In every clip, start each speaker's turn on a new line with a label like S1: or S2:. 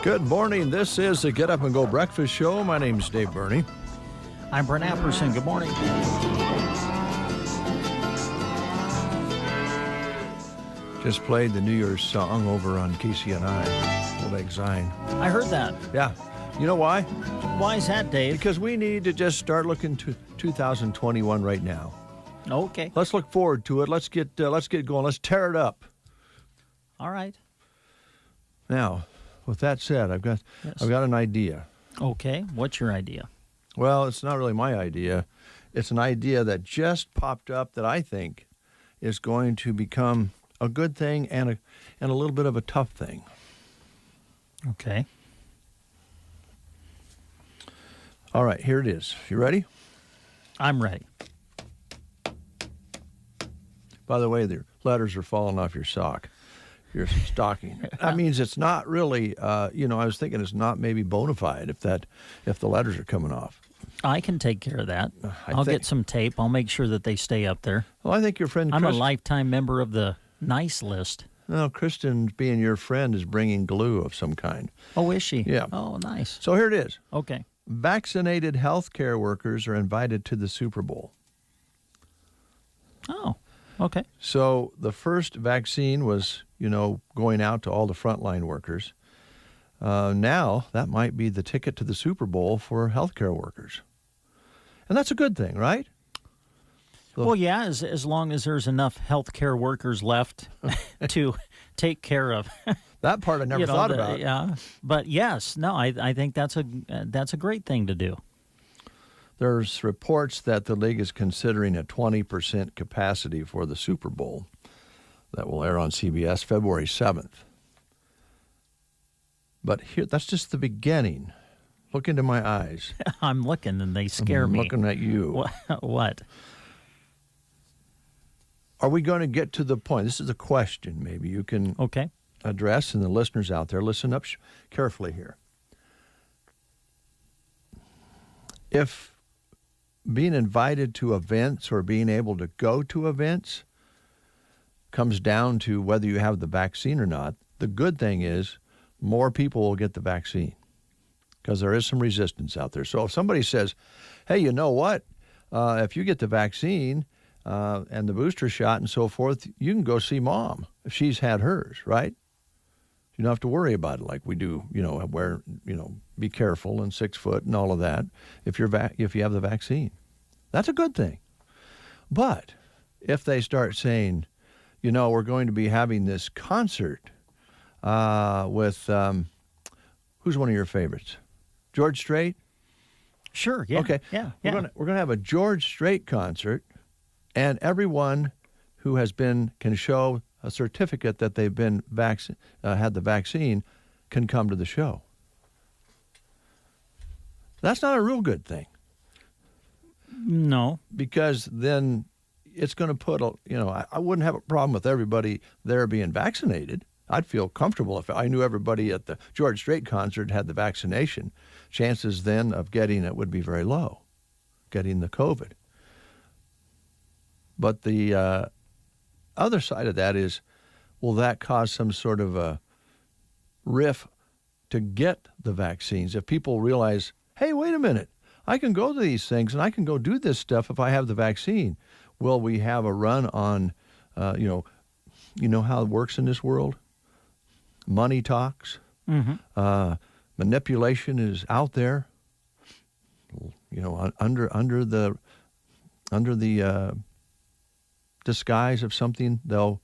S1: Good morning. This is the Get Up and Go Breakfast Show. My name's Dave Burney.
S2: I'm Brent Apperson. Good morning.
S1: Just played the New Year's song over on KCNI, Old Egg Zion.
S2: I heard that.
S1: Yeah. You know why?
S2: Why is that, Dave?
S1: Because we need to just start looking to 2021 right now.
S2: Okay.
S1: Let's look forward to it. Let's get going. Let's tear it up.
S2: All right.
S1: Now, with that said, I've got an idea.
S2: Okay. What's your idea?
S1: Well, it's not really my idea. It's an idea that just popped up that I think is going to become a good thing and a little bit of a tough thing.
S2: Okay.
S1: All right, here it is. You ready?
S2: I'm ready.
S1: By the way, the letters are falling off your sock. Your stocking. That means it's not really, I was thinking it's not maybe bona fide if the letters are coming off.
S2: I can take care of that. I'll get some tape. I'll make sure that they stay up there.
S1: Well, I think your friend
S2: I'm a lifetime member of the nice list.
S1: No, Kristen, being your friend, is bringing glue of some kind.
S2: Oh, is she?
S1: Yeah.
S2: Oh, nice.
S1: So here it is.
S2: Okay.
S1: Vaccinated healthcare workers are invited to the Super Bowl.
S2: Oh, okay.
S1: So the first vaccine was, going out to all the frontline workers. Now that might be the ticket to the Super Bowl for healthcare workers. And that's a good thing, right?
S2: Well, yeah, as long as there's enough healthcare workers left to take care of.
S1: That part I never thought about.
S2: Yeah, but yes, no, I think that's a great thing to do.
S1: There's reports that the league is considering a 20% capacity for the Super Bowl that will air on CBS February 7th. But here, that's just the beginning. Look into my eyes.
S2: I'm looking, and they scare me.
S1: I'm looking at you.
S2: What?
S1: Are we going to get to the point? This is a question maybe you can address, and the listeners out there, listen up carefully here. If being invited to events or being able to go to events comes down to whether you have the vaccine or not, the good thing is more people will get the vaccine because there is some resistance out there. So if somebody says, hey, you know what? If you get the vaccine and the booster shot and so forth, you can go see mom if she's had hers, right? You don't have to worry about it like we do, be careful and 6 foot and all of that if you have the vaccine. That's a good thing. But if they start saying, we're going to be having this concert with, who's one of your favorites? George Strait?
S2: Sure, yeah.
S1: Okay.
S2: Yeah.
S1: We're going to have a George Strait concert, and everyone who can show a certificate that they've been had the vaccine can come to the show. That's not a real good thing.
S2: No.
S1: Because then it's going to put, I wouldn't have a problem with everybody there being vaccinated. I'd feel comfortable if I knew everybody at the George Strait concert had the vaccination. Chances then of getting it would be very low, getting the COVID. But the other side of that is, will that cause some sort of a rift to get the vaccines? If people realize, hey, wait a minute, I can go to these things and I can go do this stuff if I have the vaccine. Will we have a run on, you know how it works in this world? Money talks.
S2: Mm-hmm.
S1: Manipulation is out there. Under the disguise of something, they'll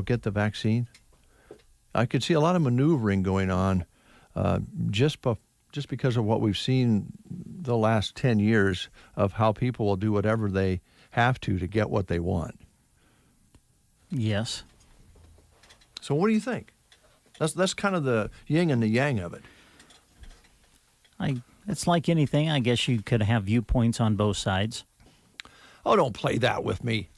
S1: get the vaccine. I could see a lot of maneuvering going on just because of what we've seen the last 10 years of how people will do whatever they have to get what they want.
S2: Yes.
S1: So what do you think? That's kind of the yin and the yang of it.
S2: It's like anything. I guess you could have viewpoints on both sides.
S1: Oh, don't play that with me.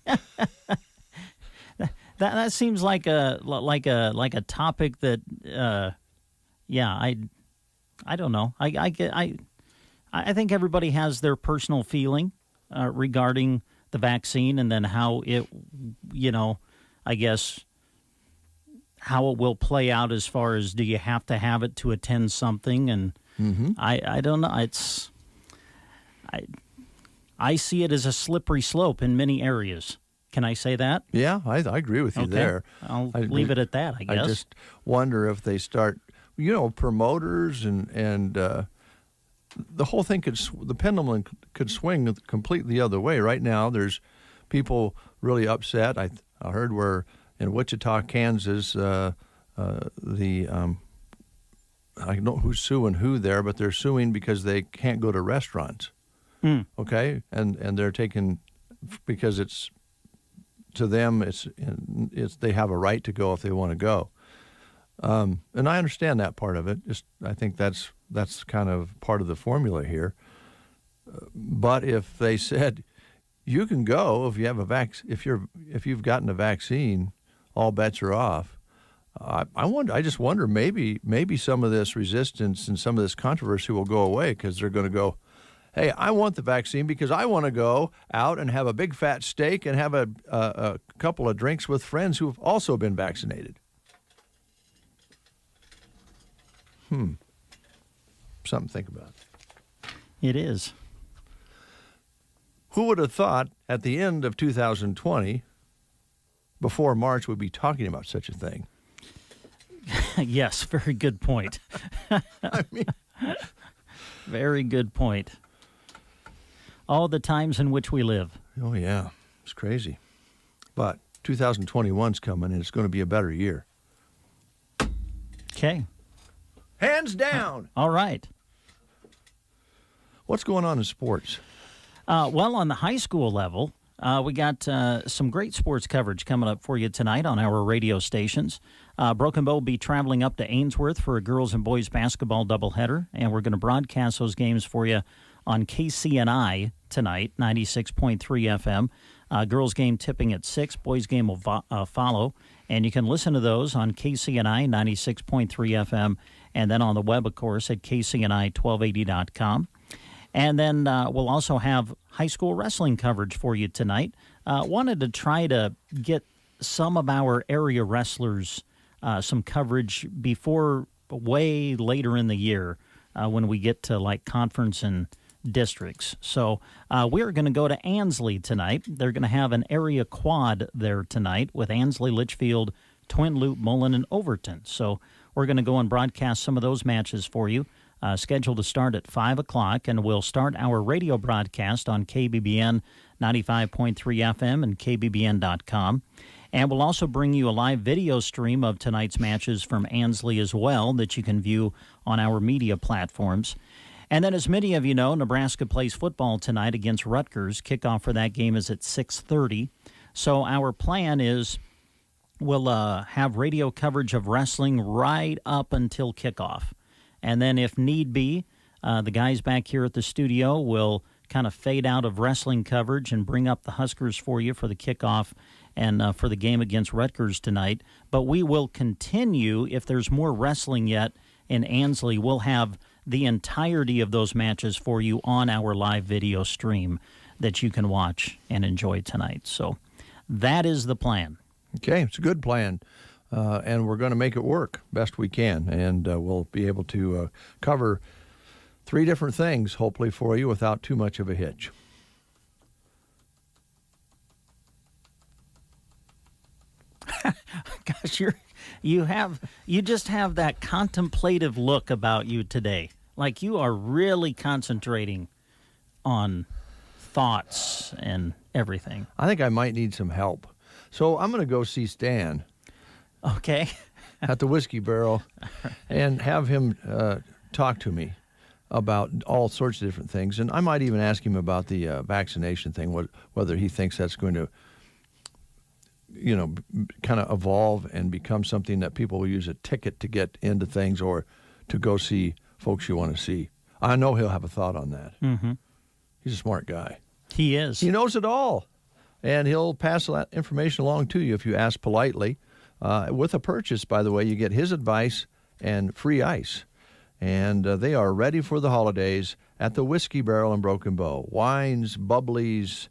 S2: That seems like a topic that, I don't know. I think everybody has their personal feeling regarding the vaccine, and then how it, I guess, how it will play out as far as do you have to have it to attend something, and I don't know. I see it as a slippery slope in many areas. Can I say that?
S1: Yeah, I agree with you there.
S2: I'll leave it at that, I guess.
S1: I just wonder if they start, promoters and the whole thing the pendulum could swing completely the other way. Right now, there's people really upset. I heard where in Wichita, Kansas, I don't know who's suing who there, but they're suing because they can't go to restaurants. Okay, and they're taking because it's to them it's they have a right to go if they want to go. And I understand that part of it. I think that's kind of part of the formula here. But if they said you can go if you have if you've gotten a vaccine, all bets are off. I just wonder maybe some of this resistance and some of this controversy will go away because they're going to go, hey, I want the vaccine because I want to go out and have a big fat steak and have a couple of drinks with friends who have also been vaccinated. Something to think about.
S2: It is.
S1: Who would have thought at the end of 2020, before March, we'd be talking about such a thing?
S2: Yes, very good point.
S1: I mean,
S2: very good point. All the times in which we live.
S1: Oh, yeah. It's crazy. But 2021's coming, and it's going to be a better year.
S2: Okay.
S1: Hands down.
S2: All right.
S1: What's going on in sports?
S2: Well, on the high school level, we got some great sports coverage coming up for you tonight on our radio stations. Broken Bow will be traveling up to Ainsworth for a girls and boys basketball doubleheader, and we're going to broadcast those games for you on KCNI tonight, 96.3 FM. Girls game tipping at 6, boys game will follow, and you can listen to those on KCNI 96.3 FM, and then on the web, of course, at kcni1280.com. And then we'll also have high school wrestling coverage for you tonight. Wanted to try to get some of our area wrestlers some coverage before way later in the year when we get to like conference and districts. So we're going to go to Ansley tonight. They're going to have an area quad there tonight with Ansley, Litchfield, Twin Loop, Mullen, and Overton. So we're going to go and broadcast some of those matches for you. Scheduled to start at 5 o'clock, and we'll start our radio broadcast on KBBN 95.3 FM and KBBN.com. And we'll also bring you a live video stream of tonight's matches from Ansley as well that you can view on our media platforms. And then, as many of you know, Nebraska plays football tonight against Rutgers. Kickoff for that game is at 6:30. So our plan is we'll have radio coverage of wrestling right up until kickoff. And then if need be, the guys back here at the studio will kind of fade out of wrestling coverage and bring up the Huskers for you for the kickoff and for the game against Rutgers tonight. But we will continue, if there's more wrestling yet in Ansley, we'll have the entirety of those matches for you on our live video stream that you can watch and enjoy tonight. So that is the plan.
S1: Okay, it's a good plan. And we're going to make it work best we can. And we'll be able to cover 3 different things, hopefully, for you without too much of a hitch.
S2: Gosh, you just have that contemplative look about you today. Like you are really concentrating on thoughts and everything.
S1: I think I might need some help. So I'm going to go see Stan.
S2: Okay.
S1: At the Whiskey Barrel and have him talk to me about all sorts of different things. And I might even ask him about the vaccination thing, whether he thinks that's going to, kind of evolve and become something that people will use a ticket to get into things or to go see folks you want to see. I know he'll have a thought on that. Mm-hmm. He's a smart guy.
S2: He is.
S1: He knows it all. And he'll pass that information along to you if you ask politely. With a purchase, by the way, you get his advice and free ice. And they are ready for the holidays at the Whiskey Barrel in Broken Bow. Wines, bubblies,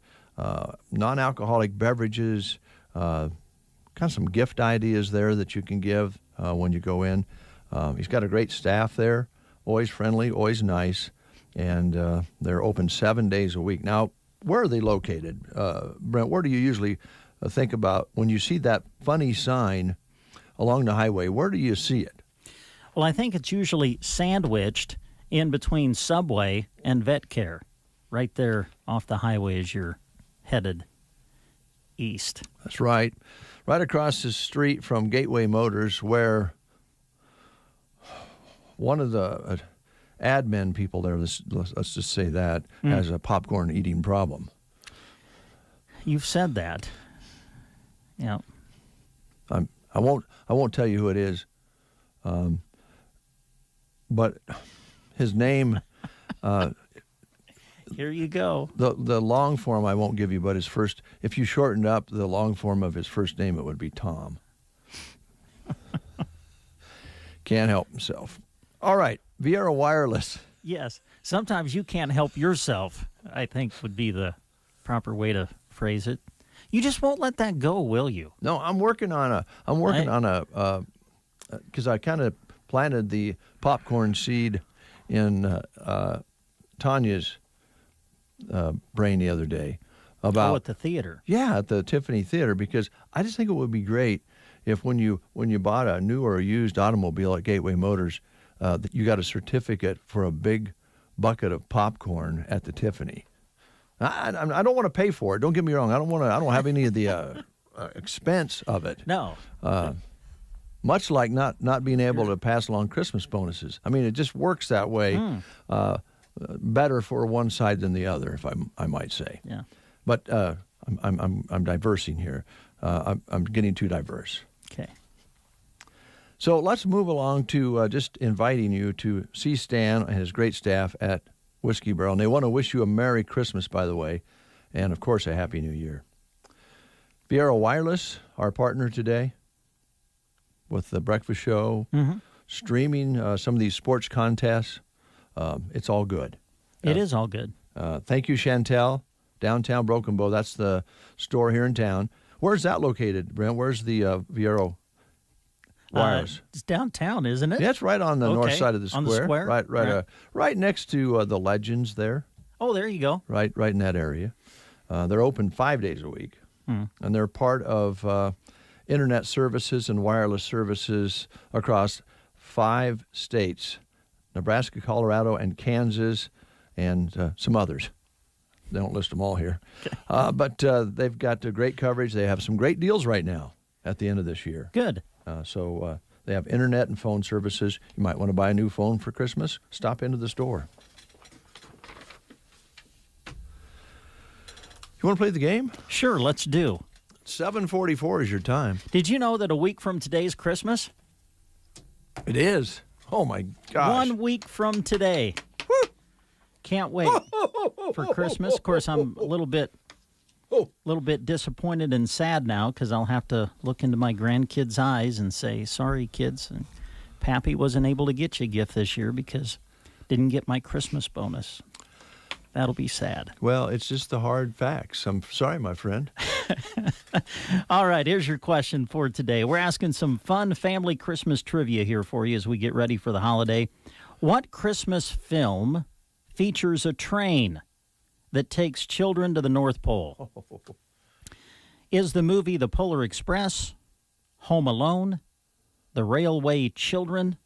S1: non-alcoholic beverages, kind kind of some gift ideas there that you can give when you go in. He's got a great staff there, always friendly, always nice, and they're open 7 days a week. Now, where are they located? Brent, where do you usually think about when you see that funny sign along the highway? Where do you see it?
S2: Well, I think it's usually sandwiched in between Subway and Vet Care, right there off the highway as you're headed east.
S1: That's right. Right across the street from Gateway Motors, where one of the admin people there, let's just say that, has a popcorn eating problem.
S2: You've said that. Yeah.
S1: I won't tell you who it is. But his name,
S2: here you go.
S1: The long form I won't give you, but his first, if you shortened up the long form of his first name, it would be Tom. Can't help himself. All right, Viera Wireless.
S2: Yes. Sometimes you can't help yourself, I think would be the proper way to phrase it. You just won't let that go, will you?
S1: No, I'm working on a, because I kind of planted the popcorn seed in Tanya's brain the other day about
S2: at the theater.
S1: Yeah, at the Tiffany Theater, because I just think it would be great if when you bought a new or a used automobile at Gateway Motors, that you got a certificate for a big bucket of popcorn at the Tiffany. I don't want to pay for it. Don't get me wrong. I don't have any of the expense of it.
S2: No.
S1: Much like not being able to pass along Christmas bonuses. I mean, it just works that way. Better for one side than the other, if I might say.
S2: Yeah.
S1: But I'm diversing here. I'm getting too diverse.
S2: Okay.
S1: So let's move along to just inviting you to see Stan and his great staff at Whiskey Barrel. And they want to wish you a Merry Christmas, by the way, and, of course, a Happy New Year. Viera Wireless, our partner today with the breakfast show, streaming some of these sports contests. It's all good.
S2: It is all good.
S1: Thank you, Chantel, downtown Broken Bow. That's the store here in town. Where's that located, Brent? Where's the Viera Wireless?
S2: It's downtown, isn't it?
S1: Yeah, it's right on the north side of the square.
S2: On the square?
S1: Right next to the Legends there.
S2: Oh, there you go.
S1: Right in that area. They're open 5 days a week, and they're part of internet services and wireless services across 5 states: Nebraska, Colorado, and Kansas, and some others. They don't list them all here. Okay. But they've got great coverage. They have some great deals right now at the end of this year.
S2: Good.
S1: So they have internet and phone services. You might want to buy a new phone for Christmas. Stop into the store. You want to play the game?
S2: Sure, let's do.
S1: 7:44 is your time.
S2: Did you know that a week from today's Christmas?
S1: It is. Oh, my gosh.
S2: 1 week from today.
S1: Woo!
S2: Can't wait for Christmas. Of course, I'm a little bit disappointed and sad now because I'll have to look into my grandkids' eyes and say, sorry, kids, and Pappy wasn't able to get you a gift this year because didn't get my Christmas bonus. That'll be sad.
S1: Well, it's just the hard facts. I'm sorry, my friend.
S2: All right, here's your question for today. We're asking some fun family Christmas trivia here for you as we get ready for the holiday. What Christmas film features a train that takes children to the North Pole? Is the movie The Polar Express, Home Alone, The Railway Children,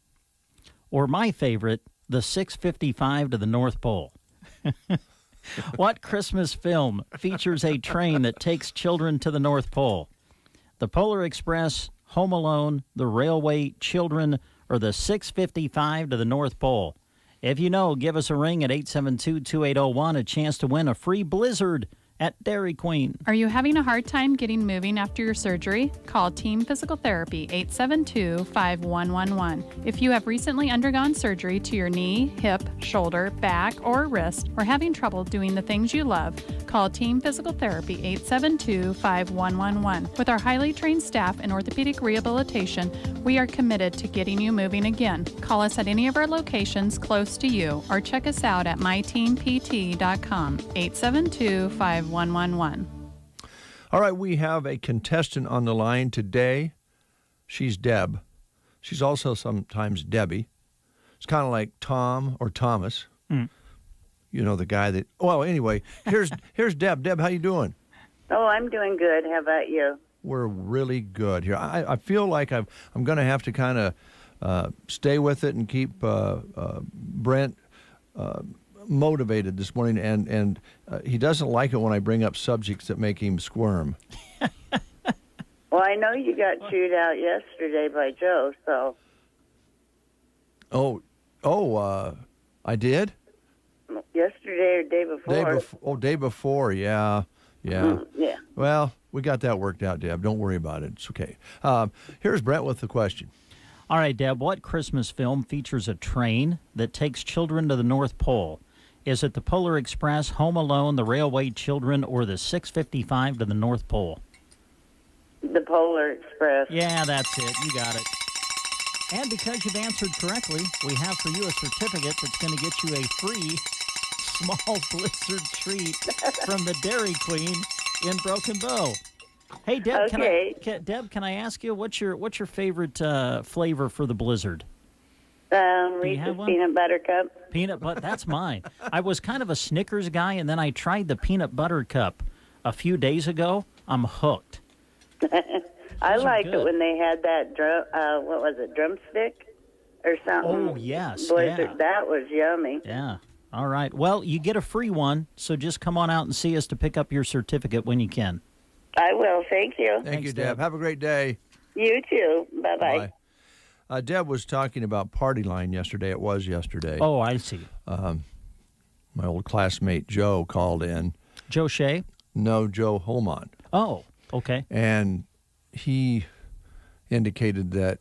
S2: or my favorite, The 655 to the North Pole? What Christmas film features a train that takes children to the North Pole? The Polar Express, Home Alone, The Railway Children, or The 655 to the North Pole? If you know, give us a ring at 872-2801, a chance to win a free Blizzard at Dairy Queen.
S3: Are you having a hard time getting moving after your surgery? Call Team Physical Therapy 872-5111. If you have recently undergone surgery to your knee, hip, shoulder, back, or wrist, or having trouble doing the things you love, call Team Physical Therapy 872-5111. With our highly trained staff in orthopedic rehabilitation, we are committed to getting you moving again. Call us at any of our locations close to you or check us out at myteampt.com 872-5111.
S1: All right, we have a contestant on the line today. She's Deb. She's also sometimes Debbie. It's kind of like Tom or Thomas.
S2: Mm.
S1: You know, the guy that... Well, anyway, here's Deb. Deb, how you doing?
S4: Oh, I'm doing good. How about you?
S1: We're really good here. I feel like I'm going to have to kind of stay with it and keep Brent motivated this morning, and he doesn't like it when I bring up subjects that make him squirm.
S4: Well, I know you got chewed out yesterday by Joe, so...
S1: I did?
S4: Yesterday or day before.
S1: Day before, yeah.
S4: Yeah.
S1: Well, we got that worked out, Deb. Don't worry about it. It's okay. Here's Brent with the question.
S2: All right, Deb, what Christmas film features a train that takes children to the North Pole? Is it the Polar Express, Home Alone, the Railway Children, or the 655 to the North Pole?
S4: The Polar Express.
S2: Yeah, that's it. You got it. And because you've answered correctly, we have for you a certificate that's going to get you a free small blizzard treat from the Dairy Queen in Broken Bow. Hey, Deb,
S4: Okay.
S2: can I ask you what's your favorite flavor for the blizzard?
S4: Reese's Peanut Butter Cup.
S2: Peanut butter. That's mine. I was kind of a Snickers guy, and then I tried the peanut butter cup a few days ago. I'm hooked.
S4: I liked it when they had that drumstick or something.
S2: Oh, yes.
S4: Blizzard.
S2: Yeah.
S4: That was yummy.
S2: Yeah. All right. Well, you get a free one, so just come on out and see us to pick up your certificate when you can.
S4: I will. Thank you.
S1: Thank you,
S2: Thanks,
S1: Deb.
S2: Deb.
S1: Have a great day.
S4: You too. Bye-bye.
S1: Bye. Deb was talking about Party Line yesterday. It was yesterday.
S2: Oh, I see.
S1: My old classmate Joe called in.
S2: Joe Shea?
S1: No, Joe Holmont.
S2: Oh, okay.
S1: And he indicated that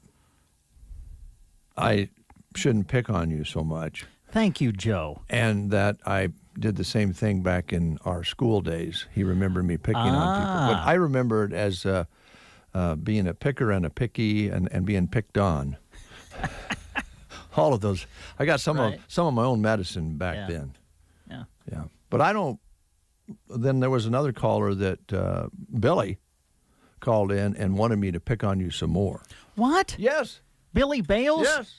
S1: I shouldn't pick on you so much.
S2: Thank you, Joe.
S1: And that I did the same thing back in our school days. He remembered me picking on people. But I remember it as being a picker and a picky and being picked on. All of those. I got some of my own medicine back then. Yeah. But I don't. Then there was another caller that Billy called in and wanted me to pick on you some more.
S2: What?
S1: Yes.
S2: Billy Bales?
S1: Yes.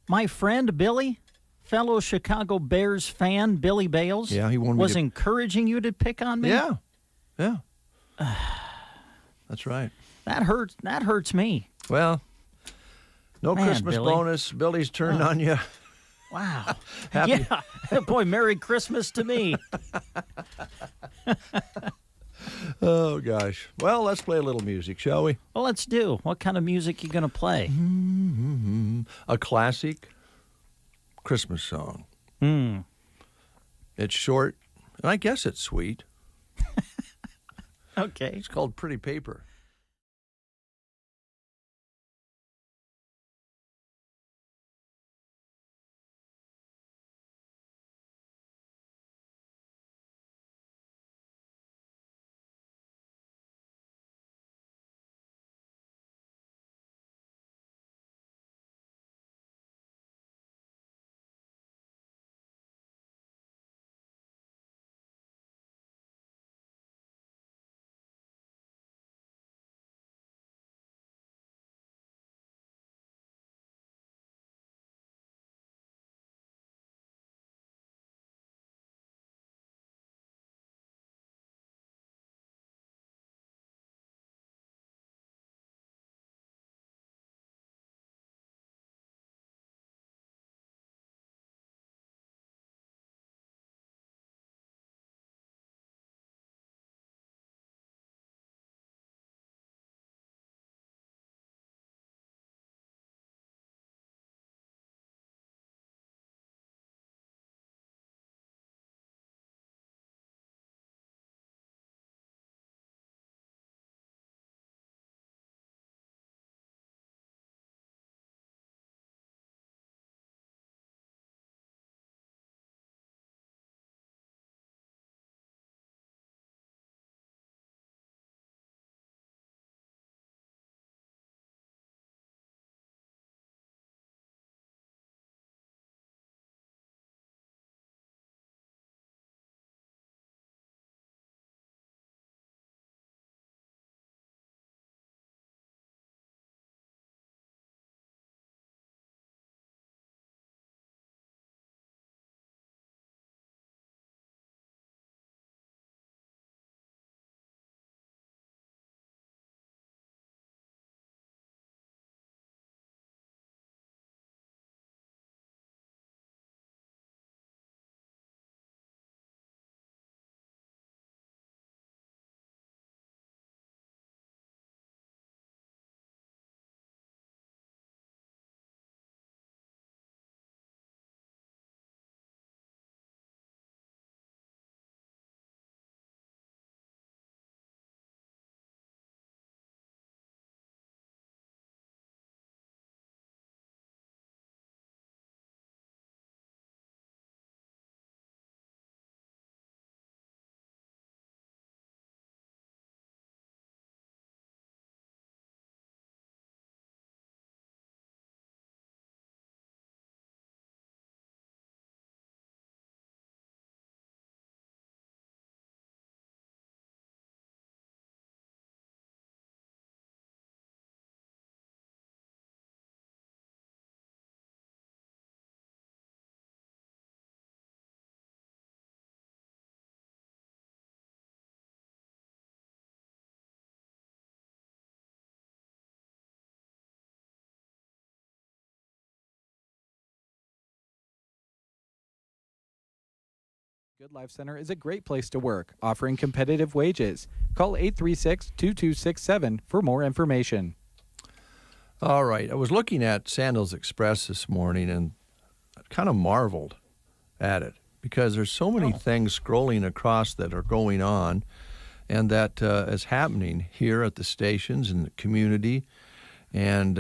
S2: My friend Billy, fellow Chicago Bears fan Billy Bales.
S1: Yeah, he wanted me
S2: was
S1: to...
S2: encouraging you to pick on me.
S1: Yeah. That's right.
S2: That hurts me.
S1: Well, no
S2: Man,
S1: Christmas
S2: Billy.
S1: bonus. Billy's turned on you.
S2: Wow.
S1: Happy.
S2: Yeah. Boy, Merry Christmas to me.
S1: Oh, gosh. Well, let's play a little music, shall we?
S2: Well, let's do. What kind of music you going to play?
S1: A classic Christmas song.
S2: Hmm.
S1: It's short, and I guess it's sweet.
S2: Okay.
S1: It's called Pretty Paper.
S5: Good Life Center is a great place to work, offering competitive wages. Call 836-2267 for more information.
S1: All right. I was looking at Sandals Express this morning and kind of marveled at it because there's so many things scrolling across that are going on and that is happening here at the stations in the community. And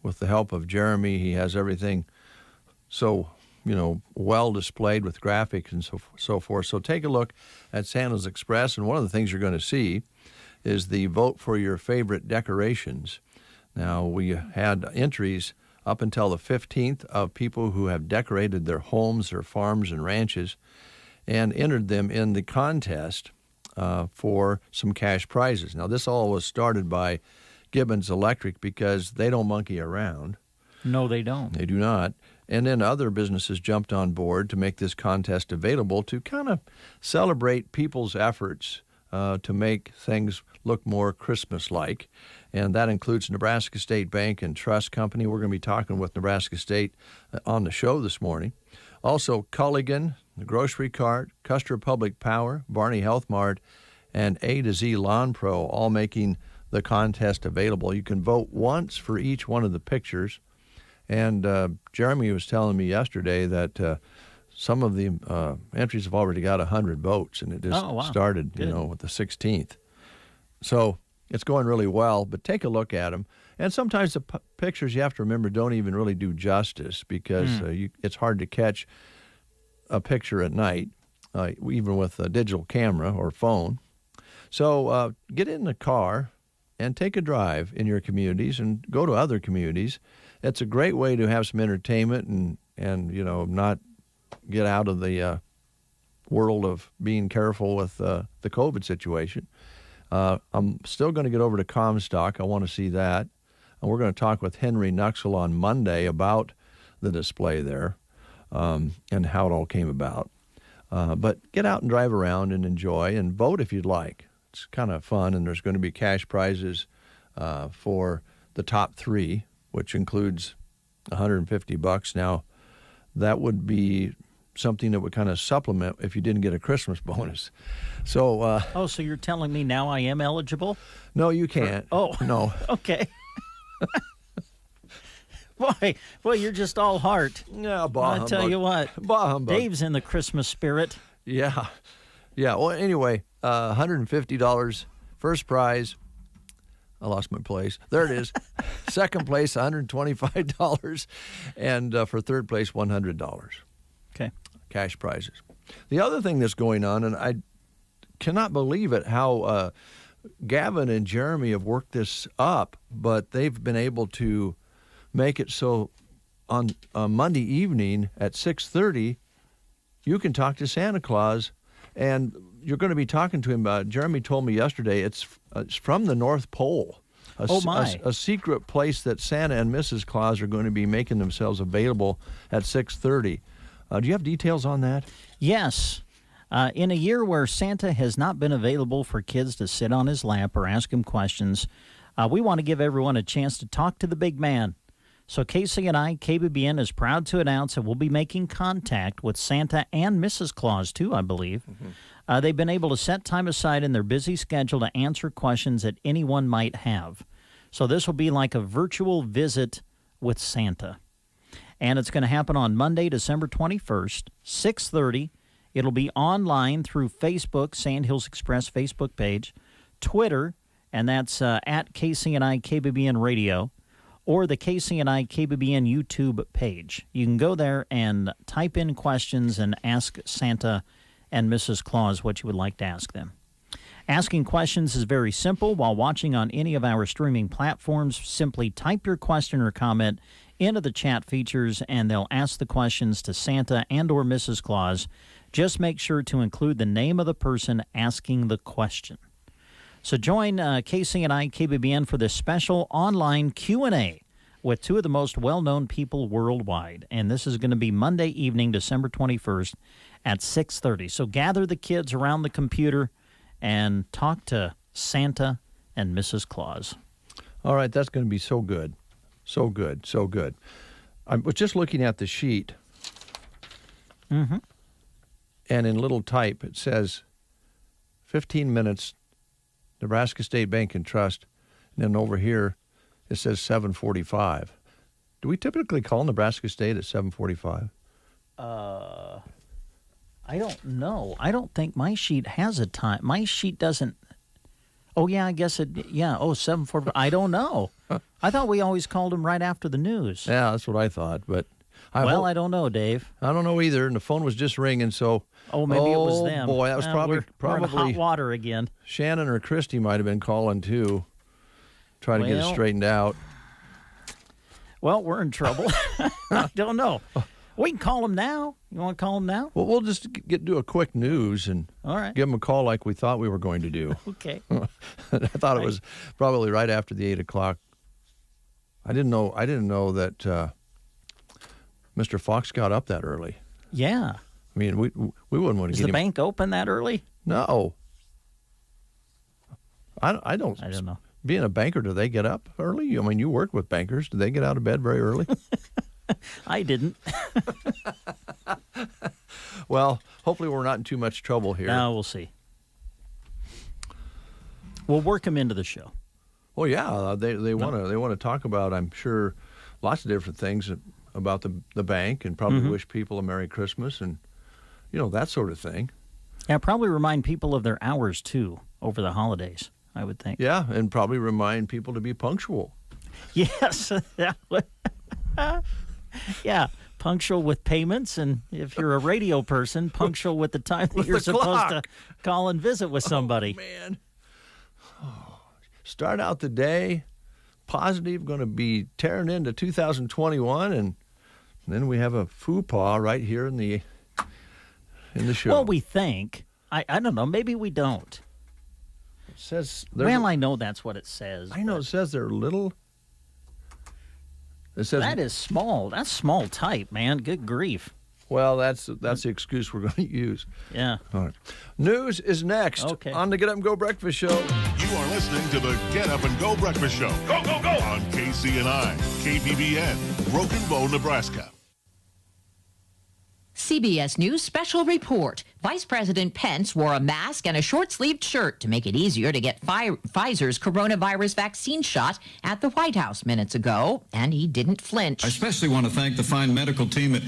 S1: with the help of Jeremy, he has everything so well displayed with graphics and so forth. So take a look at Sandals Express, and one of the things you're going to see is the vote for your favorite decorations. Now, we had entries up until the 15th of people who have decorated their homes, their farms, and ranches, and entered them in the contest for some cash prizes. Now, this all was started by Gibbons Electric because they don't monkey around.
S2: No, they don't.
S1: They do not. And then other businesses jumped on board to make this contest available to kind of celebrate people's efforts to make things look more Christmas-like. And that includes Nebraska State Bank and Trust Company. We're going to be talking with Nebraska State on the show this morning. Also, Culligan, the Grocery Cart, Custer Public Power, Barney Health Mart, and A to Z Lawn Pro, all making the contest available. You can vote once for each one of the pictures. And Jeremy was telling me yesterday that some of the entries have already got 100 votes, and it just started, with the 16th. So it's going really well, but take a look at them. And sometimes the pictures, you have to remember, don't even really do justice because it's hard to catch a picture at night, even with a digital camera or phone. So get in the car and take a drive in your communities and go to other communities. It's a great way to have some entertainment and not get out of the world of being careful with the COVID situation. I'm still going to get over to Comstock. I want to see that. And we're going to talk with Henry Nuxel on Monday about the display there and how it all came about. But get out and drive around and enjoy and vote if you'd like. It's kind of fun, and there's going to be cash prizes for the top three, which includes $150. Now, that would be something that would kind of supplement if you didn't get a Christmas bonus. So,
S2: so you're telling me now I am eligible?
S1: No, you can't. No.
S2: Okay. Boy, you're just all heart.
S1: Yeah,
S2: I'll tell you what. Dave's in the Christmas spirit.
S1: Yeah. Well, anyway, $150 first prize. I lost my place. There it is. Second place, $125, and for third place, $100.
S2: Okay.
S1: Cash prizes. The other thing that's going on, and I cannot believe it, how Gavin and Jeremy have worked this up, but they've been able to make it so on Monday evening at 6:30, you can talk to Santa Claus, and you're going to be talking to him. Jeremy told me yesterday it's from the North Pole. A secret place that Santa and Mrs. Claus are going to be making themselves available at 6:30. Do you have details on that?
S2: Yes. In a year where Santa has not been available for kids to sit on his lap or ask him questions, we want to give everyone a chance to talk to the big man. So KCNI KBBN is proud to announce that we'll be making contact with Santa and Mrs. Claus, too, I believe. Mm-hmm. They've been able to set time aside in their busy schedule to answer questions that anyone might have. So this will be like a virtual visit with Santa. And it's going to happen on Monday, December 21st, 6:30. It'll be online through Facebook, Sandhills Express Facebook page, Twitter, and that's at KCNI KBBN Radio, or the KCNI KBBN YouTube page. You can go there and type in questions and ask Santa and Mrs. Claus what you would like to ask them. Asking questions is very simple. While watching on any of our streaming platforms, simply type your question or comment into the chat features, and they'll ask the questions to Santa and or Mrs. Claus. Just make sure to include the name of the person asking the question. So join KCNI KBBN for this special online Q&A with two of the most well-known people worldwide. And this is going to be Monday evening, December 21st at 6:30. So gather the kids around the computer and talk to Santa and Mrs. Claus.
S1: All right, that's going to be so good. So good, so good. I was just looking at the sheet.
S2: Mm-hmm.
S1: and in little type it says 15 minutes, Nebraska State Bank and Trust, and then over here it says 7:45. Do we typically call Nebraska State at 7:45?
S2: I don't know. I don't think my sheet has a time. My sheet doesn't. Oh, yeah, I guess it, yeah. Oh, 7:45. I don't know. I thought we always called them right after the news.
S1: Yeah, that's what I thought, but
S2: I don't know, Dave.
S1: I don't know either, and the phone was just ringing, so.
S2: Oh, maybe it was them.
S1: Oh, boy, that was probably
S2: we're in hot water again.
S1: Shannon or Christy might have been calling, too, trying to get it straightened out.
S2: Well, we're in trouble. I don't know. We can call them now. You want to call them now?
S1: Well, we'll just do a quick news and
S2: all right.
S1: Give them a call like we thought we were going to do.
S2: Okay.
S1: I thought it was probably right after the 8 o'clock. I didn't know that Mr. Fox got up that early.
S2: Yeah.
S1: I mean, we wouldn't want to
S2: Is
S1: get
S2: the
S1: him.
S2: bank open that early?
S1: No. I don't
S2: know.
S1: Being a banker, do they get up early? I mean, you work with bankers. Do they get out of bed very early?
S2: I didn't.
S1: Well, hopefully we're not in too much trouble here.
S2: No, we'll see. We'll work them into the show.
S1: Well, yeah, they want to talk about, I'm sure, lots of different things about the bank, and probably wish people a Merry Christmas and that sort of thing.
S2: Yeah, probably remind people of their hours too over the holidays, I would think.
S1: Yeah, and probably remind people to be punctual.
S2: Yes, that would. Yeah, punctual with payments, and if you're a radio person, punctual with the time that you're supposed to call and visit with somebody.
S1: Oh, man. Start out the day positive, going to be tearing into 2021, and then we have a faux pas right here in the show.
S2: Well, we think. I don't know. Maybe we don't.
S1: It says.
S2: Well, I know that's what it says.
S1: I know it says they're little. It says
S2: that is small. That's small type, man. Good grief.
S1: Well, that's the excuse we're going to use.
S2: Yeah.
S1: All right. News is next on the Get Up and Go Breakfast Show.
S6: You are listening to the Get Up and Go Breakfast Show. Go, go, go! On KCNI, KBBN, Broken Bow, Nebraska.
S7: CBS News Special Report. Vice President Pence wore a mask and a short-sleeved shirt to make it easier to get Pfizer's coronavirus vaccine shot at the White House minutes ago, and he didn't flinch.
S8: I especially want to thank the fine medical team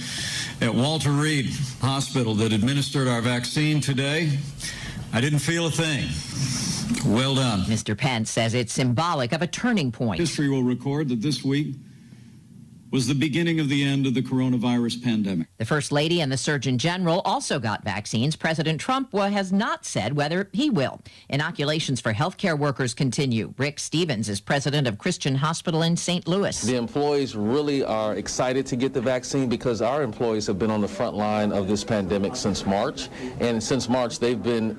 S8: at Walter Reed Hospital that administered our vaccine today. I didn't feel a thing. Well done.
S7: Mr. Pence says it's symbolic of a turning point.
S8: History will record that this week was the beginning of the end of the coronavirus pandemic.
S7: The First Lady and the Surgeon General also got vaccines. President Trump has not said whether he will. Inoculations for healthcare workers continue. Rick Stevens is president of Christian Hospital in St. Louis.
S9: The employees really are excited to get the vaccine because our employees have been on the front line of this pandemic since March. And since March, they've been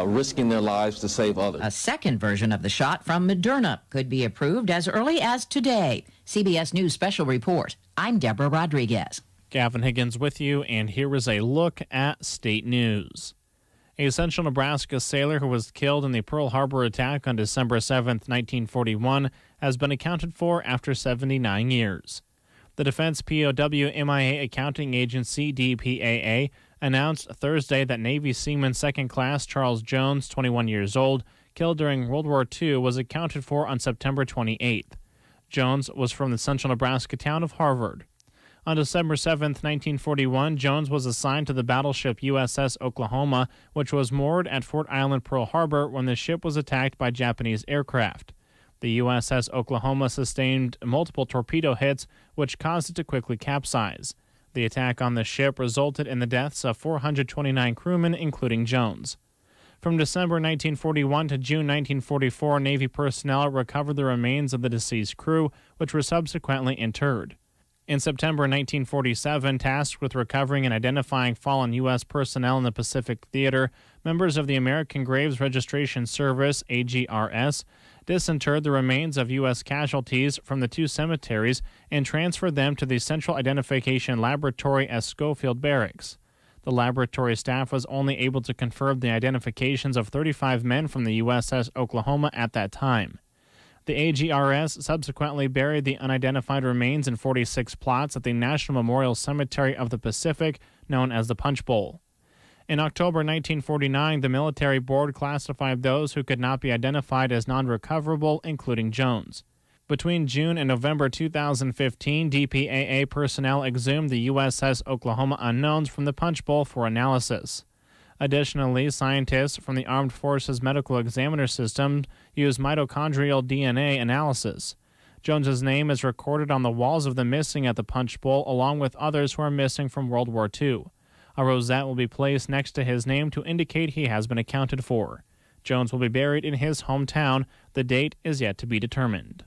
S9: risking their lives to save others.
S7: A second version of the shot from Moderna could be approved as early as today. CBS News Special Report. I'm Deborah Rodriguez.
S10: Gavin Higgins with you, and here is a look at state news. A Central Nebraska sailor who was killed in the Pearl Harbor attack on December 7, 1941, has been accounted for after 79 years. The Defense POW MIA Accounting Agency, DPAA, announced Thursday that Navy Seaman Second Class Charles Jones, 21 years old, killed during World War II, was accounted for on September 28th. Jones was from the central Nebraska town of Harvard. On December 7, 1941, Jones was assigned to the battleship USS Oklahoma, which was moored at Fort Island, Pearl Harbor, when the ship was attacked by Japanese aircraft. The USS Oklahoma sustained multiple torpedo hits, which caused it to quickly capsize. The attack on the ship resulted in the deaths of 429 crewmen, including Jones. From December 1941 to June 1944, Navy personnel recovered the remains of the deceased crew, which were subsequently interred. In September 1947, tasked with recovering and identifying fallen U.S. personnel in the Pacific Theater, members of the American Graves Registration Service, AGRS, disinterred the remains of U.S. casualties from the two cemeteries and transferred them to the Central Identification Laboratory at Schofield Barracks. The laboratory staff was only able to confirm the identifications of 35 men from the USS Oklahoma at that time. The AGRS subsequently buried the unidentified remains in 46 plots at the National Memorial Cemetery of the Pacific, known as the Punch Bowl. In October 1949, the military board classified those who could not be identified as non-recoverable, including Jones. Between June and November 2015, DPAA personnel exhumed the USS Oklahoma Unknowns from the punch bowl for analysis. Additionally, scientists from the Armed Forces Medical Examiner System used mitochondrial DNA analysis. Jones's name is recorded on the walls of the missing at the punch bowl, along with others who are missing from World War II. A rosette will be placed next to his name to indicate he has been accounted for. Jones will be buried in his hometown. The date is yet to be determined.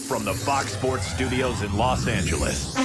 S11: From the Fox Sports Studios in Los Angeles,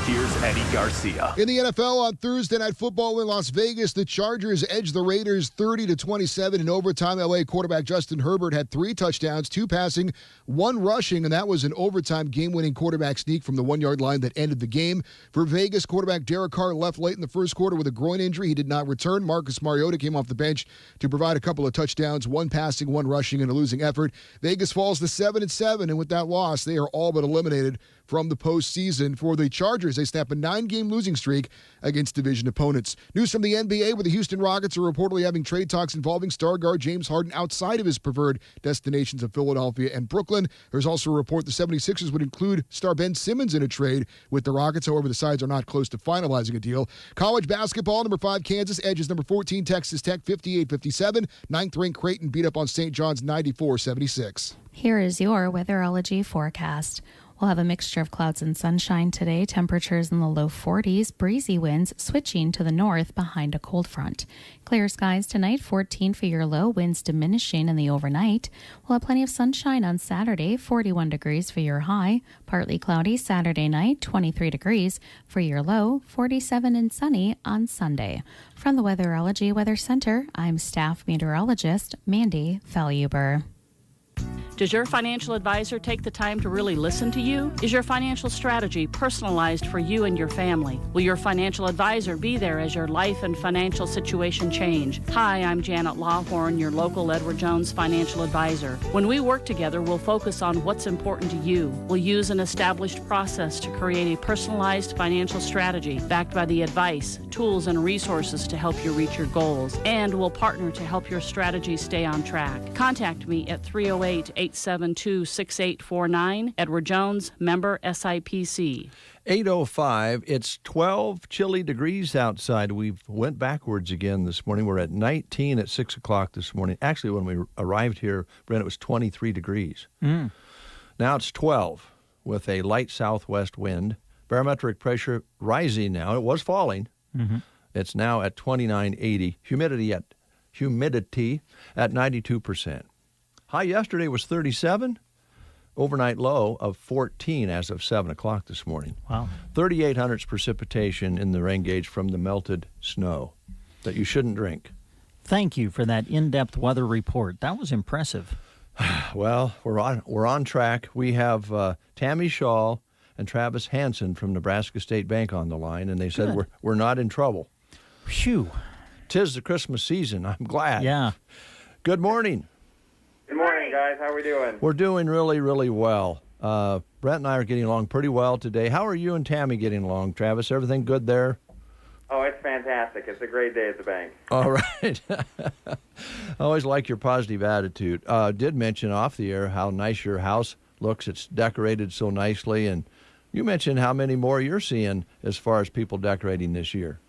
S11: here's Eddie Garcia.
S12: In the NFL on Thursday Night Football in Las Vegas, the Chargers edged the Raiders 30-27 in overtime. LA quarterback Justin Herbert had 3 touchdowns, 2 passing, 1 rushing, and that was an overtime game-winning quarterback sneak from the 1-yard line that ended the game. For Vegas, quarterback Derek Carr left late in the first quarter with a groin injury. He did not return. Marcus Mariota came off the bench to provide a couple of touchdowns, 1 passing, 1 rushing in a losing effort. Vegas falls to 7-7, and with that loss, they are all but eliminated from the postseason. For the Chargers, they snap a 9-game losing streak against division opponents. News from the NBA, where the Houston Rockets are reportedly having trade talks involving star guard James Harden outside of his preferred destinations of Philadelphia and Brooklyn. There's also a report the 76ers would include star Ben Simmons in a trade with the Rockets. However, the sides are not close to finalizing a deal. College basketball, number 5 Kansas edges number 14 Texas Tech 58-57. 9th-ranked Creighton beat up on St. John's 94-76.
S13: Here is your weatherology forecast. We'll have a mixture of clouds and sunshine today. Temperatures in the low 40s. Breezy winds switching to the north behind a cold front. Clear skies tonight, 14 for your low. Winds diminishing in the overnight. We'll have plenty of sunshine on Saturday, 41 degrees for your high. Partly cloudy Saturday night, 23 degrees for your low. 47 and sunny on Sunday. From the Weatherology Weather Center, I'm staff meteorologist Mandy Faluber.
S14: Does your financial advisor take the time to really listen to you? Is your financial strategy personalized for you and your family? Will your financial advisor be there as your life and financial situation change? Hi, I'm Janet Lawhorn, your local Edward Jones financial advisor. When we work together, we'll focus on what's important to you. We'll use an established process to create a personalized financial strategy backed by the advice, tools, and resources to help you reach your goals. And we'll partner to help your strategy stay on track. Contact me at 308-872-6849. Edward Jones, member SIPC.
S1: 8:05. It's 12 chilly degrees outside. We went backwards again this morning. We're at 19 at 6 o'clock this morning. Actually, when we arrived here, Brent, it was 23 degrees. Now it's 12 with a light southwest wind. Barometric pressure rising now. It was falling. It's now at 29.80. Humidity at 92%. High yesterday was 37. Overnight low of 14 as of 7 o'clock this morning.
S2: Wow.
S1: 38 hundredths precipitation in the rain gauge from the melted snow that you shouldn't drink.
S2: Thank you for that in-depth weather report. That was impressive.
S1: Well, we're on track. We have Tammy Shaw and Travis Hansen from Nebraska State Bank on the line, and they said we're not in trouble.
S2: Phew.
S1: 'Tis the Christmas season. I'm glad.
S2: Yeah.
S1: Good morning.
S15: Good morning, guys. How are we doing?
S1: We're doing really, really well. Brent and I are getting along pretty well today. How are you and Tammy getting along, Travis? Everything good there?
S15: Oh, it's fantastic. It's a great day at the bank.
S1: All right. I always like your positive attitude. Did mention off the air how nice your house looks. It's decorated so nicely. And you mentioned how many more you're seeing as far as people decorating this year.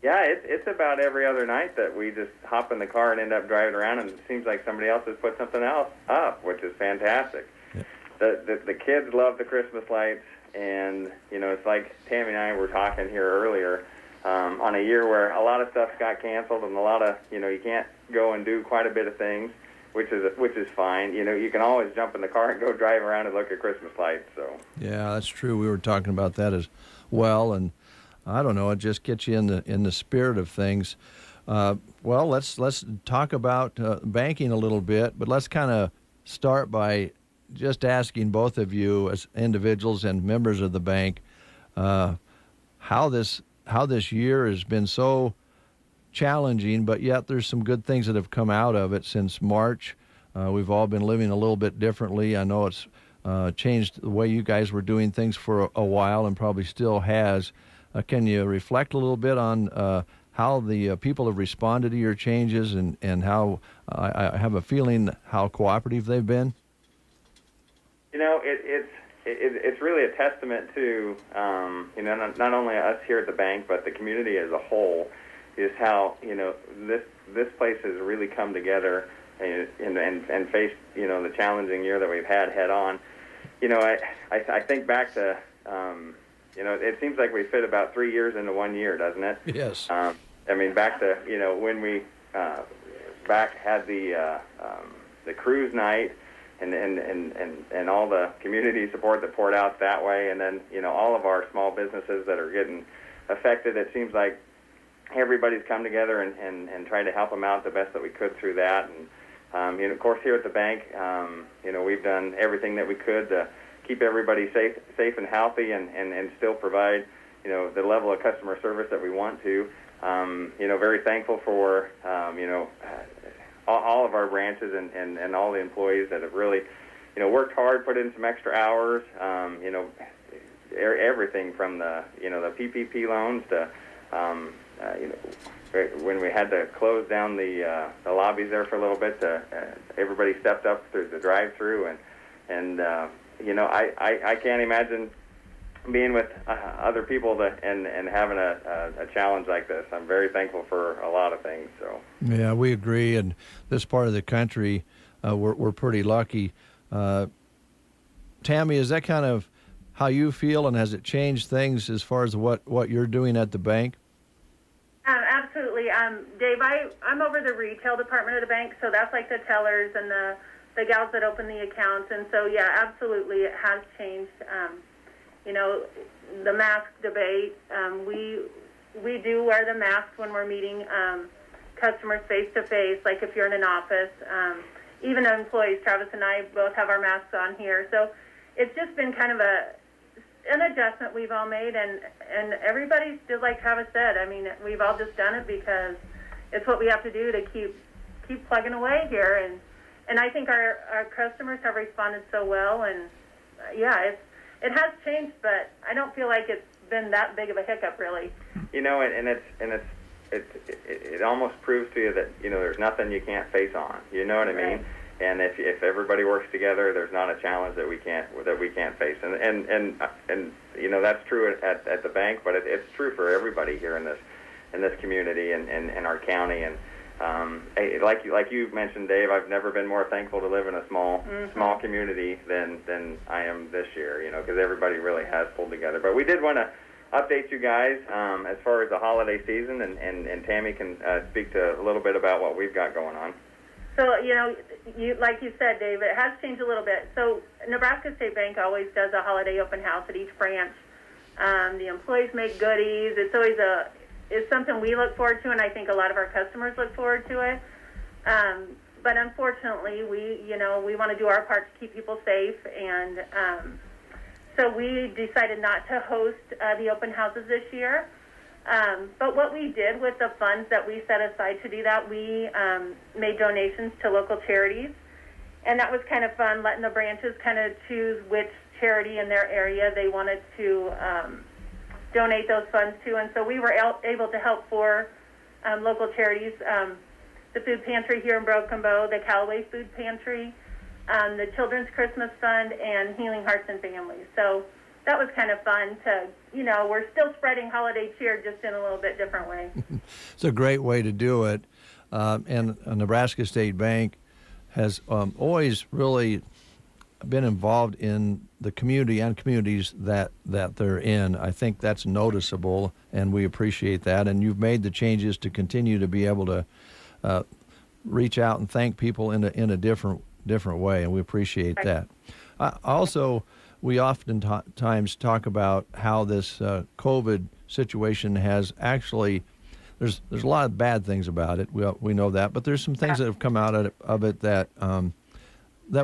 S15: Yeah, it's about every other night that we just hop in the car and end up driving around, and it seems like somebody else has put something else up, which is fantastic. Yeah. The kids love the Christmas lights, and, you know, it's like Tammy and I were talking here earlier on a year where a lot of stuff got canceled and a lot of, you know, you can't go and do quite a bit of things, which is fine. You know, you can always jump in the car and go drive around and look at Christmas lights. So
S1: yeah, that's true. We were talking about that as well, and I don't know, it just gets you in the spirit of things. Well, let's talk about banking a little bit, but let's kind of start by just asking both of you as individuals and members of the bank how this year has been so challenging, but yet there's some good things that have come out of it since March. We've all been living a little bit differently. I know it's changed the way you guys were doing things for a while and probably still has. Can you reflect a little bit on how the people have responded to your changes and how I have a feeling how cooperative they've been?
S15: You know, it's really a testament to, you know, not only us here at the bank, but the community as a whole, is how, you know, this place has really come together and faced, you know, the challenging year that we've had head on. You know, I think back to, you know, it seems like we fit about 3 years into 1 year, doesn't it?
S1: Yes.
S15: I mean, back to, you know, when we back had the cruise night and all the community support that poured out that way, and then, you know, all of our small businesses that are getting affected. It seems like everybody's come together and tried to help them out the best that we could through that. And, you know, of course, here at the bank, you know, we've done everything that we could to keep everybody safe and healthy and still provide, you know, the level of customer service that we want to. You know, very thankful for, you know, all of our branches and all the employees that have really, you know, worked hard, put in some extra hours, you know, everything from the, you know, the PPP loans to, you know, when we had to close down the lobbies there for a little bit, everybody stepped up through the drive-through, and you know, I can't imagine being with other people and having a challenge like this. I'm very thankful for a lot of things. So
S1: yeah, we agree. And this part of the country, we're pretty lucky. Tammy, is that kind of how you feel, and has it changed things as far as what you're doing at the bank?
S16: Absolutely. Dave, I'm over the retail department of the bank, so that's like the tellers and the gals that open the accounts. And so, yeah, absolutely, it has changed. You know, the mask debate, we do wear the mask when we're meeting customers face-to-face, like if you're in an office. Even employees, Travis and I both have our masks on here. So it's just been kind of an adjustment we've all made, and everybody's just like Travis said. I mean, we've all just done it because it's what we have to do to keep plugging away here, and I think our customers have responded so well, and yeah, it has changed, but I don't feel like it's been that big of a hiccup, really.
S15: You know, it almost proves to you that, you know, there's nothing you can't face on. You know what I mean?
S16: Right.
S15: And if everybody works together, there's not a challenge that we can't face. And you know, that's true at the bank, but it's true for everybody here in this community and our county. And like you mentioned, Dave, I've never been more thankful to live in a small community than I am this year. You know, because everybody really has pulled together. But we did want to update you guys as far as the holiday season, and Tammy can speak to a little bit about what we've got going on.
S16: So, you know, like you said, Dave, it has changed a little bit. So Nebraska State Bank always does a holiday open house at each branch. The employees make goodies. It's always it's something we look forward to, and I think a lot of our customers look forward to it. But unfortunately, we want to do our part to keep people safe, and so we decided not to host the open houses this year. But what we did with the funds that we set aside to do that, we made donations to local charities. And that was kind of fun, letting the branches kind of choose which charity in their area they wanted to donate those funds to. And so we were able to help 4 local charities, the Food Pantry here in Broken Bow, the Callaway Food Pantry, the Children's Christmas Fund, and Healing Hearts and Families. So that was kind of fun to, you know, we're still spreading holiday cheer just in a little bit different way.
S1: It's a great way to do it. And Nebraska State Bank has always really been involved in the community and communities that they're in. I think that's noticeable, and we appreciate that. And you've made the changes to continue to be able to reach out and thank people in a different way, and we appreciate that. Also, we oftentimes talk about how this COVID situation has actually, there's a lot of bad things about it. We know that, but there's some things that have come out of it that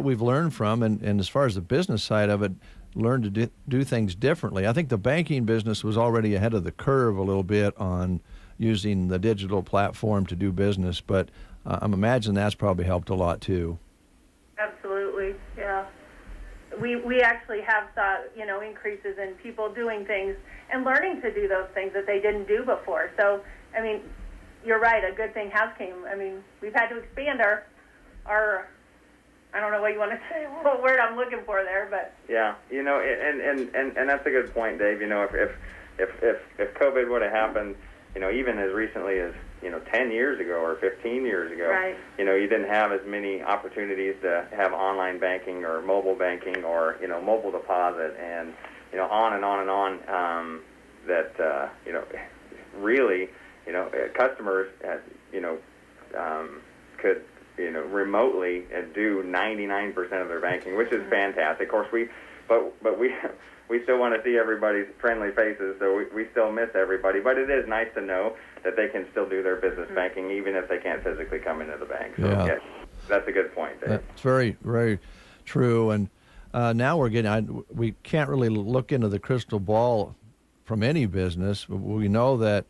S1: we've learned from, and as far as the business side of it, learned to do things differently. I think the banking business was already ahead of the curve a little bit on using the digital platform to do business, but I'm imagining that's probably helped a lot too.
S16: Absolutely, yeah. we actually have saw, increases in people doing things and learning to do those things that they didn't do before. So, I mean, you're right, a good thing has came. I mean, we've had to expand our I don't know what you want to say, what word I'm looking for there, but
S15: yeah, and that's a good point, Dave. If COVID would have happened, even as recently as 10 years ago or 15 years ago,
S16: right.
S15: You didn't have as many opportunities to have online banking or mobile banking or mobile deposit and on and on and on. That really customers could remotely do 99% of their banking, which is fantastic. Of course, we still want to see everybody's friendly faces, so we still miss everybody. But it is nice to know that they can still do their business banking even if they can't physically come into the bank. So, yeah, that's a good point, Dave.
S1: That's very, very true. And now we can't really look into the crystal ball from any business, but we know that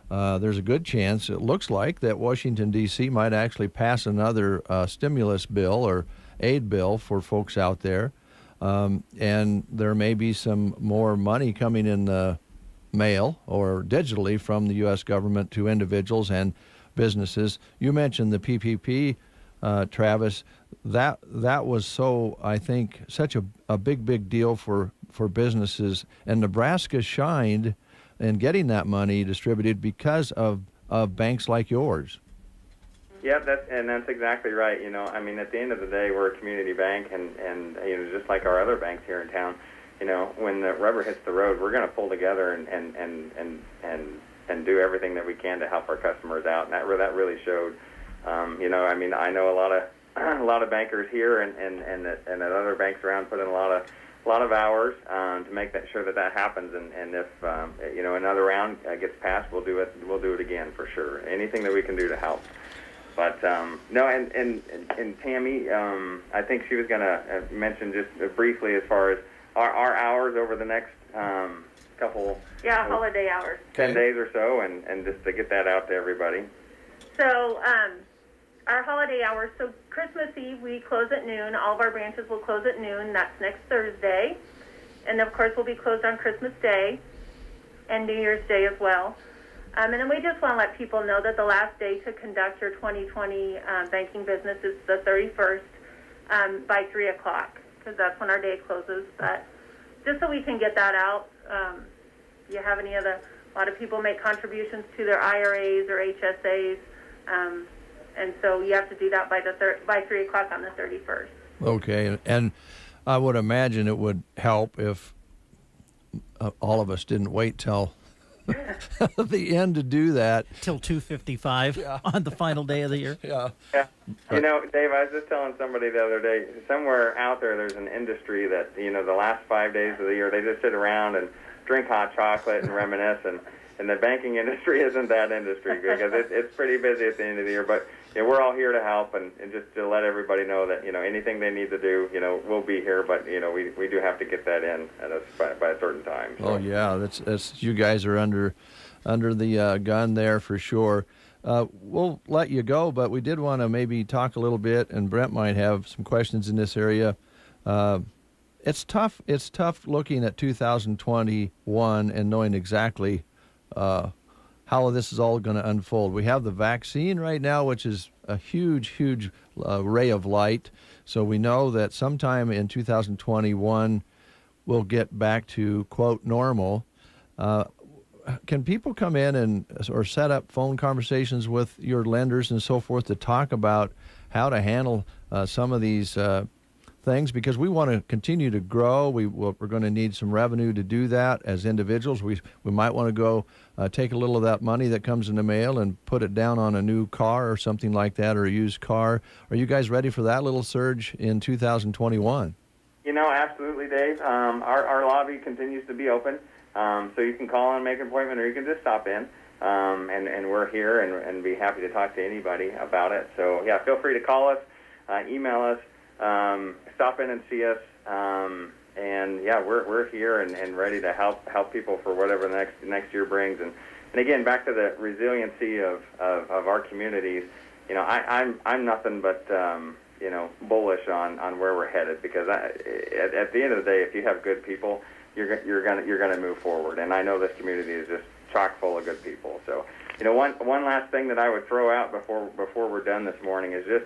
S1: there's a good chance, it looks like, that Washington, D.C. might actually pass another stimulus bill or aid bill for folks out there. And there may be some more money coming in the mail or digitally from the U.S. government to individuals and businesses. You mentioned the PPP, Travis. That was I think, such a big deal for businesses. And Nebraska shined in getting that money distributed because of banks like yours.
S15: Yeah, that's exactly right. I mean, at the end of the day, we're a community bank, and just like our other banks here in town, when the rubber hits the road, we're going to pull together and do everything that we can to help our customers out, and that really showed. I mean, I know a lot of bankers here and at other banks around put in a lot of hours to make sure that happens, and if another round gets passed, we'll do it again for sure. Anything that we can do to help. But no, and Tammy, I think she was going to mention just briefly as far as our hours over the next couple
S16: holiday hours,
S15: 10 days or so, and just to get that out to everybody.
S16: So our holiday hours, so Christmas Eve we close at noon. All of our branches will close at noon. That's next Thursday. And of course we'll be closed on Christmas Day and New Year's Day as well. And then we just want to let people know that the last day to conduct your 2020 banking business is the 31st by 3 o'clock, because that's when our day closes. But just so we can get that out, you have any a lot of people make contributions to their IRAs or HSAs, and so you have to do that by 3 o'clock on the 31st.
S1: Okay, and I would imagine it would help if all of us didn't wait till the end to do that.
S2: Till 2:55 on the final day of the year.
S1: Yeah.
S15: Dave, I was just telling somebody the other day, somewhere out there's an industry that, the last 5 days of the year, they just sit around and drink hot chocolate and reminisce, and the banking industry isn't that industry, because it's pretty busy at the end of the year. But we're all here to help, and just to let everybody know that, anything they need to do, we'll be here, but, we do have to get that in by a certain time. So.
S1: Oh, yeah, that's you guys are under the gun there for sure. We'll let you go, but we did want to maybe talk a little bit, and Brent might have some questions in this area. It's tough looking at 2021 and knowing exactly how this is all going to unfold. We have the vaccine right now, which is a huge ray of light. So we know that sometime in 2021 we'll get back to, quote, normal. Can people come in or set up phone conversations with your lenders and so forth to talk about how to handle some of these things? Because we want to continue to grow. We're going to need some revenue to do that as individuals. We might want to go take a little of that money that comes in the mail and put it down on a new car or something like that, or a used car. Are you guys ready for that little surge in 2021?
S15: Absolutely, Dave. Our lobby continues to be open, so you can call and make an appointment, or you can just stop in, and we're here and be happy to talk to anybody about it. So, yeah, feel free to call us, email us, stop in and see us, and yeah, we're here and ready to help people for whatever the next year brings. And again, back to the resiliency of our communities. I'm nothing but bullish on where we're headed, because at the end of the day, if you have good people, you're gonna move forward. And I know this community is just chock full of good people. So, one last thing that I would throw out before we're done this morning is just,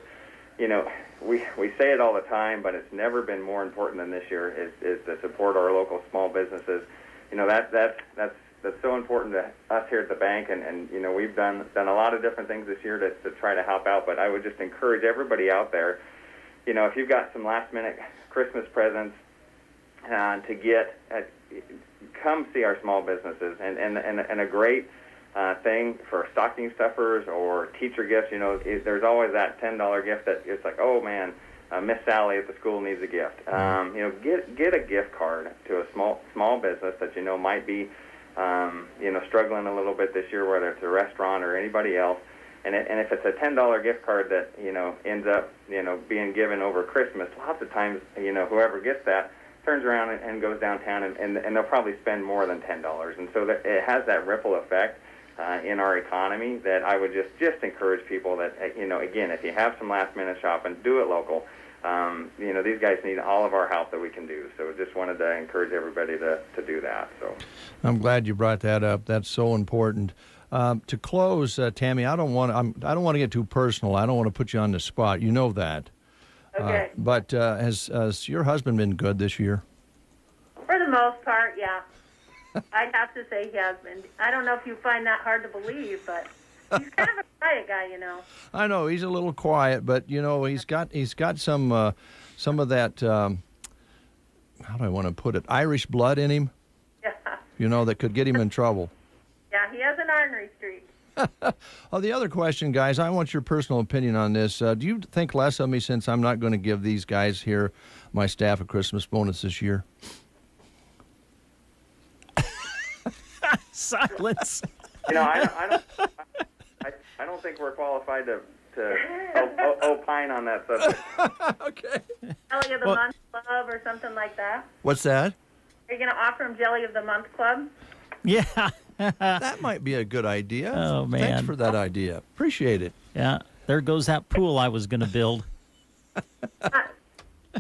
S15: we say it all the time, but it's never been more important than this year is to support our local small businesses. That's so important to us here at the bank, and we've done a lot of different things this year to try to help out. But I would just encourage everybody out there, if you've got some last minute Christmas presents to get, come see our small businesses, and a great thing for stocking stuffers or teacher gifts. There's always that $10 gift that it's like, oh man, Miss Sally at the school needs a gift. Get a gift card to a small business that might be struggling a little bit this year, whether it's a restaurant or anybody else. And if it's a $10 gift card that ends up being given over Christmas, lots of times whoever gets that turns around and goes downtown and they'll probably spend more than $10. And so it has that ripple effect in our economy that I would just encourage people that again, if you have some last minute shopping, do it local. These guys need all of our help that we can do. So just wanted to encourage everybody to do that. So
S1: I'm glad you brought that up. That's so important. To close, Tammy, I don't want to get too personal. I don't want to put you on the spot. You know that.
S16: Okay.
S1: But has your husband been good this year?
S16: For the most part, yeah. I'd have to say he has been. I don't know if you find that hard to believe, but he's kind of a quiet guy,
S1: I know he's a little quiet, but he's got some of that. How do I want to put it? Irish blood in him.
S16: Yeah.
S1: That could get him in trouble.
S16: Yeah, he has an ornery streak.
S1: Oh, the other question, guys, I want your personal opinion on this. Do you think less of me since I'm not going to give these guys here, my staff, a Christmas bonus this year?
S2: Silence.
S15: I don't think we're qualified to opine on that subject.
S1: Okay.
S16: Jelly of the Month Club or something like that.
S1: What's that?
S16: Are you going to offer him Jelly of the Month Club?
S2: Yeah.
S1: That might be a good idea.
S2: Oh, man.
S1: Thanks for that idea. Appreciate it.
S2: Yeah. There goes that pool I was going to build.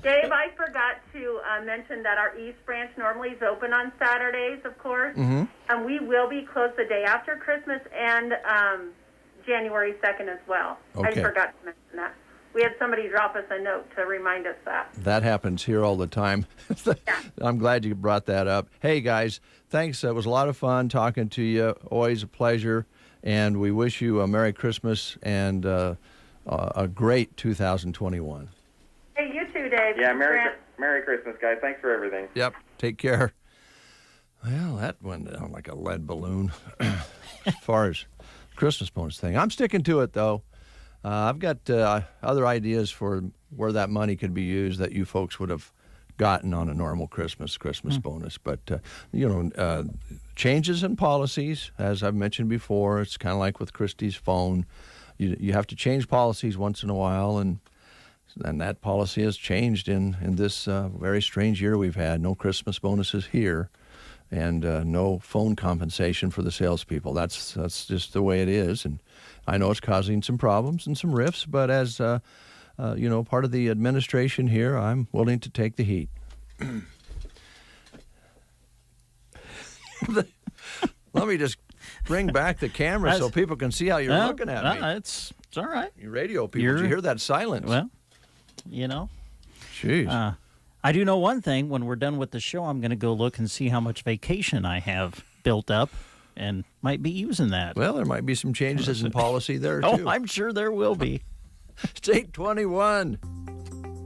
S16: Dave, I forgot to mention that our East Branch normally is open on Saturdays, of course.
S1: Mm-hmm.
S16: And we will be closed the day after Christmas and January 2nd as well.
S1: Okay.
S16: I forgot to mention that. We had somebody drop us a note to remind us that.
S1: That happens here all the time.
S16: Yeah.
S1: I'm glad you brought that up. Hey, guys, thanks. It was a lot of fun talking to you. Always a pleasure. And we wish you a Merry Christmas and a great 2021.
S16: Hey, you too, Dave.
S15: Yeah, Merry Christmas, guys. Thanks for everything.
S1: Yep. Take care. Well, that went down like a lead balloon as far as Christmas bonus thing. I'm sticking to it, though. I've got other ideas for where that money could be used that you folks would have gotten on a normal Christmas bonus. But, changes in policies, as I've mentioned before, it's kind of like with Christie's phone. You have to change policies once in a while, and that policy has changed in this very strange year we've had. No Christmas bonuses here, and no phone compensation for the salespeople. That's just the way it is, and I know it's causing some problems and some rifts, but as part of the administration here, I'm willing to take the heat. Let me just bring back the camera so people can see how you're looking at me.
S2: It's all right.
S1: You radio people, did you hear that silence?
S2: Well,
S1: Jeez.
S2: I do know one thing. When we're done with the show, I'm going to go look and see how much vacation I have built up and might be using that.
S1: Well, there might be some changes in policy there, too.
S2: Oh, I'm sure there will be.
S1: State 21.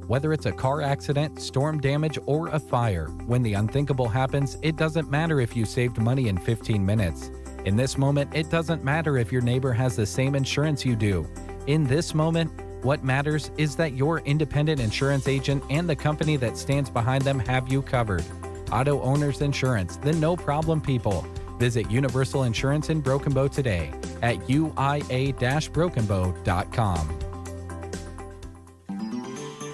S5: Whether it's a car accident, storm damage, or a fire, when the unthinkable happens, it doesn't matter if you saved money in 15 minutes. In this moment, it doesn't matter if your neighbor has the same insurance you do. In this moment, what matters is that your independent insurance agent and the company that stands behind them have you covered. Auto Owners Insurance, the no-problem people. Visit Universal Insurance in Broken Bow today at uia-brokenbow.com.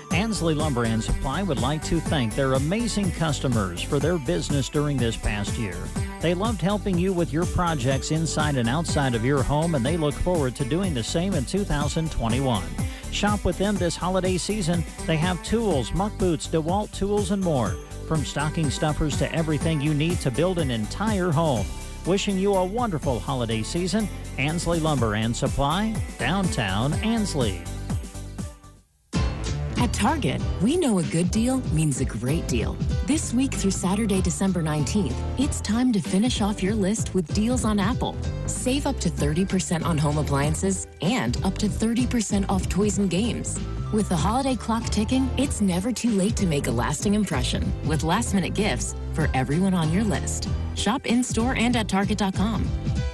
S2: Nsley Lumber and Supply would like to thank their amazing customers for their business during this past year. They loved helping you with your projects inside and outside of your home, and they look forward to doing the same in 2021. Shop with them this holiday season. They have tools, muck boots, DeWalt tools, and more. From stocking stuffers to everything you need to build an entire home. Wishing you a wonderful holiday season. Ansley Lumber and Supply, downtown Ansley.
S17: At Target, we know a good deal means a great deal. This week through Saturday, December 19th, it's time to finish off your list with deals on Apple. Save up to 30% on home appliances and up to 30% off toys and games. With the holiday clock ticking, it's never too late to make a lasting impression with last-minute gifts for everyone on your list. Shop in-store and at Target.com.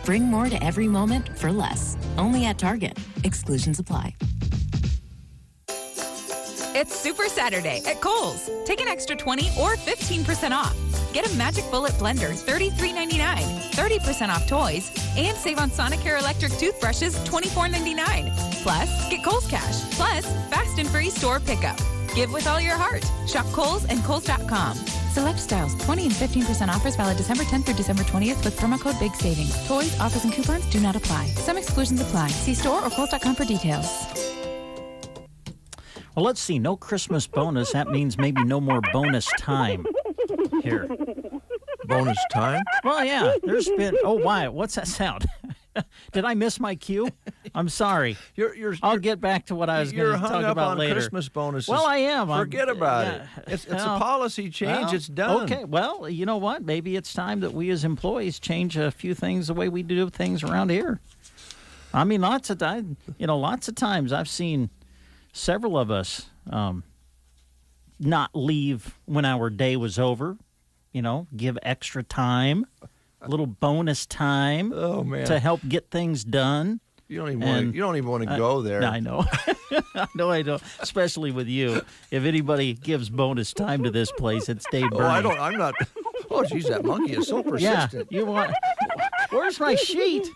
S17: Bring more to every moment for less. Only at Target. Exclusions apply.
S18: It's Super Saturday at Kohls. Take an extra 20 or 15% off. Get a Magic Bullet blender, $33.99, 30% off toys, and save on Sonicare electric toothbrushes, $24.99. Plus, get Kohls Cash. Plus, fast and free store pickup. Give with all your heart. Shop Kohls and Kohls.com.
S19: Select styles, 20 and 15% offers valid December 10th through December 20th with promo code BIG SAVINGS. Toys, offers, and coupons do not apply. Some exclusions apply. See store or Kohls.com for details.
S2: Well, let's see. No Christmas bonus. That means maybe no more bonus time here.
S1: Bonus time?
S2: Well, yeah. There's been. Oh, why? What's that sound? Did I miss my cue? I'm sorry. I'll get back to what I was going to talk about later.
S1: You're hung up on Christmas bonuses.
S2: Well, I am.
S1: Forget about it. It's a policy change.
S2: Well,
S1: it's done.
S2: Okay. Well, you know what? Maybe it's time that we as employees change a few things the way we do things around here. I mean, lots of times I've seen several of us not leave when our day was over, give extra time, a little bonus time to help get things done.
S1: You don't even want to go there.
S2: I know. No, I don't. Especially with you. If anybody gives bonus time to this place, it's Dave Burney.
S1: I'm not. Oh, geez, that monkey is so persistent.
S2: Yeah, you want. Where's my sheet?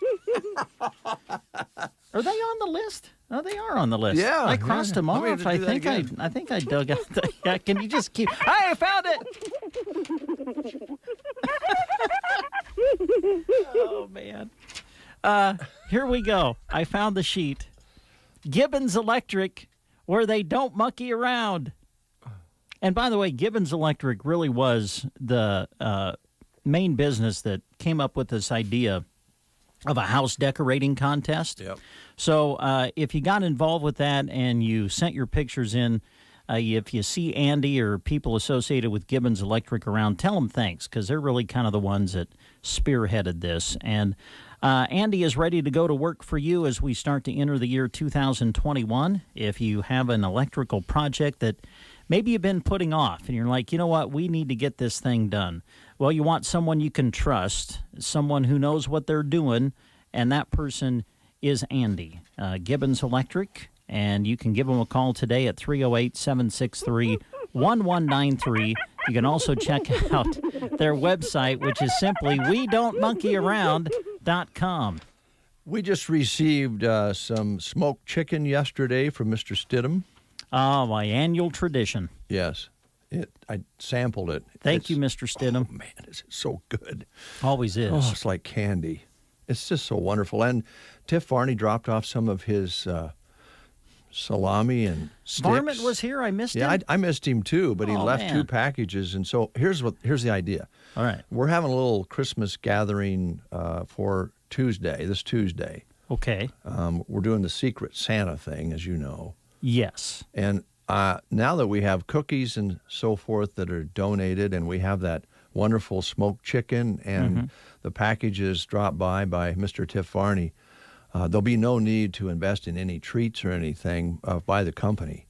S2: Are they on the list? Oh, they are on the list.
S1: Yeah,
S2: I crossed them off. I think I dug out. Can you just keep? Hey, I found it. Oh man. Here we go. I found the sheet. Gibbons Electric, where they don't monkey around. And by the way, Gibbons Electric really was the main business that came up with this idea of a house decorating contest.
S1: Yep.
S2: So if you got involved with that and you sent your pictures in, if you see Andy or people associated with Gibbons Electric around, tell them thanks, because they're really kind of the ones that spearheaded this. And Andy is ready to go to work for you as we start to enter the year 2021. If you have an electrical project that maybe you've been putting off and you're like, you know what, we need to get this thing done. Well, you want someone you can trust, someone who knows what they're doing, and that person is Andy, Gibbons Electric. And you can give them a call today at 308-763-1193. You can also check out their website, which is simply WeDon'tMonkeyAround.com.
S1: We just received some smoked chicken yesterday from Mr. Stidham.
S2: Oh, my annual tradition.
S1: Yes. I sampled it.
S2: Thank you, Mr. Stidham.
S1: Oh, man, it's so good.
S2: Always is.
S1: Oh, it's like candy. It's just so wonderful. And Tiff Varney dropped off some of his salami and sticks.
S2: Varmint was here. I missed him.
S1: Yeah, I missed him too, but he left
S2: man.
S1: 2 packages. And so here's the idea.
S2: All right.
S1: We're having a little Christmas gathering for this Tuesday.
S2: Okay.
S1: We're doing the Secret Santa thing, as you know.
S2: Yes.
S1: And now that we have cookies and so forth that are donated, and we have that wonderful smoked chicken, and the packages dropped by Mr. Tiff Varney, there'll be no need to invest in any treats or anything by the company.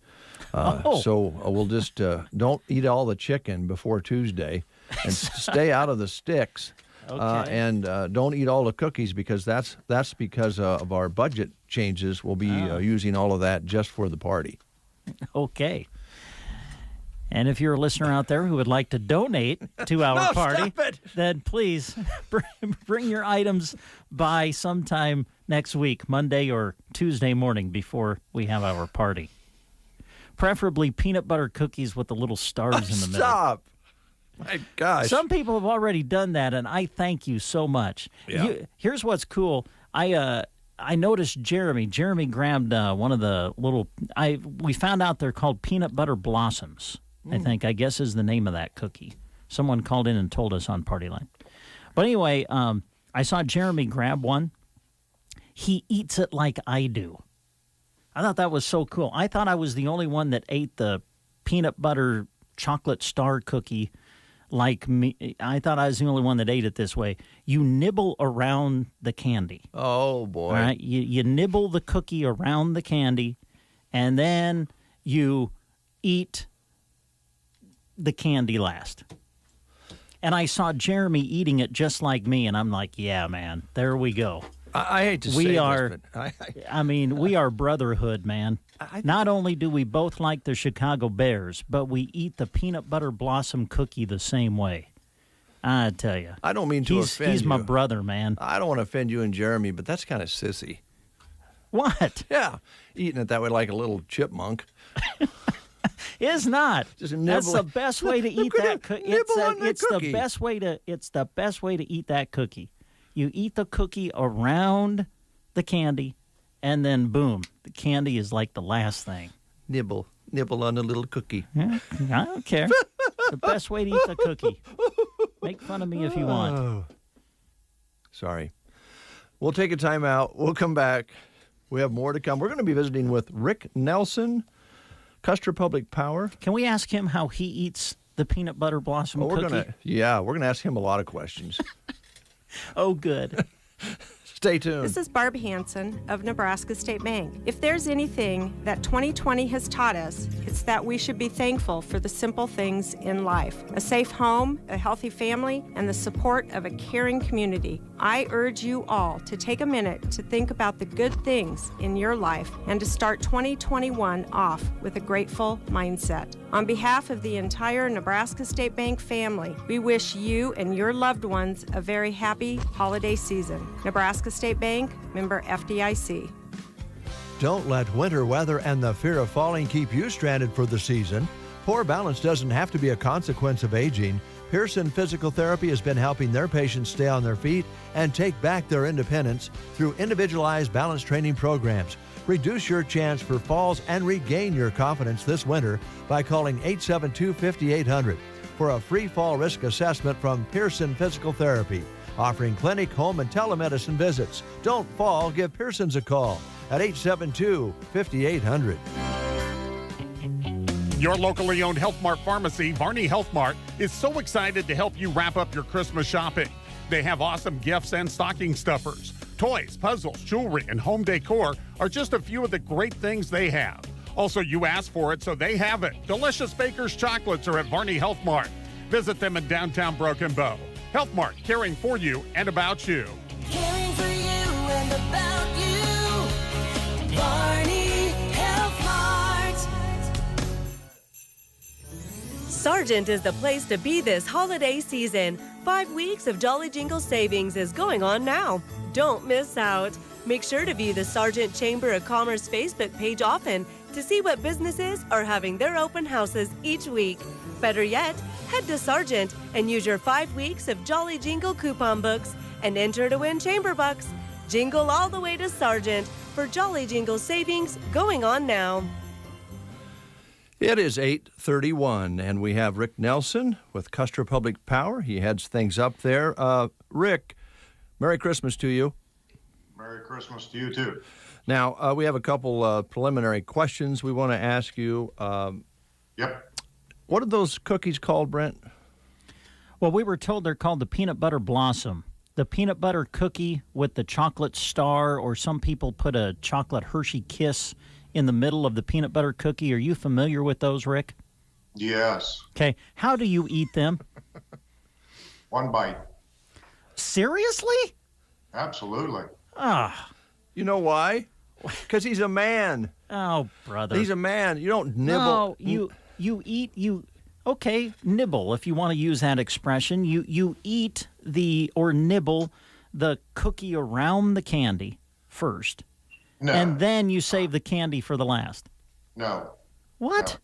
S1: So we'll just don't eat all the chicken before Tuesday, and stay out of the sticks.
S2: Okay.
S1: And don't eat all the cookies, because that's because of our budget changes. We'll be using all of that just for the party.
S2: Okay. And if you're a listener out there who would like to donate to our party, then please bring your items by sometime next week, Monday or Tuesday morning, before we have our party. Preferably peanut butter cookies with the little stars in the middle.
S1: Stop! My gosh.
S2: Some people have already done that, and I thank you so much.
S1: Yeah.
S2: Here's what's cool. I I noticed Jeremy. Jeremy grabbed one of the little. We found out they're called peanut butter blossoms. I guess is the name of that cookie. Someone called in and told us on Party Line. But anyway, I saw Jeremy grab one. He eats it like I do. I thought that was so cool. I thought I was the only one that ate the peanut butter chocolate star cookie like me. I thought I was the only one that ate it this way. You nibble around the candy.
S1: Oh, boy.
S2: All right? You nibble the cookie around the candy, and then you eat the candy last. And I saw Jeremy eating it just like me, and I'm like, yeah, man, there we go.
S1: I hate to say this, but
S2: I mean, we are brotherhood, man. Not only do we both like the Chicago Bears, but we eat the peanut butter blossom cookie the same way. I tell you.
S1: I don't mean to offend you.
S2: He's my brother, man.
S1: I don't want to offend you and Jeremy, but that's kind of sissy.
S2: What?
S1: Yeah, eating it that way like a little chipmunk.
S2: It's not.
S1: Just nibble.
S2: That's the best way to eat that cookie. It's the best way to. It's the best way to eat that cookie. You eat the cookie around the candy, and then boom, the candy is like the last thing.
S1: Nibble on a little cookie.
S2: Yeah, I don't care. It's the best way to eat the cookie. Make fun of me if you want.
S1: Oh. Sorry. We'll take a time out. We'll come back. We have more to come. We're going to be visiting with Rick Nelson, Custer Public Power.
S2: Can we ask him how he eats the peanut butter blossom cookie?
S1: We're going to ask him a lot of questions.
S2: Oh, good.
S1: Stay tuned.
S20: This is Barb Hansen of Nebraska State Bank. If there's anything that 2020 has taught us, it's that we should be thankful for the simple things in life. A safe home, a healthy family, and the support of a caring community. I urge you all to take a minute to think about the good things in your life and to start 2021 off with a grateful mindset. On behalf of the entire Nebraska State Bank family, we wish you and your loved ones a very happy holiday season. Nebraska State Bank, member FDIC.
S1: Don't let winter weather and the fear of falling keep you stranded for the season. Poor balance doesn't have to be a consequence of aging. Pearson Physical Therapy has been helping their patients stay on their feet and take back their independence through individualized balance training programs. Reduce your chance for falls and regain your confidence this winter by calling 872-5800 for a free fall risk assessment from Pearson Physical Therapy, offering clinic, home, and telemedicine visits. Don't fall, give Pearson's a call at 872-5800.
S21: Your locally owned Health Mart pharmacy, Varney Health Mart, is so excited to help you wrap up your Christmas shopping. They have awesome gifts and stocking stuffers. Toys, puzzles, jewelry, and home decor are just a few of the great things they have. Also, you asked for it, so they have it. Delicious Baker's chocolates are at Varney Health Mart. Visit them in downtown Broken Bow. Health Mart, caring for you and about you.
S22: Caring for you and about you. Varney Health Mart.
S23: Sargent is the place to be this holiday season. 5 weeks of Jolly Jingle savings is going on now. Don't miss out. Make sure to view the Sargent Chamber of Commerce Facebook page often to see what businesses are having their open houses each week. Better yet, head to Sargent and use your 5 weeks of Jolly Jingle coupon books and enter to win Chamber Bucks. Jingle all the way to Sargent for Jolly Jingle savings going on now.
S1: It is 8:31, and we have Rick Nelson with Custer Public Power. He heads things up there. Rick, Merry Christmas to you.
S24: Merry Christmas to you, too.
S1: Now, we have a couple preliminary questions we want to ask you.
S24: Yep.
S1: What are those cookies called, Brent?
S2: Well, we were told they're called the peanut butter blossom. The peanut butter cookie with the chocolate star, or some people put a chocolate Hershey Kiss in the middle of the peanut butter cookie. Are you familiar with those, Rick?
S24: Yes.
S2: Okay. How do you eat them?
S24: One bite.
S2: Seriously?
S24: Absolutely.
S2: Ah.
S1: You know why? Because he's a man.
S2: Oh, brother.
S1: He's a man. You don't nibble.
S2: No, you eat, okay, nibble, if you want to use that expression. You eat or nibble the cookie around the candy first.
S24: No.
S2: And then you save the candy for the last.
S24: No.
S2: What?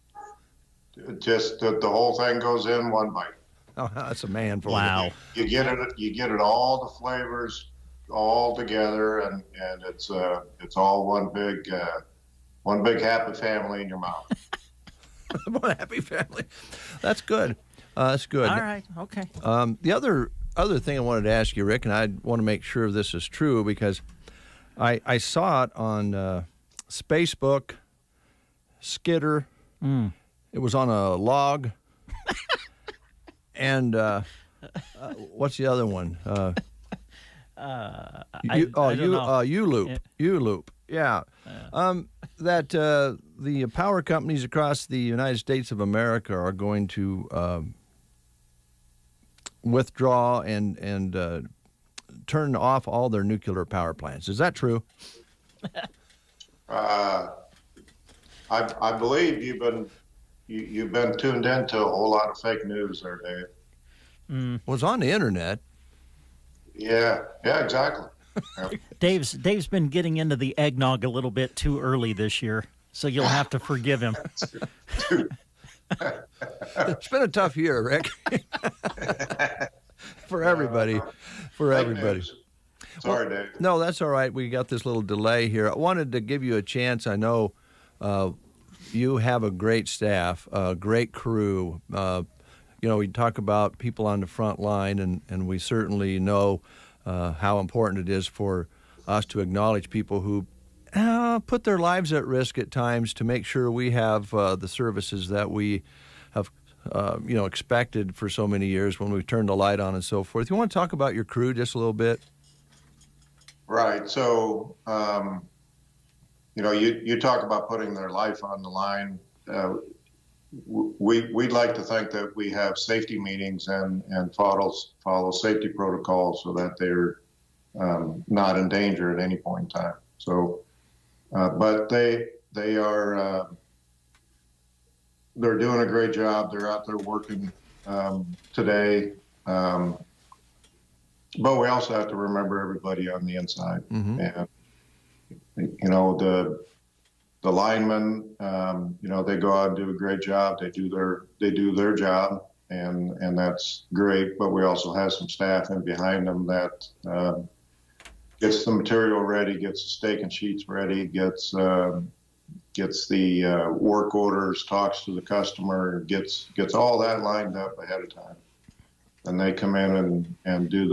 S24: No. Just the whole thing goes in one bite.
S1: Oh, that's a man for
S2: wow.
S24: You get it all the flavors, all together, and it's all one big happy family in your mouth.
S1: One happy family. That's good. That's good.
S2: All right. Okay.
S1: The other thing I wanted to ask you, Rick, and I want to make sure this is true because I saw it on Facebook, Skitter. It was on a log. And what's the other one? U-Loop. U-Loop. Yeah. That the power companies across the United States of America are going to withdraw and turn off all their nuclear power plants. Is that true?
S24: I believe you've been tuned into a whole lot of fake news there, Dave.
S1: Was on the internet.
S24: Yeah, exactly.
S2: Dave's been getting into the eggnog a little bit too early this year, so you'll have to forgive him.
S1: It's been a tough year, Rick. For everybody.
S24: Sorry, Dave.
S1: No, that's all right. We got this little delay here. I wanted to give you a chance. I know you have a great staff, a great crew. We talk about people on the front line, and we certainly know how important it is for us to acknowledge people who put their lives at risk at times to make sure we have the services that we have expected for so many years when we've turned the light on and so forth. You want to talk about your crew just a little bit?
S24: Right. So, you talk about putting their life on the line. We'd like to think that we have safety meetings and follow safety protocols so that they're not in danger at any point in time. So, but they are they're doing a great job. They're out there working today. But we also have to remember everybody on the inside.
S1: Mm-hmm.
S24: And the linemen, they go out and do a great job. They do their job, and that's great. But we also have some staff in behind them that gets the material ready, gets the stake and sheets ready, gets the work orders, talks to the customer, gets all that lined up ahead of time. And they come in and do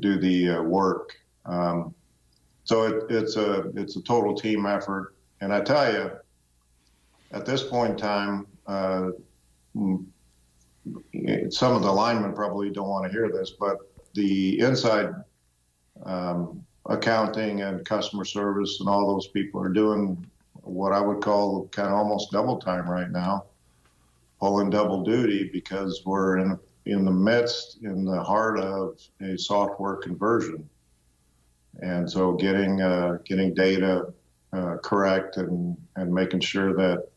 S24: the work. So it's a total team effort. And I tell you, at this point in time, some of the linemen probably don't want to hear this, but the inside accounting and customer service and all those people are doing what I would call kind of almost double time right now, pulling double duty because we're in the heart of a software conversion. And so getting data correct and making sure that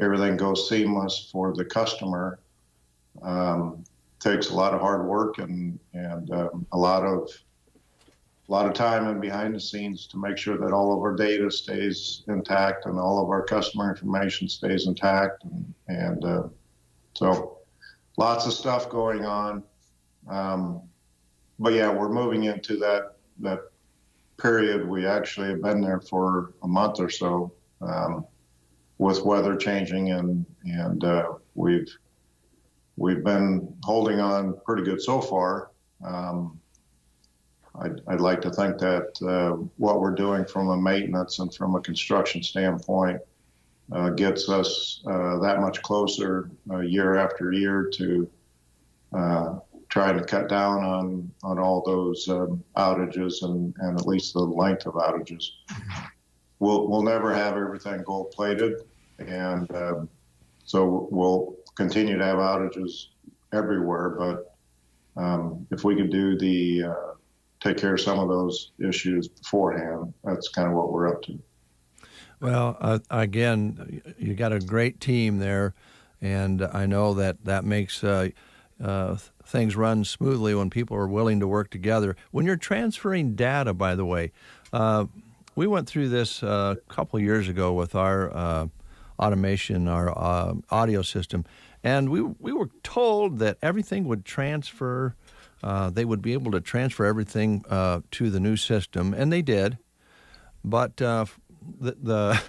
S24: everything goes seamless for the customer takes a lot of hard work and a lot of time and behind the scenes to make sure that all of our data stays intact and all of our customer information stays intact. And so lots of stuff going on. But yeah, we're moving into that period. We actually have been there for a month or so with weather changing, and we've been holding on pretty good so far. I'd like to think that what we're doing from a maintenance and from a construction standpoint gets us that much closer year after year to trying to cut down on all those outages and at least the length of outages. We'll never have everything gold plated, and so we'll continue to have outages everywhere. But if we could take care of some of those issues beforehand, that's kind of what we're up to.
S1: Well, again, you got a great team there, and I know that makes things run smoothly when people are willing to work together. When you're transferring data, by the way, we went through this a couple of years ago with our automation, our audio system, and we were told that everything would transfer they would be able to transfer everything to the new system, and they did. But the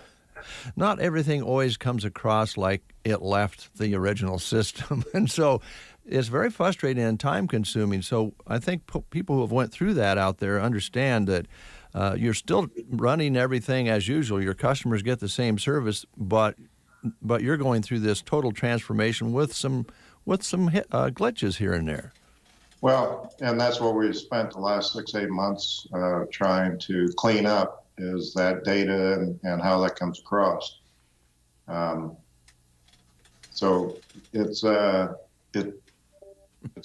S1: not everything always comes across like it left the original system, and so it's very frustrating and time-consuming. So I think people who have went through that out there understand that you're still running everything as usual. Your customers get the same service, but you're going through this total transformation with some glitches here and there.
S24: Well, and that's what we've spent the last 6-8 months trying to clean up, is that data and how that comes across. So it's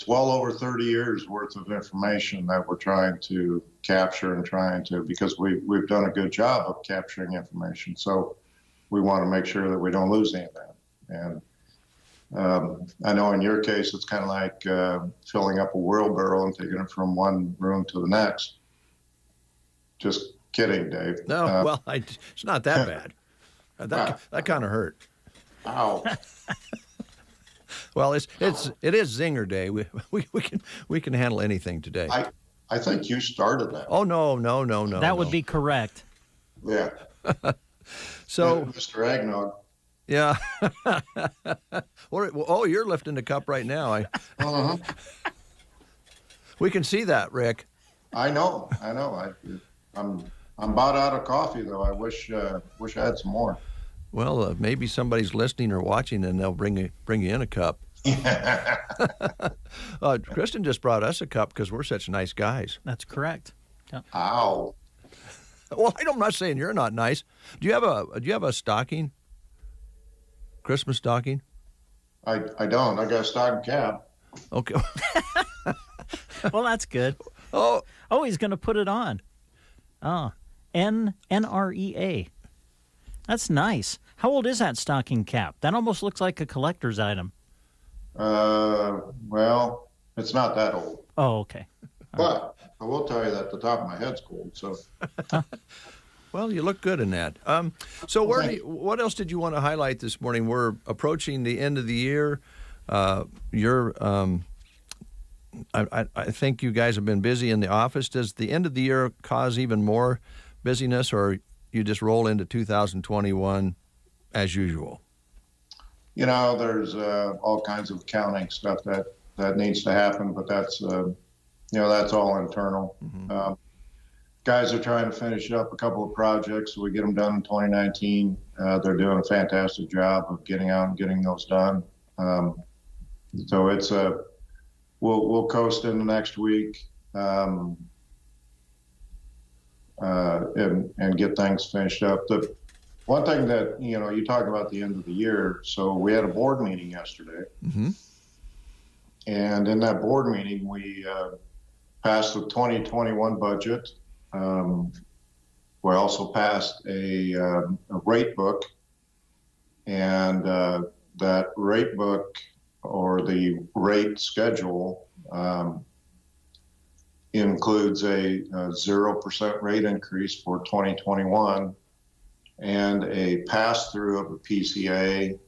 S24: well over 30 years worth of information that we're trying to capture and because we've done a good job of capturing information. So we want to make sure that we don't lose any of that. And I know in your case, it's kind of like filling up a wheelbarrow and taking it from one room to the next. Just kidding, Dave.
S1: No, it's not that bad. That kind of hurt.
S24: Ow.
S1: Well, it is Zinger Day. We can handle anything today.
S24: I think you started that.
S1: Oh no.
S2: That would be correct.
S24: Yeah.
S1: So,
S24: Mr. Eggnog.
S1: Yeah. Oh, you're lifting the cup right now. We can see that, Rick.
S24: I know. I'm about out of coffee, though. I wish I had some more.
S1: Well, maybe somebody's listening or watching, and they'll bring you in a cup. Kristen just brought us a cup because we're such nice guys.
S2: That's correct. Yeah.
S24: Ow.
S1: Well, I'm not saying you're not nice. Do you have a stocking? Christmas stocking?
S24: I don't. I got a stocking cap.
S1: Okay.
S2: Well, that's good.
S1: Oh,
S2: he's going to put it on. Oh, NREA. That's nice. How old is that stocking cap? That almost looks like a collector's item.
S24: Well, it's not that old.
S2: Oh, okay.
S24: But I will tell you that the top of my head's cold. So.
S1: Well, you look good in that. So, what else did you want to highlight this morning? We're approaching the end of the year. I think you guys have been busy in the office. Does the end of the year cause even more busyness, or you just roll into 2021 as usual?
S24: There's all kinds of accounting stuff that needs to happen, but that's that's all internal. Mm-hmm. Guys are trying to finish up a couple of projects so we get them done in 2019. They're doing a fantastic job of getting out and getting those done. So it's we'll coast in the next week and get things finished up. The one thing that you talk about the end of the year. So we had a board meeting yesterday,
S1: mm-hmm.
S24: and in that board meeting we passed the 2021 budget. We also passed a rate book, and that rate book or the rate schedule includes a 0% rate increase for 2021 and a pass-through of a PCA.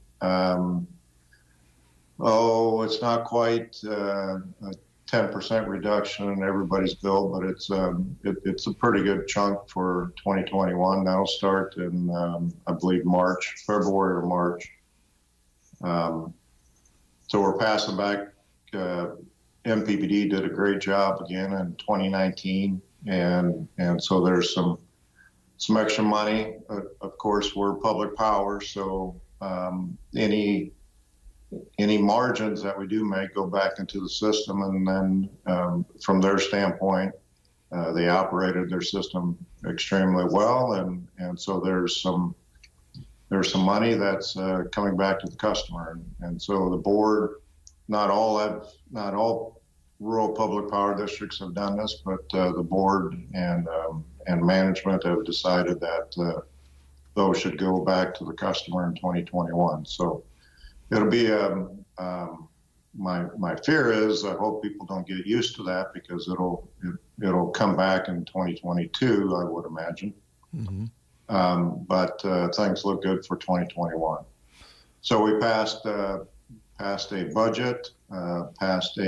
S24: It's not quite a 10% reduction in everybody's bill, but it's a pretty good chunk for 2021. That'll start in, I believe, February or March. So we're passing back. MPPD did a great job again in 2019, and so there's some extra money. Of course, we're public power, so any margins that we do make go back into the system, and then from their standpoint, they operated their system extremely well, and so there's some money that's coming back to the customer, and so the board, not all rural public power districts have done this, but the board and management have decided that those should go back to the customer in 2021. So it'll be my fear is I hope people don't get used to that, because it'll come back in 2022, I would imagine.
S1: Mm-hmm.
S24: But things look good for 2021. So we passed a budget, passed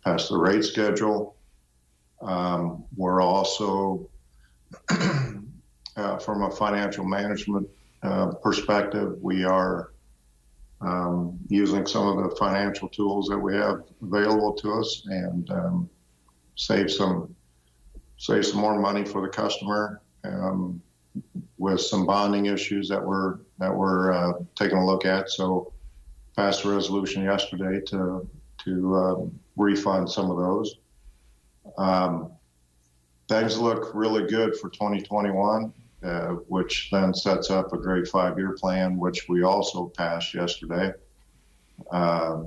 S24: passed the rate schedule. We're also, from a financial management perspective, we are using some of the financial tools that we have available to us and save some more money for the customer with some bonding issues that we're taking a look at. So passed a resolution yesterday to refund some of those. Things look really good for 2021, which then sets up a great 5-year plan, which we also passed yesterday. For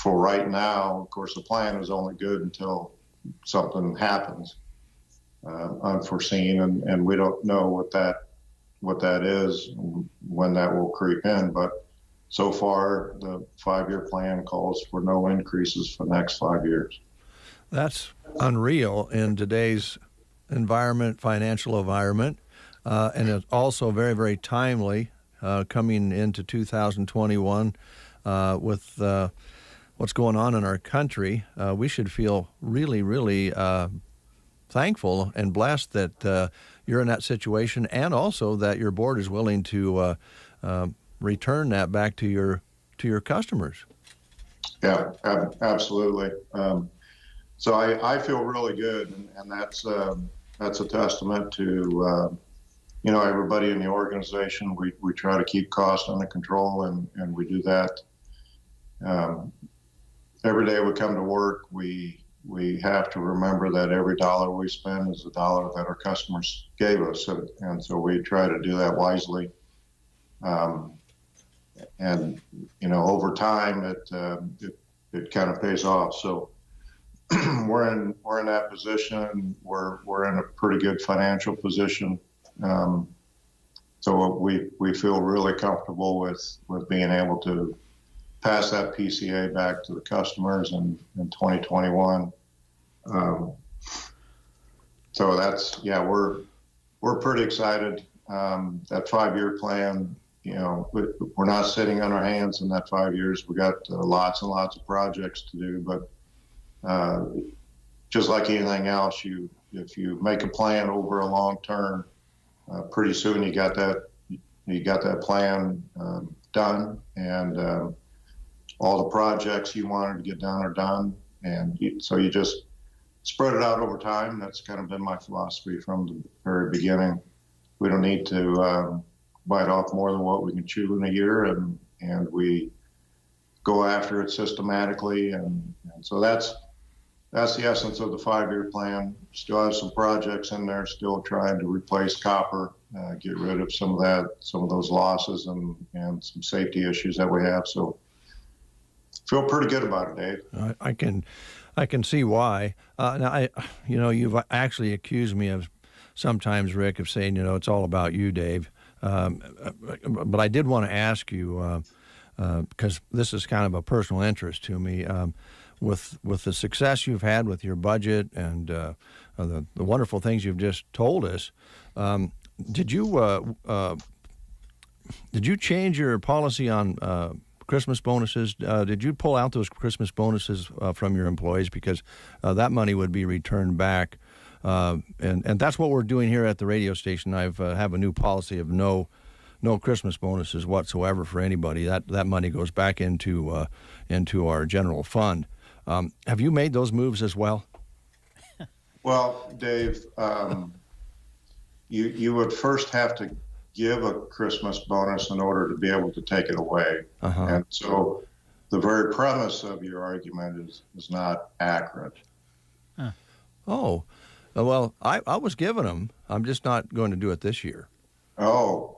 S24: right now, of course, the plan is only good until something happens unforeseen, and we don't know what that is, when that will creep in. But so far, the 5-year plan calls for no increases for the next 5 years.
S1: That's unreal in today's environment, financial environment, and it's also very, very timely coming into 2021 with what's going on in our country. We should feel really, really thankful and blessed that you're in that situation, and also that your board is willing to return that back to your customers.
S24: Yeah, absolutely. So I feel really good, and that's a testament to everybody in the organization. We try to keep costs under control, and we do that. Every day we come to work, we have to remember that every dollar we spend is a dollar that our customers gave us, and so we try to do that wisely. And over time, it kind of pays off. So we're in that position. We're in a pretty good financial position. So we feel really comfortable with being able to pass that PCA back to the customers in 2021. So that's, we're pretty excited. That 5-year plan, we're not sitting on our hands in that 5 years. We got lots and lots of projects to do, but just like anything else, if you make a plan over a long term, pretty soon you got that plan done, and all the projects you wanted to get done are done, and so you just spread it out over time. That's kind of been my philosophy from the very beginning. We don't need to bite off more than what we can chew in a year, and we go after it systematically, and so that's the essence of the 5-year plan. Still have some projects in there, still trying to replace copper, get rid of some of those losses and some safety issues that we have. So feel pretty good about it, Dave.
S1: I can see why. Now, you've actually accused me of sometimes, Rick, of saying, it's all about you, Dave. But I did want to ask you, because this is kind of a personal interest to me, with the success you've had with your budget and the wonderful things you've just told us. Did you change your policy on Christmas bonuses? Did you pull out those Christmas bonuses from your employees, because that money would be returned back? And that's what we're doing here at the radio station. I have a new policy of no Christmas bonuses whatsoever for anybody. That money goes back into our general fund. Have you made those moves as well?
S24: Well, Dave, you would first have to give a Christmas bonus in order to be able to take it away. Uh-huh. And so the very premise of your argument is not accurate.
S1: Huh. Oh, well, I was giving them. I'm just not going to do it this year.
S24: Oh.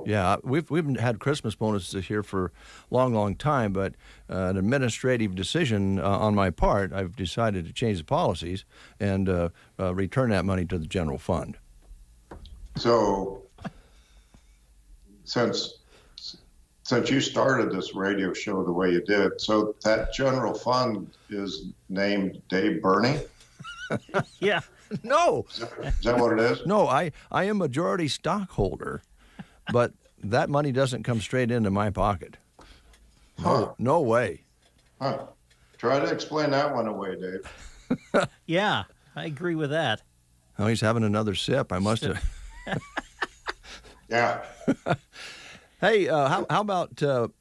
S1: Yeah, we've had Christmas bonuses here for a long time, but an administrative decision on my part, I've decided to change the policies and return that money to the general fund.
S24: So, since you started this radio show the way you did, so that general fund is named Dave Burney?
S2: Yeah.
S1: No.
S24: Is that what it is?
S1: No, I am majority stockholder, but that money doesn't come straight into my pocket. No way.
S24: Huh. Try to explain that one away, Dave.
S2: Yeah, I agree with that.
S1: Oh, he's having another sip. I must have.
S24: Yeah.
S1: Hey, how about the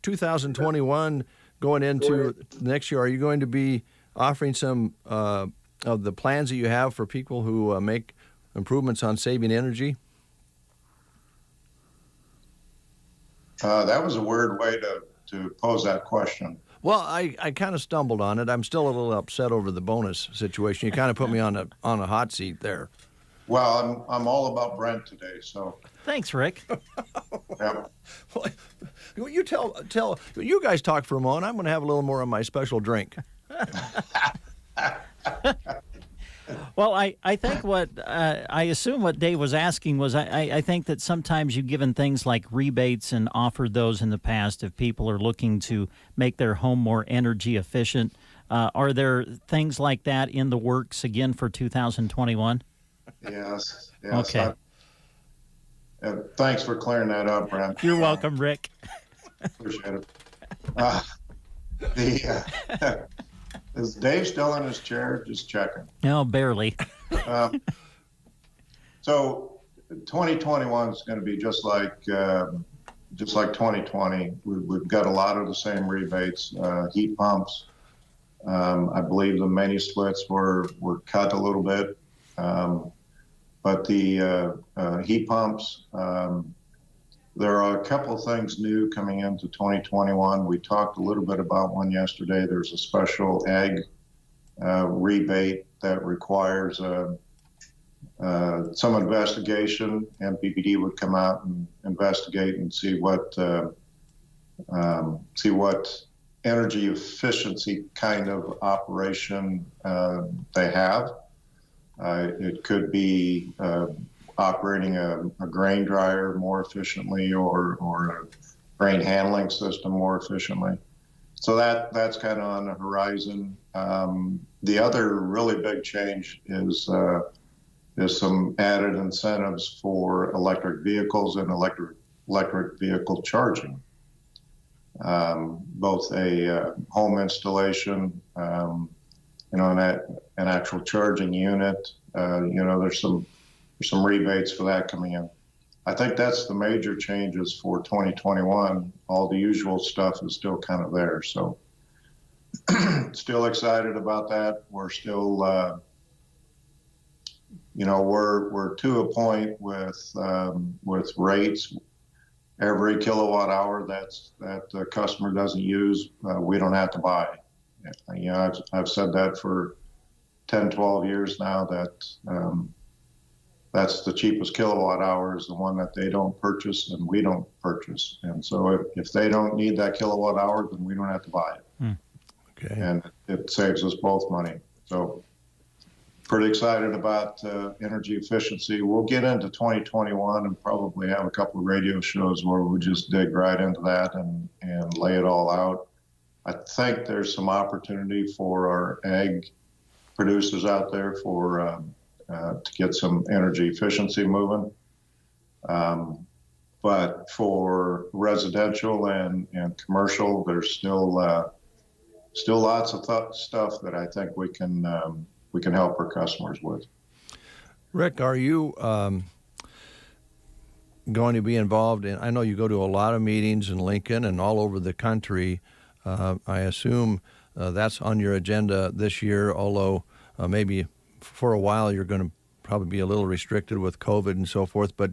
S1: 2021 going into next year? Are you going to be offering some of the plans that you have for people who make improvements on saving energy?
S24: That was a weird way to pose that question.
S1: Well, I kind of stumbled on it. I'm still a little upset over the bonus situation. You kind of put me on a hot seat there.
S24: Well, I'm all about Brent today, so.
S2: Thanks, Rick.
S24: Yeah.
S1: Well, you tell you guys talk for a moment. I'm going to have a little more of my special drink.
S2: Well, I think what I assume what Dave was asking was I think that sometimes you've given things like rebates and offered those in the past if people are looking to make their home more energy efficient. Are there things like that in the works again for 2021?
S24: Yes.
S2: Okay.
S24: Thanks for clearing that up, Brent.
S2: You're welcome, Rick.
S24: Appreciate it. Is Dave still in his chair? Just checking.
S2: No, barely.
S24: So 2021 is going to be just like 2020. We've got a lot of the same rebates. Heat pumps. I believe the mini splits were cut a little bit. But the heat pumps, there are a couple of things new coming into 2021. We talked a little bit about one yesterday. There's a special ag rebate that requires some investigation. MPPD would come out and investigate and see what energy efficiency kind of operation they have. It could be operating a grain dryer more efficiently or a grain handling system more efficiently. So that's kind of on the horizon. The other really big change is some added incentives for electric vehicles and electric vehicle charging. Both a home installation, an actual charging unit. There's some rebates for that coming in. I think that's the major changes for 2021. All the usual stuff is still kind of there. So still excited about that. We're still, we're to a point with rates. Every kilowatt hour that the customer doesn't use, we don't have to buy. I've said that for 10, 12 years now, that that's the cheapest kilowatt hour is the one that they don't purchase and we don't purchase. And so if they don't need that kilowatt hour, then we don't have to buy it.
S1: Okay.
S24: And it saves us both money. So pretty excited about energy efficiency. We'll get into 2021 and probably have a couple of radio shows where we just dig right into that and lay it all out. I think there's some opportunity for our ag producers out there to get some energy efficiency moving. But for residential and commercial, there's still lots of stuff that I think we can help our customers with.
S1: Rick, are you going to be involved in? I know you go to a lot of meetings in Lincoln and all over the country. I assume that's on your agenda this year, although maybe for a while you're going to probably be a little restricted with COVID and so forth. But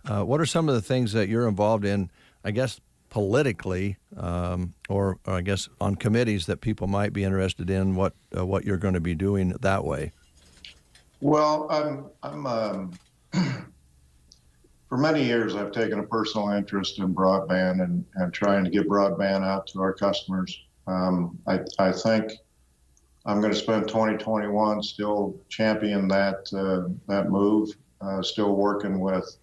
S1: what are some of the things that you're involved in, I guess, politically, or I guess on committees that people might be interested in what you're going to be doing that way?
S24: Well, I'm for many years, I've taken a personal interest in broadband and trying to get broadband out to our customers. I think I'm going to spend 2021 still championing that move, still working with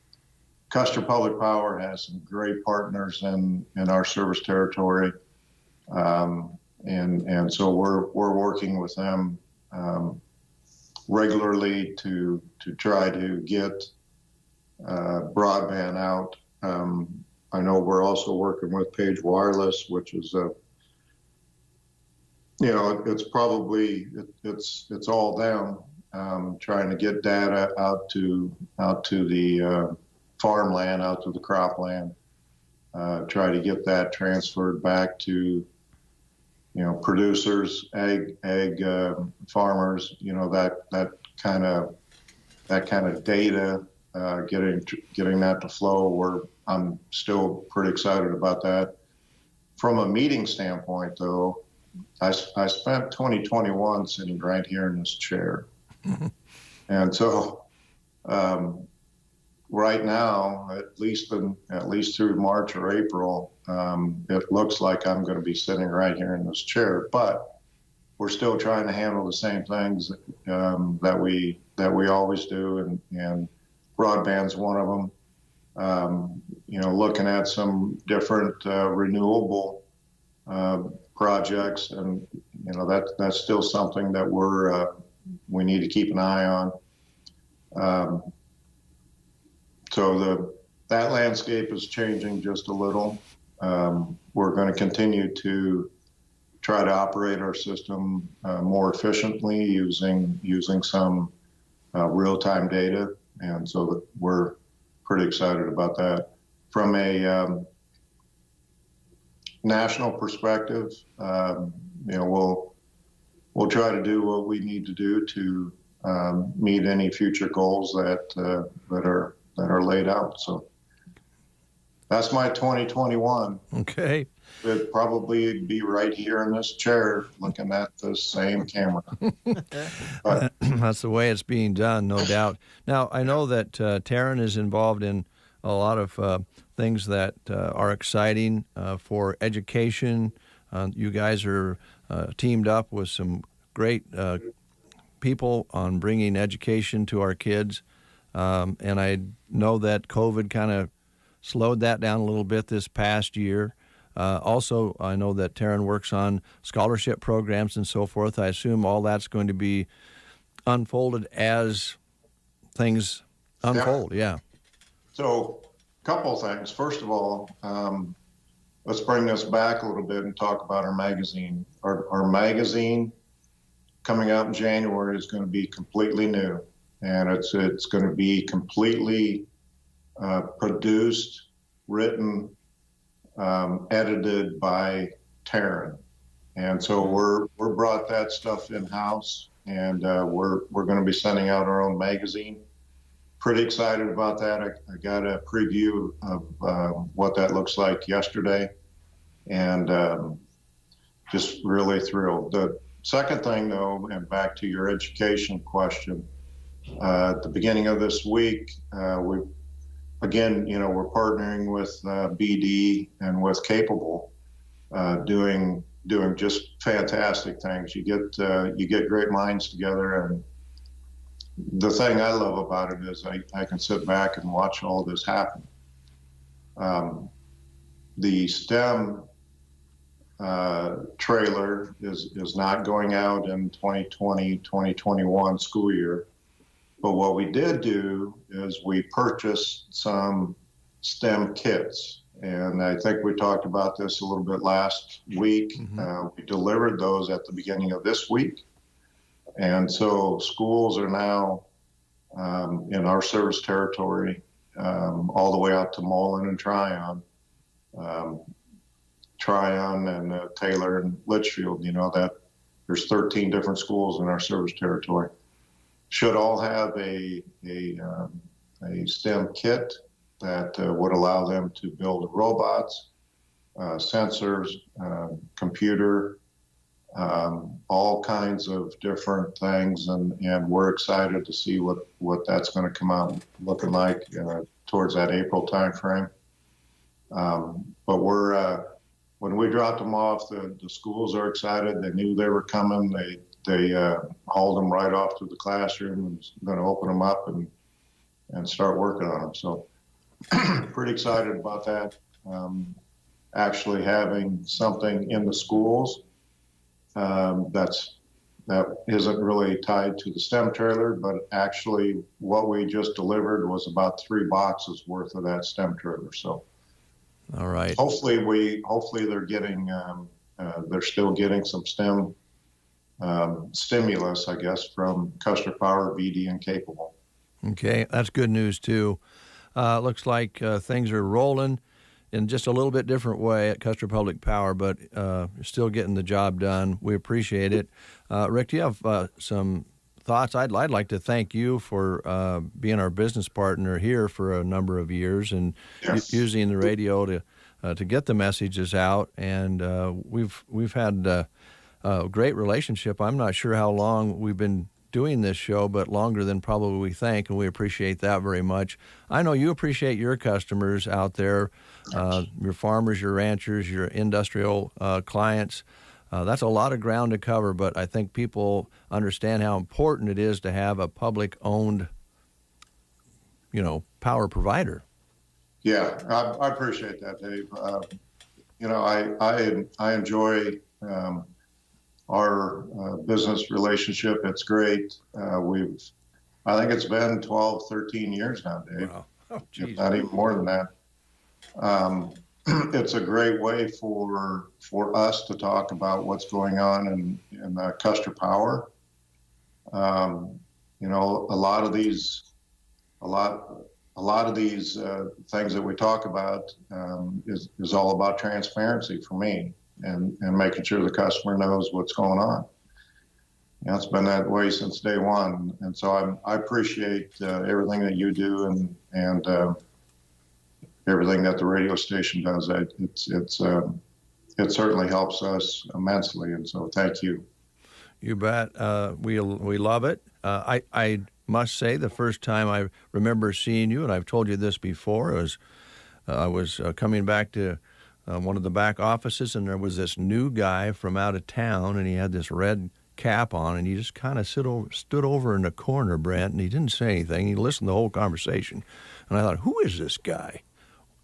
S24: Custer Public Power has some great partners in our service territory. And so we're working with them regularly to try to get broadband out. I know we're also working with Page Wireless, which is it's probably it's all them trying to get data out to the farmland, out to the cropland, try to get that transferred back to producers, ag farmers, that kind of data, getting that to flow. I'm still pretty excited about that. From a meeting standpoint, though, I spent 2021 sitting right here in this chair. And so right now, at least through March or April, it looks like I'm going to be sitting right here in this chair. But we're still trying to handle the same things that we always do, and broadband's one of them. Looking at some different renewable projects, and that's still something that we need to keep an eye on. So that landscape is changing just a little. We're going to continue to try to operate our system more efficiently using some real-time data, and so that we're pretty excited about that. From a national perspective, we'll try to do what we need to do to meet any future goals that are laid out. So that's my 2021.
S1: Okay.
S24: It'd probably be right here in this chair looking at the same camera. But
S1: that's the way it's being done, no doubt. Now, I know that Taryn is involved in a lot of things that are exciting for education. You guys are teamed up with some great people on bringing education to our kids. And I know that COVID kind of slowed that down a little bit this past year. Also, I know that Taryn works on scholarship programs and so forth. I assume all that's going to be unfolded as things unfold. Yeah.
S24: So, a couple of things. First of all, let's bring this back a little bit and talk about our magazine. Our magazine coming out in January is going to be completely new, and it's going to be completely produced, written, edited by Taryn. And so we're brought that stuff in-house, and we're going to be sending out our own magazine. Pretty excited about that. I got a preview of what that looks like yesterday, and just really thrilled. The second thing, though, and back to your education question, at the beginning of this week, we're partnering with BD and with Capable, doing just fantastic things. You get great minds together, and the thing I love about it is I can sit back and watch all this happen. The STEM trailer is not going out in 2020, 2021 school year. But what we did do is we purchased some STEM kits. And I think we talked about this a little bit last week. Mm-hmm. We delivered those at the beginning of this week. And so schools are now in our service territory, all the way out to Mullen and Tryon and Taylor and Litchfield. That there's 13 different schools in our service territory. Should all have a STEM kit that would allow them to build robots, sensors, computer, all kinds of different things, and we're excited to see what that's going to come out looking like towards that April timeframe. But when we dropped them off, the schools are excited. They knew they were coming. They hauled them right off to the classroom and going to open them up and start working on them. So pretty excited about that. Actually having something in the schools that isn't really tied to the STEM trailer, but actually what we just delivered was about 3 boxes worth of that STEM trailer. So,
S1: all right.
S24: Hopefully they're getting they're still getting some STEM stimulus, I guess, from Custer Power, VD, and Capable.
S1: Okay, that's good news, too. Looks like things are rolling in just a little bit different way at Custer Public Power, but you're still getting the job done. We appreciate it. Rick, do you have some thoughts? I'd like to thank you for being our business partner here for a number of years and using the radio to get the messages out. And we've had a great relationship. I'm not sure how long we've been doing this show, but longer than probably we think, and we appreciate that very much. I know you appreciate your customers out there, your farmers, your ranchers, your industrial clients. That's a lot of ground to cover, but I think people understand how important it is to have a public-owned, power provider.
S24: Yeah, I appreciate that, Dave. I enjoy our business relationship. It's great. I think it's been 12, 13 years now, Dave.
S1: Wow. Oh,
S24: if not even more than that. It's a great way for us to talk about what's going on in Custer Power. A lot of these things that we talk about is all about transparency for me and making sure the customer knows what's going on. It's been that way since day one, and so I appreciate everything that you do and everything that the radio station does. It certainly helps us immensely, and so thank you.
S1: You bet. We love it. I must say, the first time I remember seeing you, and I've told you this before, I was coming back to one of the back offices, and there was this new guy from out of town, and he had this red cap on, and he just kind of stood over in the corner, Brent, and he didn't say anything. He listened to the whole conversation, and I thought, who is this guy?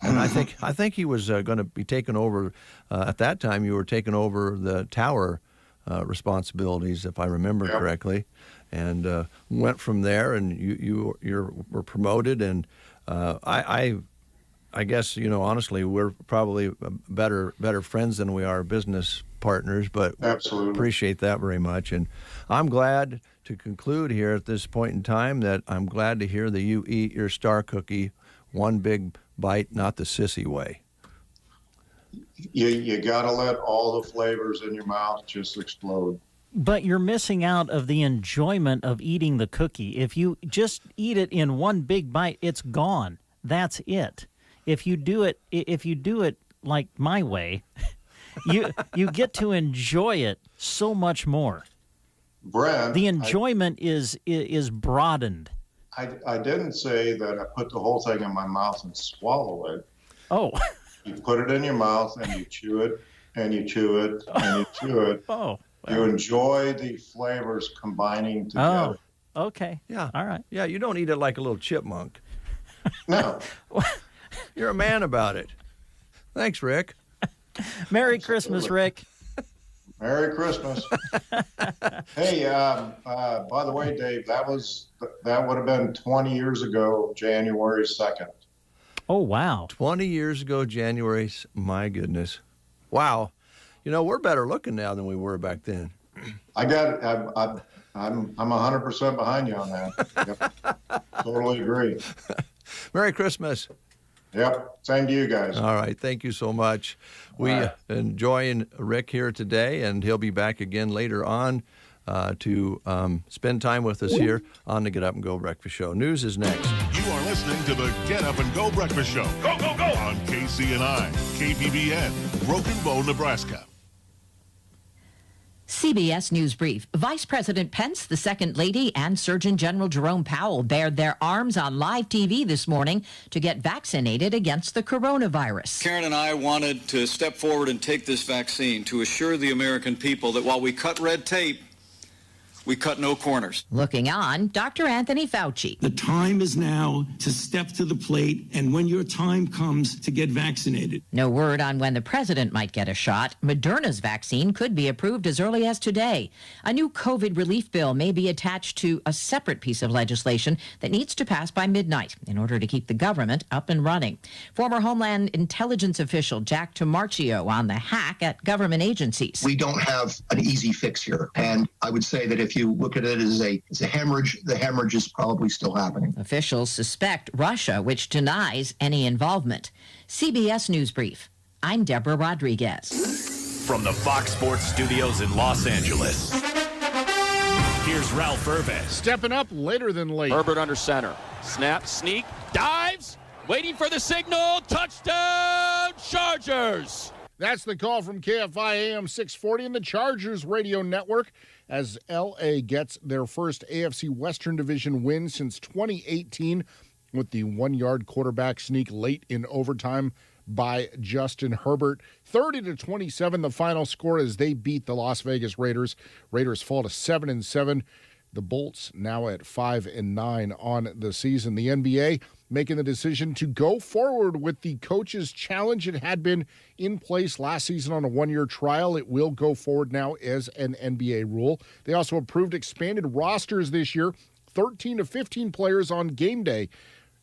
S1: And I think he was going to be taking over. At that time, you were taking over the tower responsibilities, if I remember correctly, and went from there. And you were promoted. And I guess honestly, we're probably better friends than we are business partners. But
S24: absolutely
S1: appreciate that very much. And I'm glad to conclude here at this point in time that I'm glad to hear that you eat your star cookie one big bite, not the sissy way.
S24: You got to let all the flavors in your mouth just explode.
S2: But you're missing out of the enjoyment of eating the cookie. If you just eat it in one big bite, it's gone. That's it. If you do it like my way, you get to enjoy it so much more.
S24: Brent,
S2: the enjoyment is broadened.
S24: I didn't say that I put the whole thing in my mouth and swallow it.
S2: Oh.
S24: You put it in your mouth and you chew it and you chew it and you chew it.
S2: Oh. Well.
S24: You enjoy the flavors combining together.
S2: Oh, okay.
S1: Yeah.
S2: All right.
S1: Yeah, you don't eat it like a little chipmunk.
S24: No.
S1: You're a man about it. Thanks, Rick.
S2: Merry Christmas, Rick.
S24: Merry Christmas. Hey, by the way, Dave, that would have been 20 years ago, January 2nd.
S2: Oh, wow.
S1: 20 years ago, January. My goodness. Wow. We're better looking now than we were back then.
S24: I'm 100% behind you on that. Yep. Totally agree.
S1: Merry Christmas.
S24: Yep. Same to you guys.
S1: All right. Thank you so much. We enjoying Rick here today, and he'll be back again later on to spend time with us here on the Get Up and Go Breakfast Show. News is next.
S3: You are listening to the Get Up and Go Breakfast Show. Go, go, go! On KCNI, KBBN, Broken Bow, Nebraska.
S7: CBS News Brief. Vice President Pence, the Second Lady, and Surgeon General Jerome Powell bared their arms on live TV this morning to get vaccinated against the coronavirus.
S4: Karen and I wanted to step forward and take this vaccine to assure the American people that while we cut red tape, We cut no corners.
S7: Looking on, Dr. Anthony Fauci.
S6: The time is now to step to the plate, and when your time comes, to get vaccinated.
S7: No word on when the president might get a shot. Moderna's vaccine could be approved as early as today. A new COVID relief bill may be attached to a separate piece of legislation that needs to pass by midnight in order to keep the government up and running. Former Homeland Intelligence official Jack Tamarchio on the hack at government agencies.
S8: We don't have an easy fix here, and I would say that if you look at it as a hemorrhage, the hemorrhage is probably still happening.
S7: Officials suspect Russia, which denies any involvement. CBS News Brief. I'm Deborah Rodriguez.
S11: From the Fox Sports Studios in Los Angeles, here's Ralph Irvin.
S9: Stepping up later than late.
S10: Herbert under center. Snap, sneak, dives, waiting for the signal. Touchdown, Chargers.
S9: That's the call from KFI AM 640 and the Chargers radio network as LA gets their first AFC Western Division win since 2018 with the 1-yard quarterback sneak late in overtime by Justin Herbert. 30-27 the final score as they beat the Las Vegas Raiders. Raiders fall to 7-7. The Bolts now at 5-9 on the season. The NBA making the decision to go forward with the coach's challenge. It had been in place last season on a 1-year trial. It will go forward now as an NBA rule. They also approved expanded rosters this year, 13 to 15 players on game day.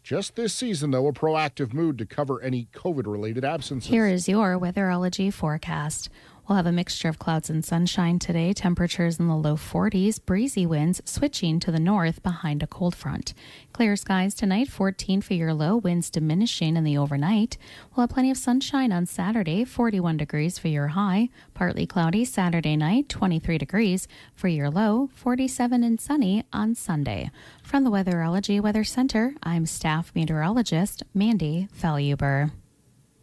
S9: Just this season, though, a proactive move to cover any COVID-related absences.
S13: Here is your weatherology forecast. We'll have a mixture of clouds and sunshine today. Temperatures in the low 40s. Breezy winds switching to the north behind a cold front. Clear skies tonight, 14 for your low. Winds diminishing in the overnight. We'll have plenty of sunshine on Saturday, 41 degrees for your high. Partly cloudy Saturday night, 23 degrees for your low. 47 and sunny on Sunday. From the Weatherology Weather Center, I'm staff meteorologist Mandy Faluber.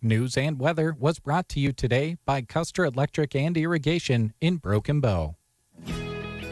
S5: News and weather was brought to you today by Custer Electric and Irrigation in Broken Bow.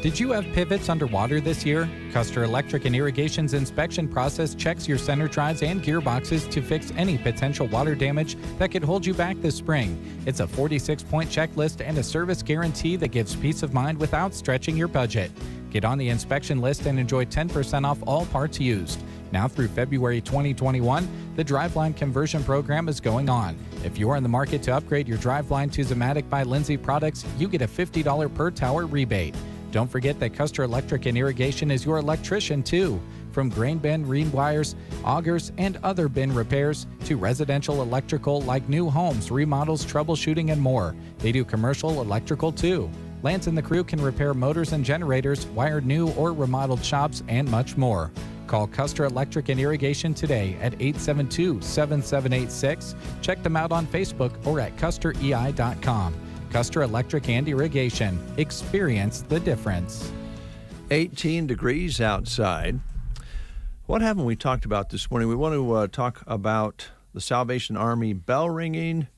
S5: Did you have pivots underwater this year? Custer Electric and Irrigation's inspection process checks your center drives and gearboxes to fix any potential water damage that could hold you back this spring. It's a 46-point checklist and a service guarantee that gives peace of mind without stretching your budget. Get on the inspection list and enjoy 10% off all parts used. Now through February 2021, the driveline conversion program is going on. If you are in the market to upgrade your driveline to Zematic by Lindsay products, you get a $50 per tower rebate. Don't forget that Custer Electric and Irrigation is your electrician too. From grain bin, reed wires, augers, and other bin repairs to residential electrical like new homes, remodels, troubleshooting, and more. They do commercial electrical too. Lance and the crew can repair motors and generators, wire new or remodeled shops, and much more. Call Custer Electric and Irrigation today at 872-7786. Check them out on Facebook or at custerei.com. Custer Electric and Irrigation. Experience the difference.
S1: 18 degrees outside. What haven't we talked about this morning? We want to talk about the Salvation Army bell ringing,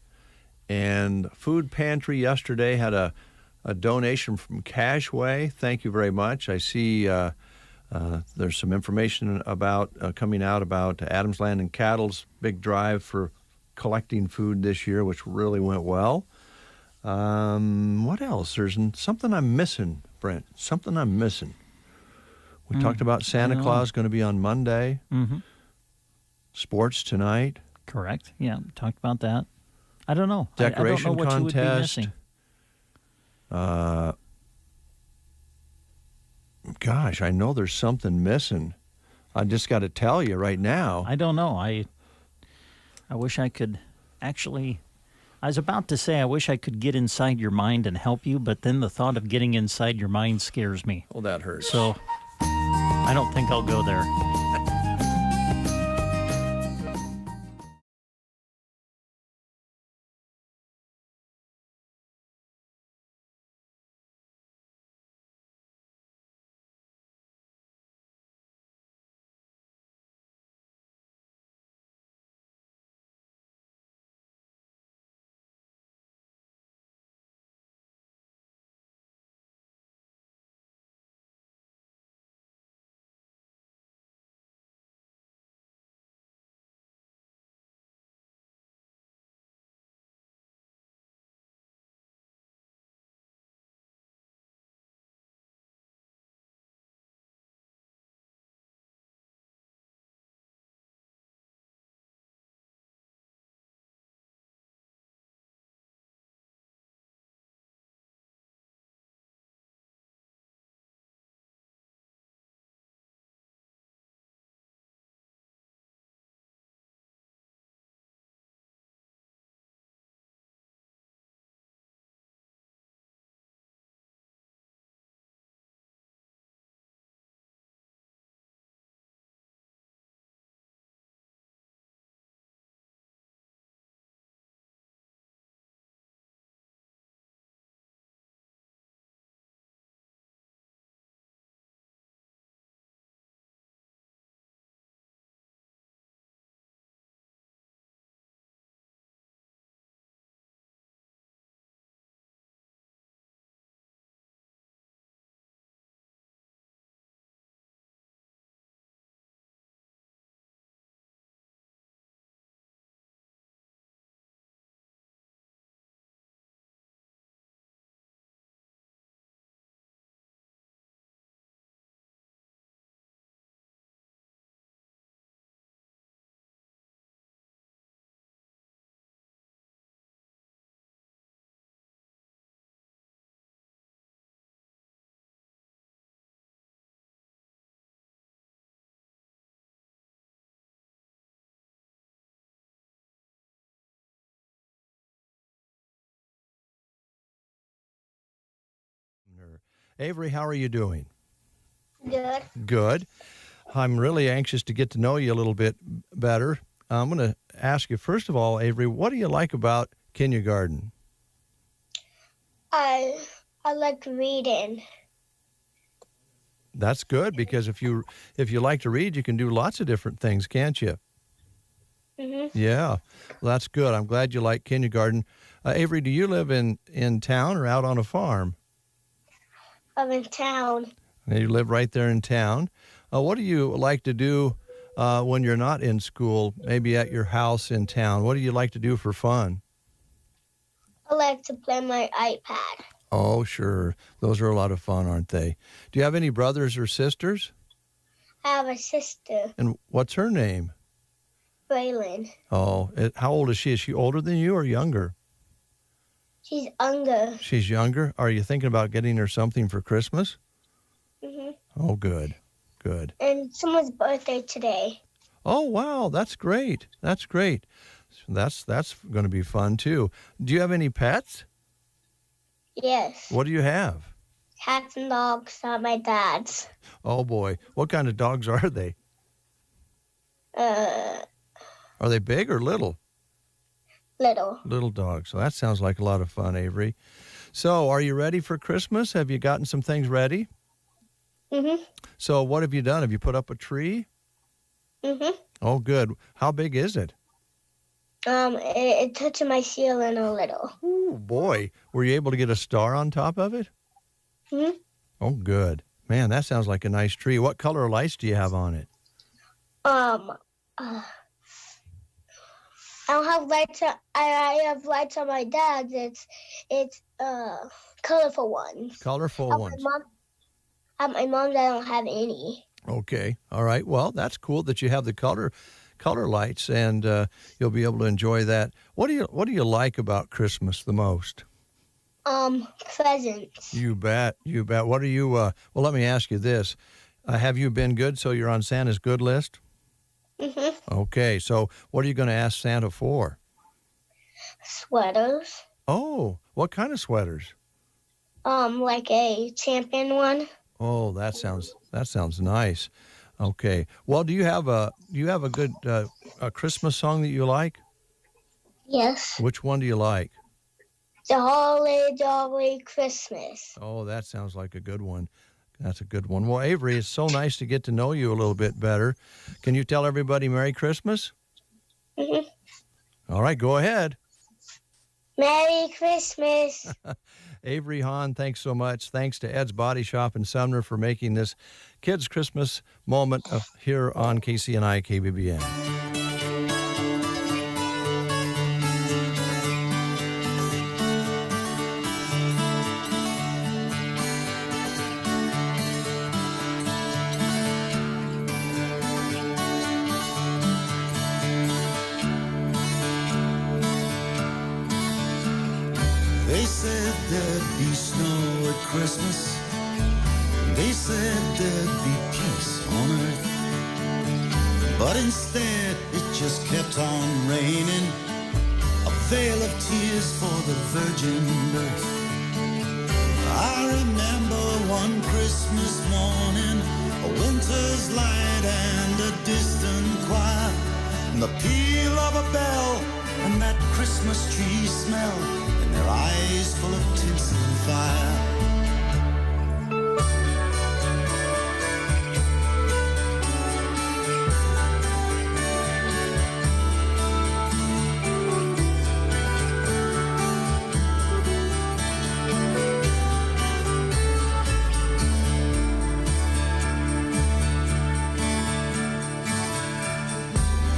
S1: and food pantry yesterday had a donation from Cashway. Thank you very much. I see there's some information about coming out about Adams Land and Cattle's big drive for collecting food this year, which really went well. What else? There's something I'm missing, Brent. Something I'm missing. We talked about Santa Claus going to be on Monday.
S2: Mm-hmm.
S1: Sports tonight.
S2: Correct. Yeah, talked about that. I don't know.
S1: Decoration
S2: I don't know what
S1: contest.
S2: You would be missing.
S1: Gosh, I know there's something missing. I just got to tell you right now.
S2: I don't know. I wish I could actually. I was about to say I wish I could get inside your mind and help you, but then the thought of getting inside your mind scares me.
S1: Well, that hurts.
S2: So I don't think I'll go there.
S1: Avery, how are you doing?
S12: Good.
S1: Good. I'm really anxious to get to know you a little bit better. I'm going to ask you, first of all, Avery, what do you like about kindergarten?
S12: I like reading.
S1: That's good, because if you like to read, you can do lots of different things, can't you?
S12: Mm-hmm.
S1: Yeah, well, that's good. I'm glad you like kindergarten. Avery, do you live in town or out on a farm?
S12: I'm in town.
S1: And you live right there in town. What do you like to do when you're not in school, maybe at your house in town? What do you like to do for fun?
S12: I like to play my iPad.
S1: Oh, sure. Those are a lot of fun, aren't they? Do you have any brothers or sisters?
S12: I have a sister,
S1: And what's her name?
S12: Braylon.
S1: Oh, how old is she? Is she older than you or younger?
S12: She's younger.
S1: She's younger. Are you thinking about getting her something for Christmas?
S12: Mm-hmm.
S1: Oh, good. Good.
S12: And someone's birthday today.
S1: Oh, wow. That's great. That's great. That's going to be fun, too. Do you have any pets?
S12: Yes.
S1: What do you have?
S12: Cats and dogs are my dad's.
S1: Oh, boy. What kind of dogs are they? Are they big or little?
S12: Little.
S1: Little dogs. So that sounds like a lot of fun, Avery. So are you ready for Christmas? Have you gotten some things ready?
S12: Mm-hmm.
S1: So what have you done? Have you put up a tree?
S12: Mm-hmm.
S1: Oh, good. How big is it?
S12: It touches my ceiling a little.
S1: Oh, boy. Were you able to get a star on top of it?
S12: Mm-hmm.
S1: Oh, good. Man, that sounds like a nice tree. What color lights do you have on it?
S12: I don't have lights. I have lights on my dad's. It's colorful ones.
S1: Colorful ones.
S12: At my mom's, I don't have any.
S1: Okay. All right. Well, that's cool that you have the color lights, and you'll be able to enjoy that. What do you like about Christmas the most?
S12: Presents.
S1: You bet. You bet. What are you? Well, let me ask you this: have you been good? So you're on Santa's good list?
S12: Mm-hmm.
S1: Okay. So what are you going to ask Santa for?
S12: Sweaters.
S1: Oh, what kind of sweaters?
S12: Like a champion one.
S1: Oh, that sounds nice. Okay. Well, do you have a good a Christmas song that you like?
S12: Yes.
S1: Which one do you like?
S12: The Holly Jolly Christmas.
S1: Oh, that sounds like a good one. That's a good one. Well, Avery, it's so nice to get to know you a little bit better. Can you tell everybody Merry Christmas?
S12: Mm-hmm.
S1: All right, go ahead.
S12: Merry Christmas.
S1: Avery Hahn, thanks so much. Thanks to Ed's Body Shop in Sumner for making this Kids Christmas moment here on KCNI KBBN.
S14: They said there'd be snow at Christmas. They said there'd be peace on earth. But instead it just kept on raining. A veil of tears for the virgin birth. I remember one Christmas morning, a winter's light and a distant choir, and the peal of a bell and that Christmas tree smell, and their eyes full of tinsel and fire.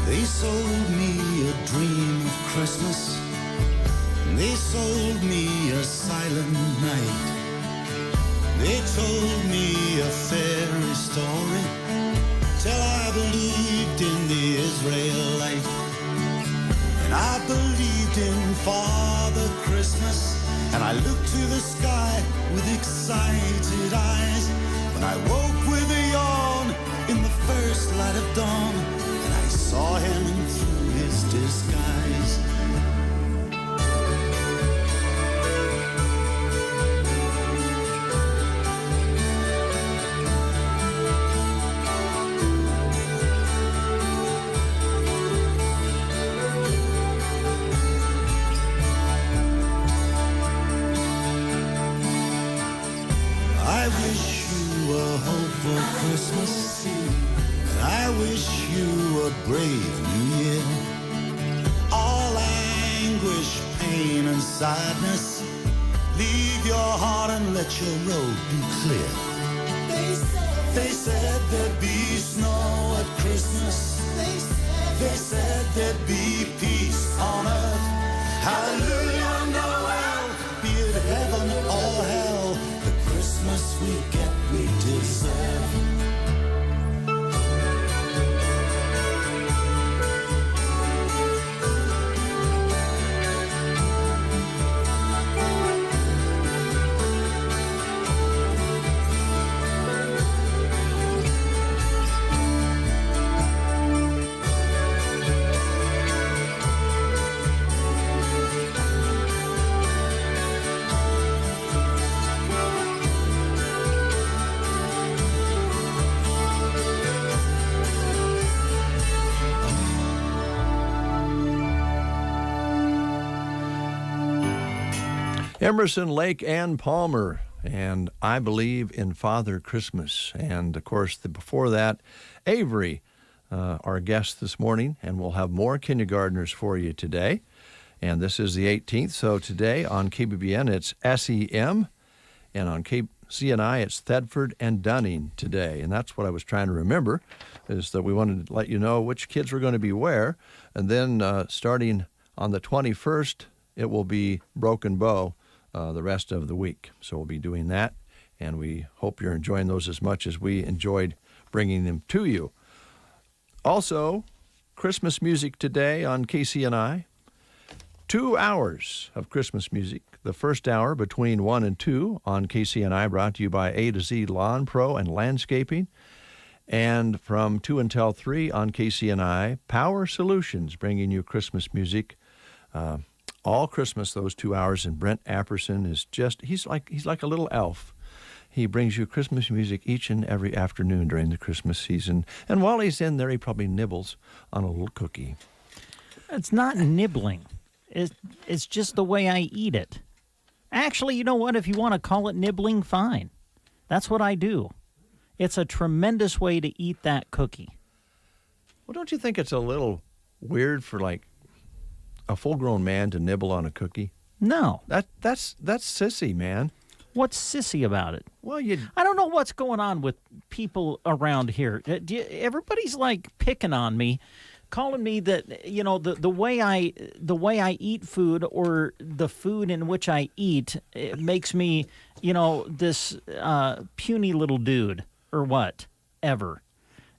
S14: They sold me a dream of Christmas. They sold me a silent night. They told me a fairy story till I believed in the Israelite. And I believed in Father Christmas, and I looked to the sky with excited eyes. When I woke with a yawn in the first light of dawn, and I saw him through his disguise. wish you a brave new year. All anguish, pain, and sadness, leave your heart and let your road be clear. They said there'd be snow at Christmas. They said there'd be peace on earth. Hallelujah, Noel, be it heaven or hell, the Christmas we get we deserve.
S1: Emerson, Lake, and Palmer, and I Believe in Father Christmas. And, of course, before that, Avery, our guest this morning, and we'll have more kindergartners for you today. And this is the 18th, so today on KBBN it's SEM, and on CNI it's Thedford and Dunning today. And that's what I was trying to remember, is that we wanted to let you know which kids were going to be where. And then starting on the 21st, it will be Broken Bow the rest of the week. So we'll be doing that, and we hope you're enjoying those as much as we enjoyed bringing them to you. Also, Christmas music today on KCNI. 2 hours of Christmas music. The first hour between 1 and 2 on KCNI, brought to you by A to Z Lawn Pro and Landscaping. And from 2 until 3 on KCNI, Power Solutions, bringing you Christmas music. All Christmas, those 2 hours, and Brent Apperson is he's like a little elf. He brings you Christmas music each and every afternoon during the Christmas season. And while he's in there, he probably nibbles on a little cookie.
S2: It's not nibbling. It's just the way I eat it. Actually, you know what? If you want to call it nibbling, fine. That's what I do. It's a tremendous way to eat that cookie.
S1: Well, don't you think it's a little weird for, like, a full-grown man to nibble on a cookie?
S2: No.
S1: That's sissy, man.
S2: What's sissy about it?
S1: Well,
S2: I don't know what's going on with people around here. Everybody's like picking on me, calling me that, you know, the way I eat food, or the food in which I eat, it makes me, you know, this puny little dude or whatever.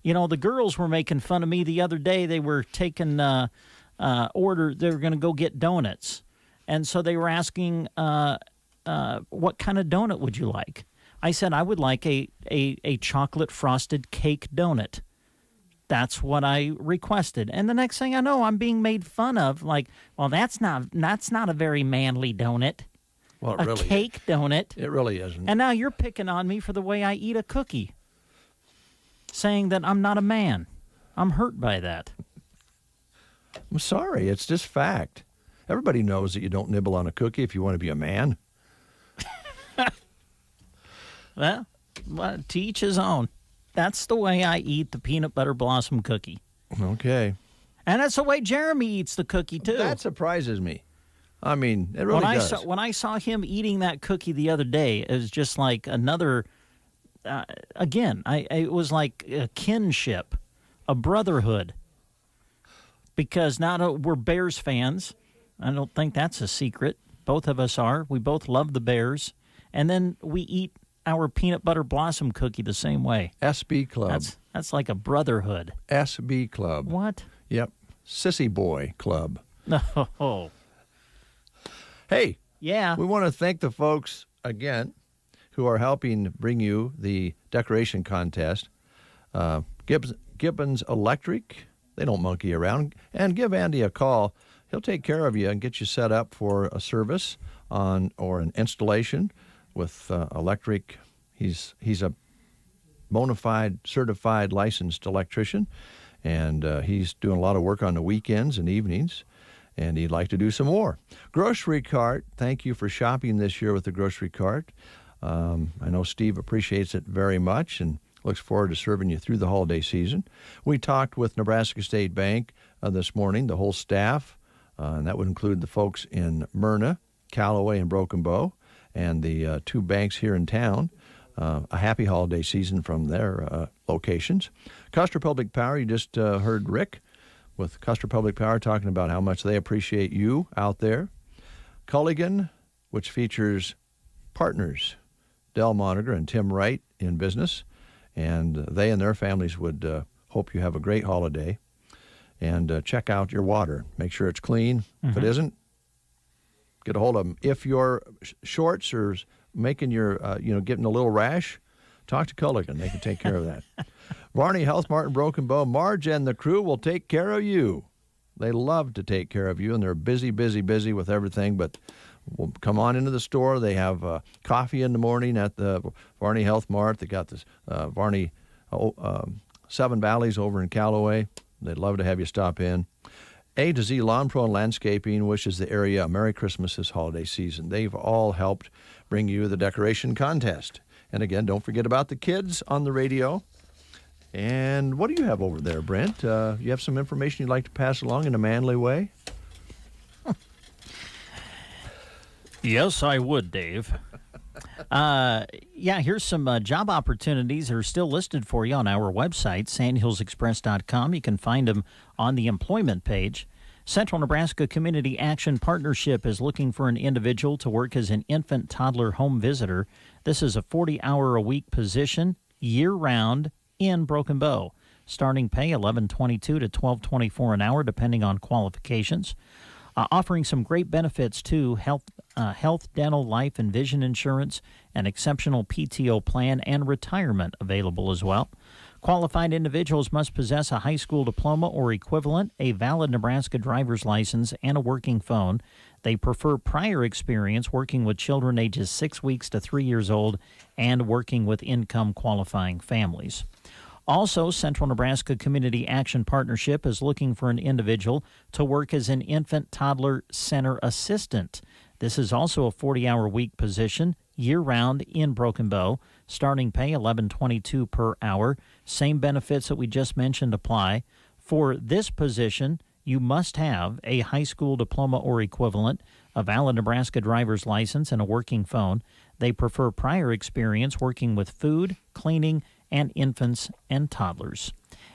S2: You know, the girls were making fun of me the other day. They were taking they were going to go get donuts, and so they were asking what kind of donut would you like? I said I would like a chocolate frosted cake donut. That's what I requested. And the next thing I know, I'm being made fun of. Like, well, that's not a very manly donut.
S1: Well, it really
S2: cake donut.
S1: It really isn't.
S2: And now you're picking on me for the way I eat a cookie, saying that I'm not a man. I'm hurt by that.
S1: I'm sorry. It's just fact. Everybody knows that you don't nibble on a cookie if you want to be a man.
S2: Well, to each his own. That's the way I eat the peanut butter blossom cookie.
S1: Okay.
S2: And that's the way Jeremy eats the cookie, too.
S1: That surprises me. I mean, it really does.
S2: When I saw him eating that cookie the other day, it was just like another, it was like a kinship, a brotherhood. Because now we're Bears fans. I don't think that's a secret. Both of us are. We both love the Bears. And then we eat our peanut butter blossom cookie the same way.
S1: SB Club.
S2: That's like a brotherhood.
S1: SB Club.
S2: What?
S1: Yep. Sissy Boy Club.
S2: No.
S1: Hey.
S2: Yeah.
S1: We want to thank the folks, again, who are helping bring you the decoration contest. Gibbons Electric. They don't monkey around. And give Andy a call. He'll take care of you and get you set up for a service or an installation with electric. He's a bona fide, certified, licensed electrician, and he's doing a lot of work on the weekends and evenings, and he'd like to do some more. Grocery Cart, thank you for shopping this year with the Grocery Cart. I know Steve appreciates it very much, and looks forward to serving you through the holiday season. We talked with Nebraska State Bank this morning, the whole staff, and that would include the folks in Myrna, Callaway, and Broken Bow, and the two banks here in town. A happy holiday season from their locations. Custer Public Power, you just heard Rick with Custer Public Power talking about how much they appreciate you out there. Culligan, which features partners, Del Monitor and Tim Wright in business, and they and their families would hope you have a great holiday. And check out your water. Make sure it's clean. If it isn't, get a hold of them. If your shorts are making your, getting a little rash, talk to Culligan. They can take care of that. Varney Health Mart in Broken Bow. Marge and the crew will take care of you. They love to take care of you, and they're busy with everything, but we'll come on into the store. They have coffee in the morning at the Varney Health Mart. They got this Varney Seven Valleys over in Callaway. They'd love to have you stop in. A to Z Lawn Pro and Landscaping wishes the area a Merry Christmas this holiday season. They've all helped bring you the decoration contest. And again, don't forget about the kids on the radio. And what do you have over there, Brent? You have some information you'd like to pass along in a manly way?
S2: Yes, I would, Dave. Here's some job opportunities that are still listed for you on our website, sandhillsexpress.com. You can find them on the employment page. Central Nebraska Community Action Partnership is looking for an individual to work as an infant toddler home visitor. This is a 40-hour-a-week position, year-round, in Broken Bow. Starting pay $11.22 to $12.24 an hour, depending on qualifications. Offering some great benefits, too, health, dental, life, and vision insurance, an exceptional PTO plan, and retirement available as well. Qualified individuals must possess a high school diploma or equivalent, a valid Nebraska driver's license, and a working phone. They prefer prior experience working with children ages 6 weeks to 3 years old and working with income-qualifying families. Also, Central Nebraska Community Action Partnership is looking for an individual to work as an infant toddler center assistant. This is also a 40-hour-week position, year-round in Broken Bow. Starting pay $11.22 per hour. Same benefits that we just mentioned apply. For this position, you must have a high school diploma or equivalent, a valid Nebraska driver's license, and a working phone. They prefer prior experience working with food, cleaning, and infants and toddlers.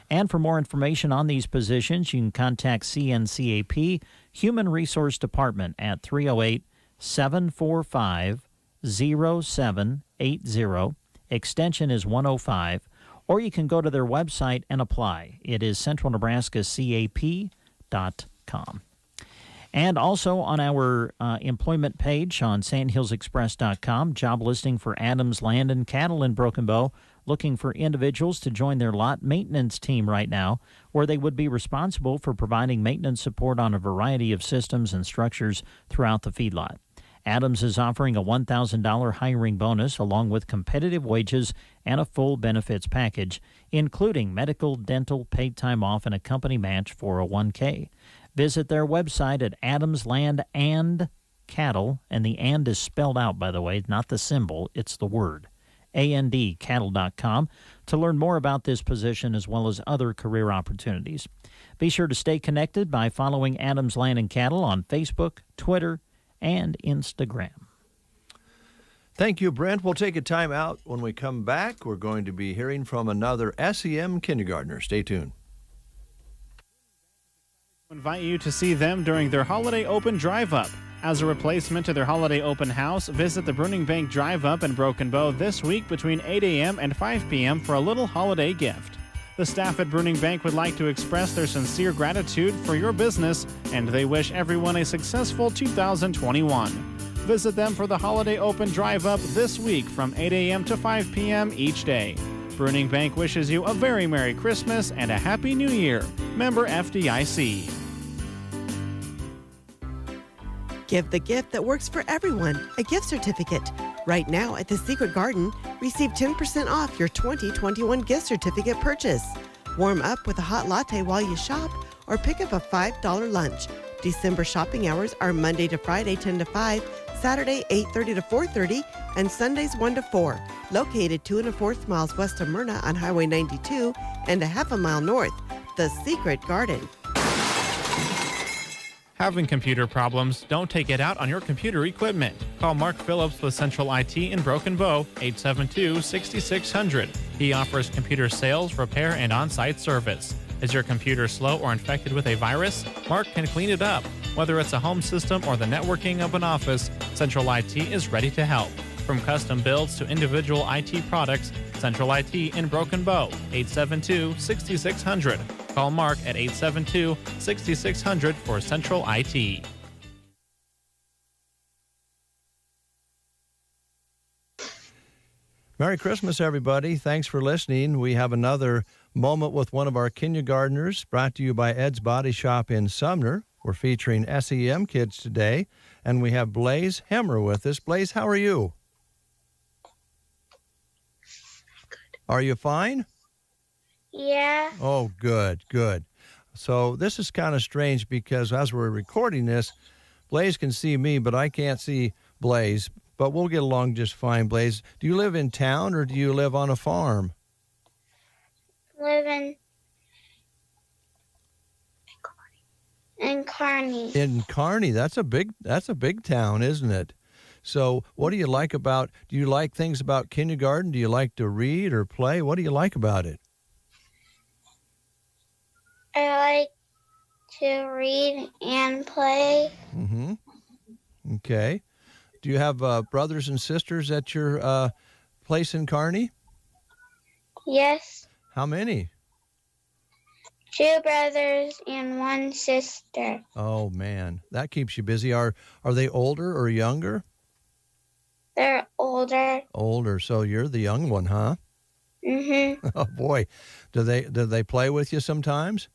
S2: And for more information on these positions, you can contact CNCAP Human Resource Department at 308-745-0780. Extension is 105. Or you can go to their website and apply. It is centralnebraskacap.com. And also on our employment page on sandhillsexpress.com, job listing for Adams Land and Cattle in Broken Bow, looking for individuals to join their lot maintenance team right now, where they would be responsible for providing maintenance support on a variety of systems and structures throughout the feedlot. Adams is offering a $1,000 hiring bonus along with competitive wages and a full benefits package, including medical, dental, paid time off, and a company match 401k. Visit their website at Adams Land and Cattle, and the and is spelled out, by the way, not the symbol, it's the word, andcattle.com, to learn more about this position as well as other career opportunities. Be sure to stay connected by following Adams Land and Cattle on Facebook, Twitter, and Instagram.
S1: Thank you, Brent. We'll take a time out. When we come back, we're going to be hearing from another SEM kindergartner. Stay tuned.
S15: Invite you to see them during their Holiday Open Drive-Up. As a replacement to their Holiday Open House, visit the Bruning Bank Drive-Up in Broken Bow this week between 8 a.m. and 5 p.m. for a little holiday gift. The staff at Bruning Bank would like to express their sincere gratitude for your business, and they wish everyone a successful 2021. Visit them for the Holiday Open Drive-Up this week from 8 a.m. to 5 p.m. each day. Bruning Bank wishes you a very Merry Christmas and a Happy New Year. Member FDIC.
S16: Give the gift that works for everyone, a gift certificate. Right now at the Secret Garden, receive 10% off your 2021 gift certificate purchase. Warm up with a hot latte while you shop or pick up a $5 lunch. December shopping hours are Monday to Friday 10 to 5, Saturday 8:30 to 4:30, and Sundays 1 to 4. Located 2 1/4 miles west of Myrna on Highway 92 and a half a mile north. The Secret Garden.
S15: Having computer problems? Don't take it out on your computer equipment. Call Mark Phillips with Central IT in Broken Bow, 872-6600. He offers computer sales, repair, and on-site service. Is your computer slow or infected with a virus? Mark can clean it up. Whether it's a home system or the networking of an office, Central IT is ready to help. From custom builds to individual IT products, Central IT in Broken Bow, 872-6600. Call Mark at 872-6600 for Central IT.
S1: Merry Christmas, everybody. Thanks for listening. We have another moment with one of our kindergartners, brought to you by Ed's Body Shop in Sumner. We're featuring SEM kids today, and we have Blaze Hemmer with us. Blaze, how are you? Are you fine?
S12: Yeah.
S1: Oh, good, good. So this is kind of strange because as we're recording this, Blaze can see me, but I can't see Blaze. But we'll get along just fine, Blaze. Do you live in town or do you live on a farm?
S12: Live in Kearney.
S1: In Kearney. That's a big town, isn't it? So what do you like do you like things about kindergarten? Do you like to read or play? What do you like about it?
S12: I like to read and play.
S1: Mm-hmm. Okay. Do you have brothers and sisters at your place in Kearney?
S12: Yes.
S1: How many?
S12: 2 brothers and 1 sister.
S1: Oh, man. That keeps you busy. Are they older or younger?
S12: They're older.
S1: Older. So you're the young one, huh?
S12: Mm-hmm.
S1: Oh, boy. Do they play with you sometimes?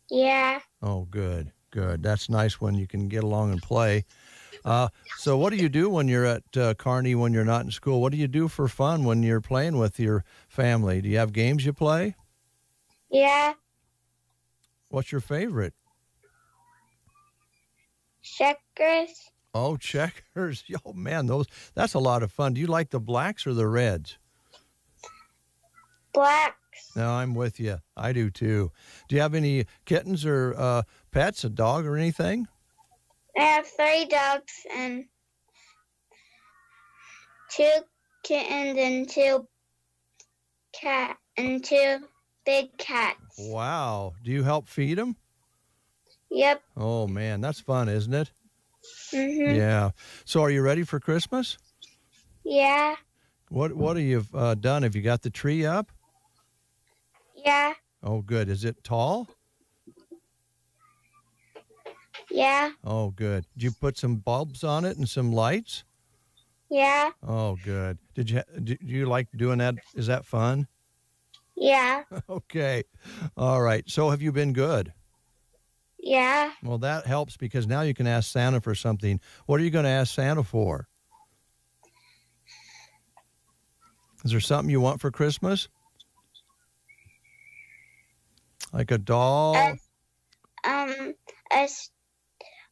S12: Yeah.
S1: Oh, good, good. That's nice when you can get along and play. So what do you do when you're at Kearney when you're not in school? What do you do for fun when you're playing with your family? Do you have games you play?
S12: Yeah.
S1: What's your favorite?
S12: Checkers.
S1: Oh, checkers. Oh, man, that's a lot of fun. Do you like the blacks or the reds?
S12: Blacks.
S1: No, I'm with you. I do, too. Do you have any kittens or pets, a dog or anything?
S12: I have 3 dogs and 2 kittens and 2 big cats.
S1: Wow. Do you help feed them?
S12: Yep.
S1: Oh, man, that's fun, isn't it?
S12: Mm-hmm.
S1: Yeah. So are you ready for Christmas?
S12: Yeah.
S1: What have you done? Have you got the tree up?
S12: Yeah.
S1: Oh, good. Is it tall?
S12: Yeah.
S1: Oh, good. Did you put some bulbs on it and some lights?
S12: Yeah.
S1: Oh, good. Do you like doing that? Is that fun?
S12: Yeah.
S1: Okay. All right. So have you been good?
S12: Yeah.
S1: Well, that helps because now you can ask Santa for something. What are you going to ask Santa for? Is there something you want for Christmas? Like a doll?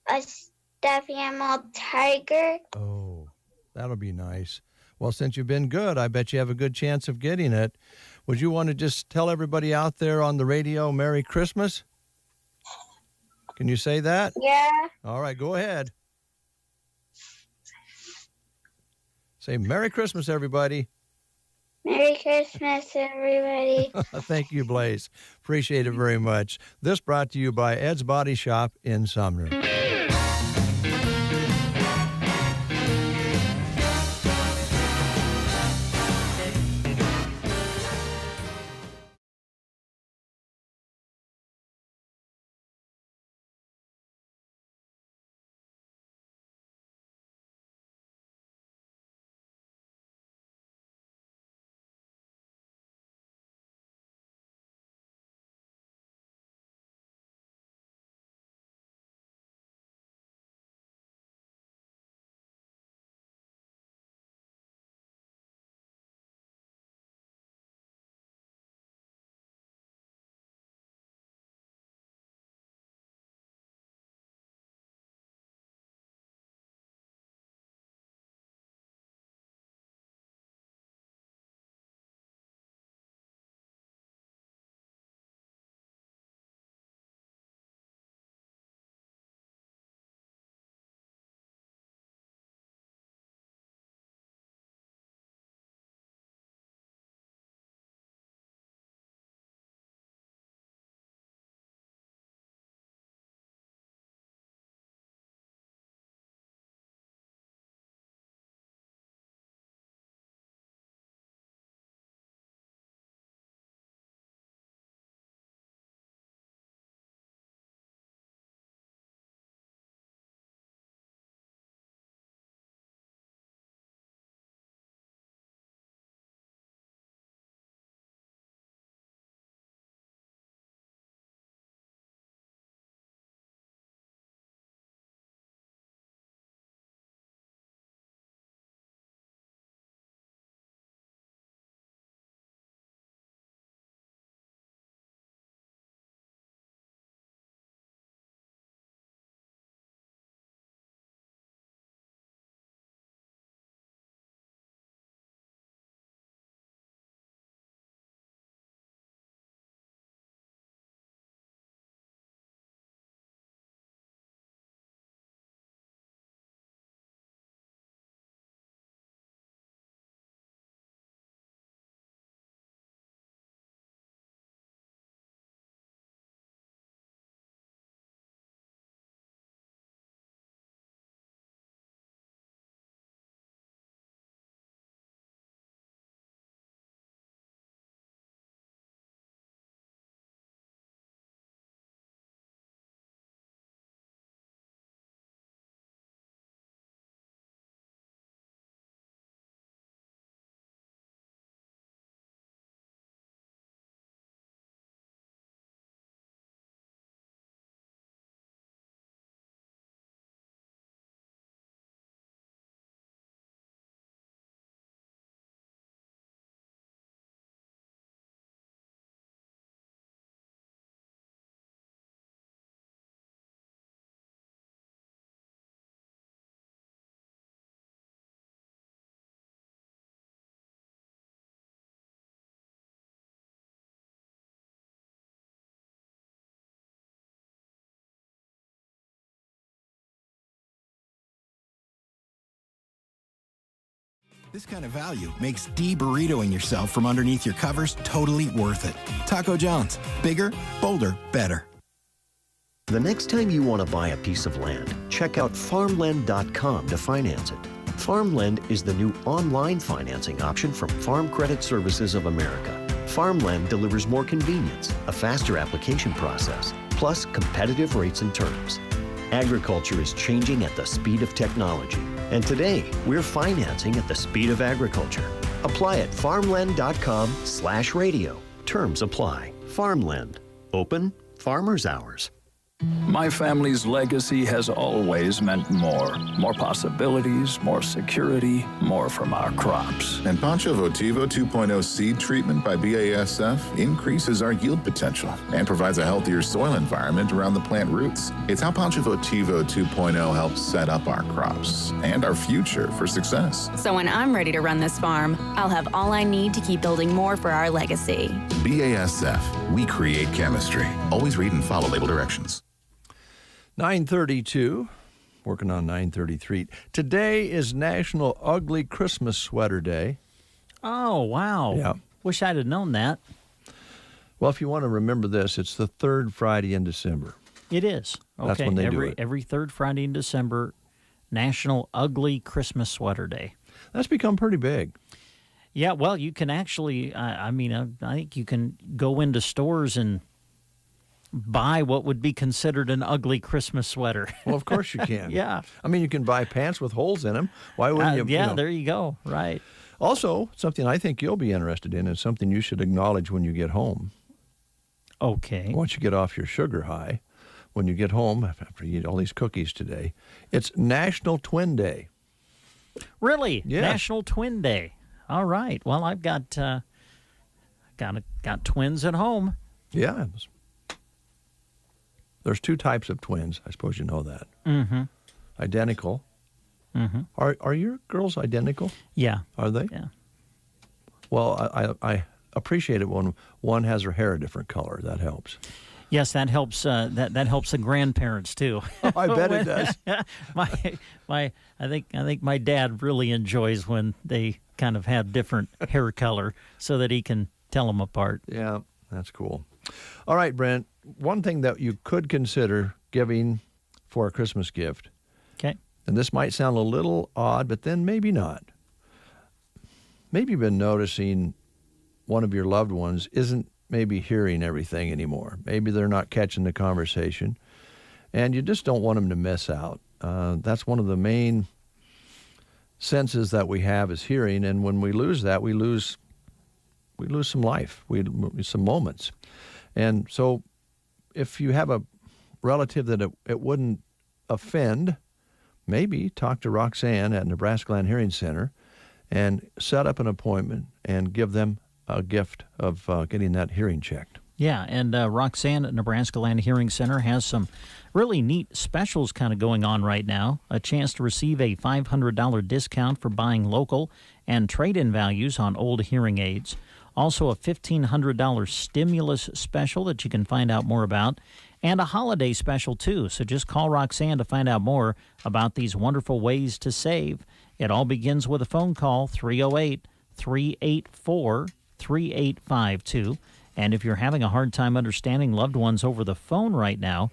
S12: A stuffed animal tiger.
S1: Oh, that'll be nice. Well, since you've been good, I bet you have a good chance of getting it. Would you want to just tell everybody out there on the radio, Merry Christmas? Can you say that?
S12: Yeah.
S1: All right, go ahead. Say Merry Christmas, everybody.
S12: Merry Christmas, everybody.
S1: Thank you, Blaze. Appreciate it very much. This brought to you by Ed's Body Shop in Sumner.
S17: This kind of value makes de-burritoing yourself from underneath your covers totally worth it. Taco John's. Bigger, bolder, better.
S18: The next time you want to buy a piece of land, check out farmland.com to finance it. Farmland is the new online financing option from Farm Credit Services of America. Farmland delivers more convenience, a faster application process, plus competitive rates and terms. Agriculture is changing at the speed of technology, and today we're financing at the speed of agriculture. Apply at farmland.com/radio. Terms apply. Farmland. Open farmers' hours.
S19: My family's legacy has always meant more. More possibilities, more security, more from our crops.
S20: And Pancho Votivo 2.0 seed treatment by BASF increases our yield potential and provides a healthier soil environment around the plant roots. It's how Pancho Votivo 2.0 helps set up our crops and our future for success.
S25: So when I'm ready to run this farm, I'll have all I need to keep building more for our legacy.
S20: BASF, we create chemistry. Always read and follow label directions.
S1: 9:32, working on 9:33. Today is National Ugly Christmas Sweater Day.
S2: Oh, wow.
S1: Yeah.
S2: Wish I'd have known that.
S1: Well, if you want to remember this, it's the third Friday in December.
S2: It is. Okay.
S1: That's when they do it.
S2: Every third Friday in December, National Ugly Christmas Sweater Day.
S1: That's become pretty big.
S2: Yeah, well, you can actually, I think you can go into stores and buy what would be considered an ugly Christmas sweater.
S1: Well, of course you can.
S2: Yeah.
S1: I mean, you can buy pants with holes in them. Why wouldn't you?
S2: Yeah, there you go. Right.
S1: Also, something I think you'll be interested in is something you should acknowledge when you get home.
S2: Okay.
S1: Once you get off your sugar high, when you get home, after you eat all these cookies today, it's National Twin Day.
S2: Really?
S1: Yeah.
S2: National Twin Day. All right. Well, I've got twins at home.
S1: Yeah. There's two types of twins. I suppose you know that.
S2: Mm-hmm.
S1: Identical.
S2: Mm-hmm.
S1: Are your girls identical?
S2: Yeah.
S1: Are they?
S2: Yeah.
S1: Well, I appreciate it when one has her hair a different color. That helps.
S2: Yes, that helps. That helps the grandparents too.
S1: Oh, I bet it does.
S2: I think my dad really enjoys when they kind of have different hair color, so that he can tell them apart.
S1: Yeah, that's cool. All right, Brent. One thing that you could consider giving for a Christmas gift.
S2: Okay.
S1: And this might sound a little odd, but then maybe not. Maybe you've been noticing one of your loved ones isn't maybe hearing everything anymore. Maybe they're not catching the conversation, and you just don't want them to miss out. That's one of the main senses that we have is hearing, and when we lose that, we lose some life, some moments. And so if you have a relative that it wouldn't offend, maybe talk to Roxanne at Nebraska Land Hearing Center and set up an appointment and give them a gift of getting that hearing checked.
S2: Yeah, and Roxanne at Nebraska Land Hearing Center has some really neat specials kind of going on right now. A chance to receive a $500 discount for buying local and trade-in values on old hearing aids. Also a $1,500 stimulus special that you can find out more about, and a holiday special too. So just call Roxanne to find out more about these wonderful ways to save. It all begins with a phone call, 308-384-3852. And if you're having a hard time understanding loved ones over the phone right now,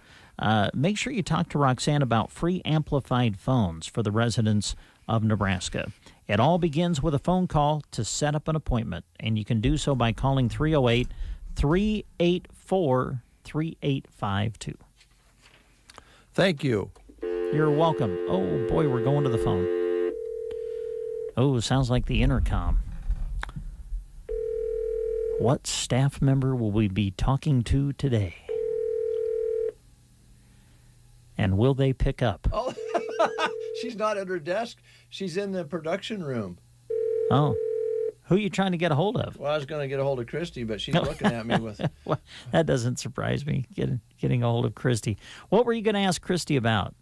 S2: make sure you talk to Roxanne about free amplified phones for the residents of Nebraska. It all begins with a phone call to set up an appointment, and you can do so by calling 308-384-3852.
S1: Thank you.
S2: You're welcome. Oh, boy, we're going to the phone. Oh, sounds like the intercom. What staff member will we be talking to today? And will they pick up?
S1: Oh, she's not at her desk. She's in the production room.
S2: Oh. Who are you trying to get a hold of?
S1: Well, I was going to get a hold of Christy, but she's looking at me with...
S2: Well, that doesn't surprise me, getting a hold of Christy. What were you going to ask Christy about?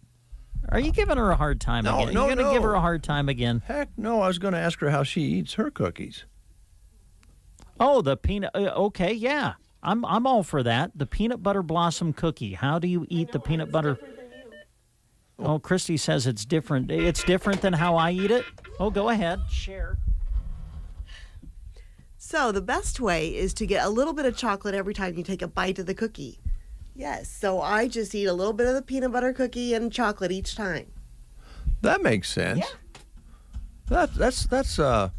S2: Are you giving her a hard time again? Are you going to give her a hard time again?
S1: Heck no, I was going to ask her how she eats her cookies.
S2: Oh, the peanut... okay, yeah. I'm all for that. The peanut butter blossom cookie. How do you eat the peanut butter... Oh, Christy says it's different. It's different than how I eat it? Oh, go ahead. Share.
S16: So the best way is to get a little bit of chocolate every time you take a bite of the cookie. Yes, so I just eat a little bit of the peanut butter cookie and chocolate each time.
S1: That makes sense.
S16: Yeah.
S1: That's a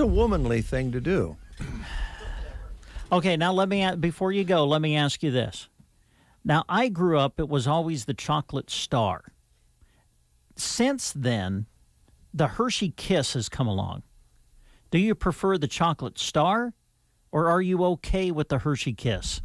S1: womanly thing to do.
S2: Okay, now before you go, let me ask you this. Now, I grew up, it was always the chocolate star. Since then, the Hershey Kiss has come along. Do you prefer the chocolate star, or are you okay with the Hershey Kiss?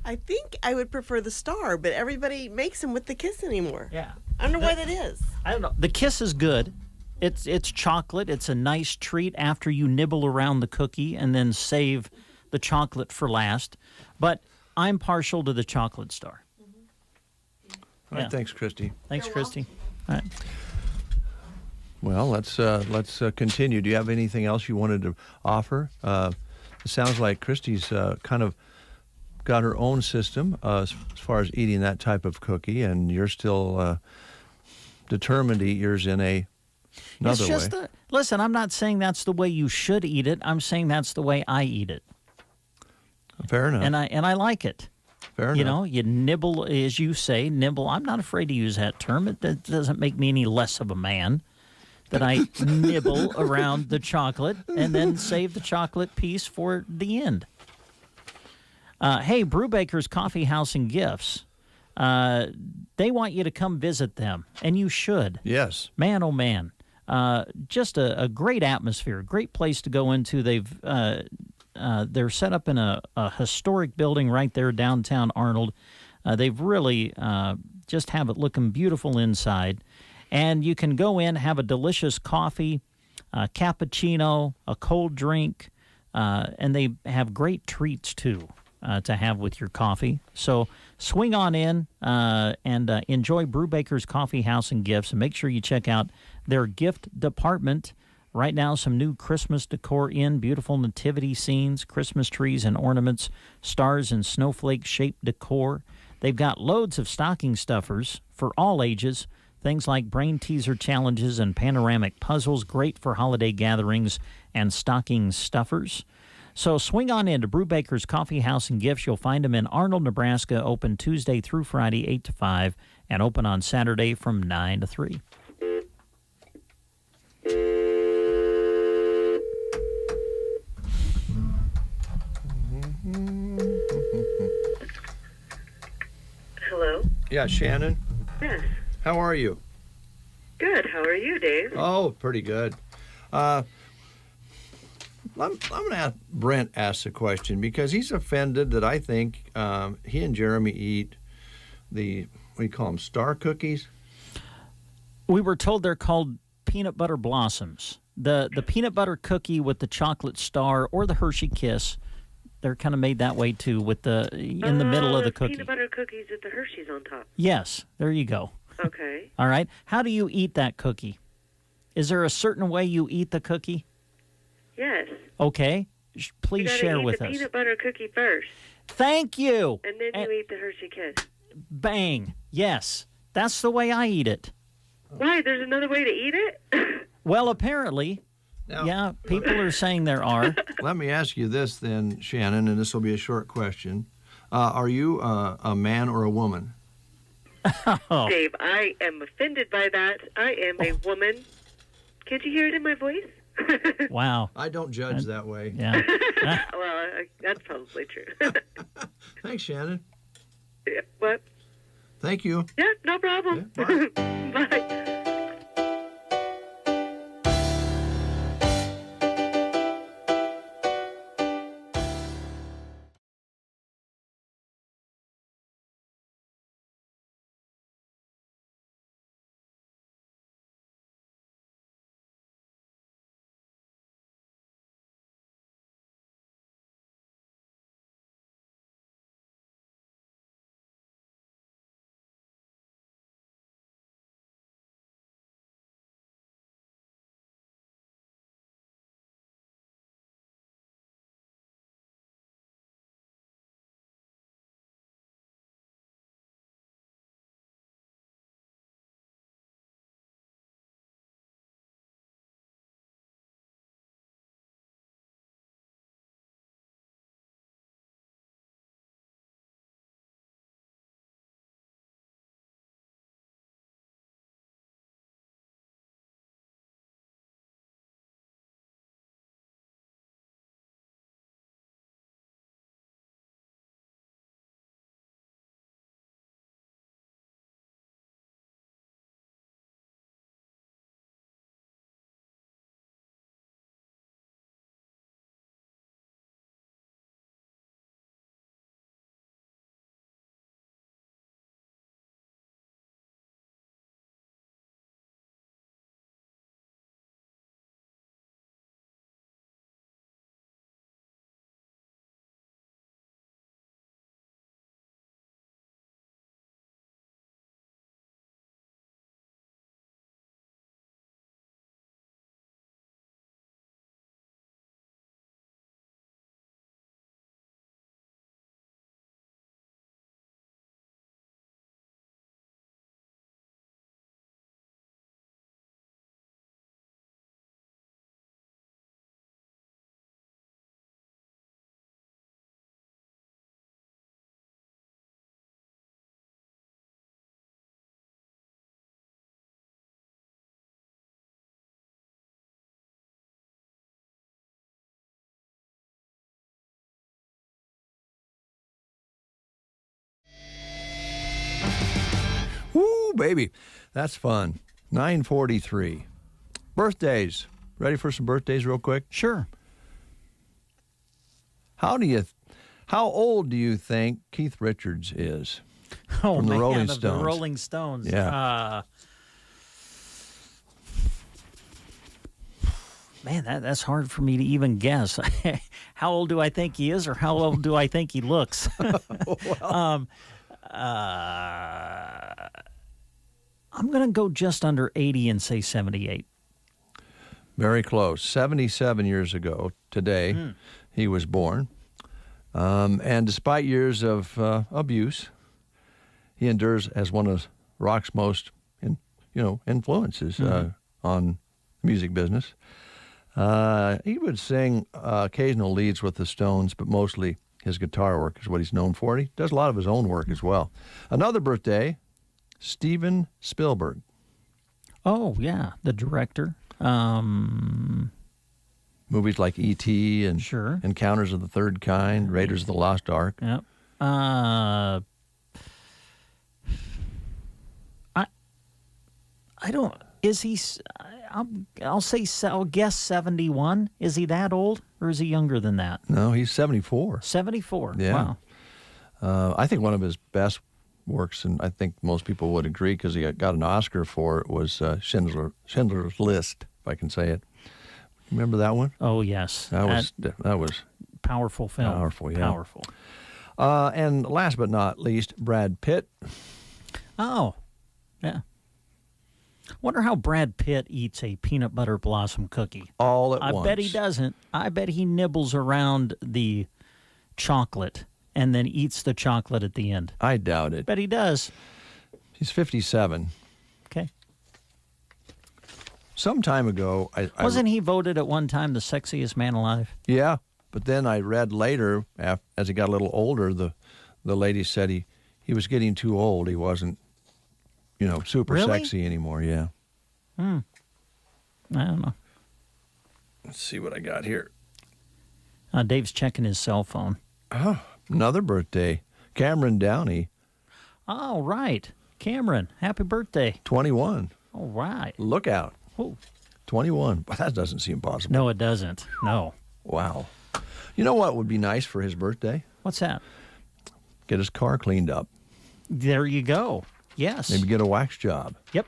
S16: I think I would prefer the star, but everybody makes them with the Kiss anymore.
S2: Yeah.
S16: I don't know why that is.
S2: I don't know. The Kiss is good. It's chocolate. It's a nice treat after you nibble around the cookie and then save the chocolate for last. But I'm partial to the chocolate star.
S1: All right, thanks, Christy.
S2: Thanks, Christy. All right.
S1: Well, let's continue. Do you have anything else you wanted to offer? It sounds like Christy's kind of got her own system as far as eating that type of cookie, and you're still determined to eat yours in another way.
S2: Listen, I'm not saying that's the way you should eat it. I'm saying that's the way I eat it.
S1: Fair enough.
S2: And I like it.
S1: Fair enough.
S2: You know, you nibble, as you say, nibble. I'm not afraid to use that term. It doesn't make me any less of a man that I nibble around the chocolate and then save the chocolate piece for the end. Hey, Brubaker's Coffee House and Gifts. They want you to come visit them, and you should.
S1: Yes.
S2: Man, oh man. Just a great atmosphere, great place to go into. They're set up in a historic building right there downtown Arnold. They've really just have it looking beautiful inside. And you can go in, have a delicious coffee, a cappuccino, a cold drink, and they have great treats, too, to have with your coffee. So swing on in and enjoy Brubaker's Coffee House and Gifts, and make sure you check out their gift department. Right now, some new Christmas decor beautiful nativity scenes, Christmas trees and ornaments, stars and snowflake-shaped decor. They've got loads of stocking stuffers for all ages, things like brain teaser challenges and panoramic puzzles, great for holiday gatherings and stocking stuffers. So swing on into Brubaker's Coffee House and Gifts. You'll find them in Arnold, Nebraska, open Tuesday through Friday, 8 to 5, and open on Saturday from 9 to 3.
S3: Hello?
S1: Yeah, Shannon?
S3: Yes.
S1: How are you?
S3: Good. How are you, Dave?
S1: Oh, pretty good. I'm going to have Brent ask the question because he's offended that I think he and Jeremy eat the, what do you call them, star cookies?
S2: We were told they're called peanut butter blossoms. The peanut butter cookie with the chocolate star or the Hershey Kiss, they're kind of made that way too, with in the middle of the cookie.
S3: Peanut butter cookies with the Hershey's on top.
S2: Yes, there you go.
S3: Okay.
S2: All right. How do you eat that cookie? Is there a certain way you eat the cookie?
S3: Yes.
S2: Okay. Please share with us.
S3: You eat the peanut butter cookie first.
S2: Thank you.
S3: And then you eat the Hershey Kiss.
S2: Bang. Yes. That's the way I eat it.
S3: Why? There's another way to eat it?
S2: Well, apparently.
S1: Now,
S2: yeah, people are saying there are.
S1: Let me ask you this then, Shannon, and this will be a short question. Are you a man or a woman?
S2: Oh.
S3: Dave, I am offended by that. I am a woman. Can't you hear it in my voice?
S2: Wow.
S1: I don't judge that way.
S2: Yeah.
S3: Well, that's probably true.
S1: Thanks, Shannon.
S3: Yeah, what?
S1: Thank you.
S3: Yeah, no problem.
S1: Yeah, bye.
S3: Bye.
S1: Ooh, baby. That's fun. 9:43. Birthdays. Ready for some birthdays real quick?
S2: Sure.
S1: How old do you think Keith Richards is?
S2: Oh,
S1: from the
S2: man,
S1: Rolling
S2: of
S1: Stones?
S2: the Rolling Stones.
S1: Yeah.
S2: Man, that's hard for me to even guess. How old do I think he is, or how old do I think he looks? I'm going to go just under 80 and say 78.
S1: Very close. 77 years ago today, he was born. And despite years of abuse, he endures as one of rock's most, influences on music business. He would sing occasional leads with the Stones, but mostly his guitar work is what he's known for. He does a lot of his own work as well. Another birthday, Steven Spielberg.
S2: Oh, yeah, the director.
S1: Movies like E.T. and Encounters of the Third Kind, Raiders of the Lost Ark.
S2: Yep. I don't. Is he? I'll guess 71. Is he that old, or is he younger than that?
S1: No, he's 74.
S2: 74.
S1: Yeah.
S2: Wow.
S1: I think one of his best works, and I think most people would agree because he got an Oscar for it, was Schindler's List, if I can say it. Remember that one?
S2: Oh, yes.
S1: That was
S2: powerful film.
S1: Powerful, yeah.
S2: Powerful.
S1: And last but not least, Brad Pitt.
S2: Oh, yeah. Wonder how Brad Pitt eats a peanut butter blossom cookie.
S1: All at once.
S2: I bet he doesn't. I bet he nibbles around the chocolate and then eats the chocolate at the end.
S1: I doubt it.
S2: Bet he does.
S1: He's 57.
S2: Okay.
S1: Some time ago,
S2: Wasn't he voted at one time the sexiest man alive?
S1: Yeah, but then I read later, as he got a little older, the lady said he was getting too old. He wasn't, super
S2: Really?
S1: sexy anymore. Yeah.
S2: I don't know.
S1: Let's see what I got here.
S2: Dave's checking his cell phone.
S1: Oh, another birthday. Cameron Downey.
S2: Oh, right. Cameron, happy birthday.
S1: 21.
S2: All right.
S1: Look out.
S2: Whoa.
S1: 21. Well, that doesn't seem possible.
S2: No, it doesn't. No.
S1: Wow. You know what would be nice for his birthday?
S2: What's that?
S1: Get his car cleaned up.
S2: There you go. Yes.
S1: Maybe get a wax job.
S2: Yep.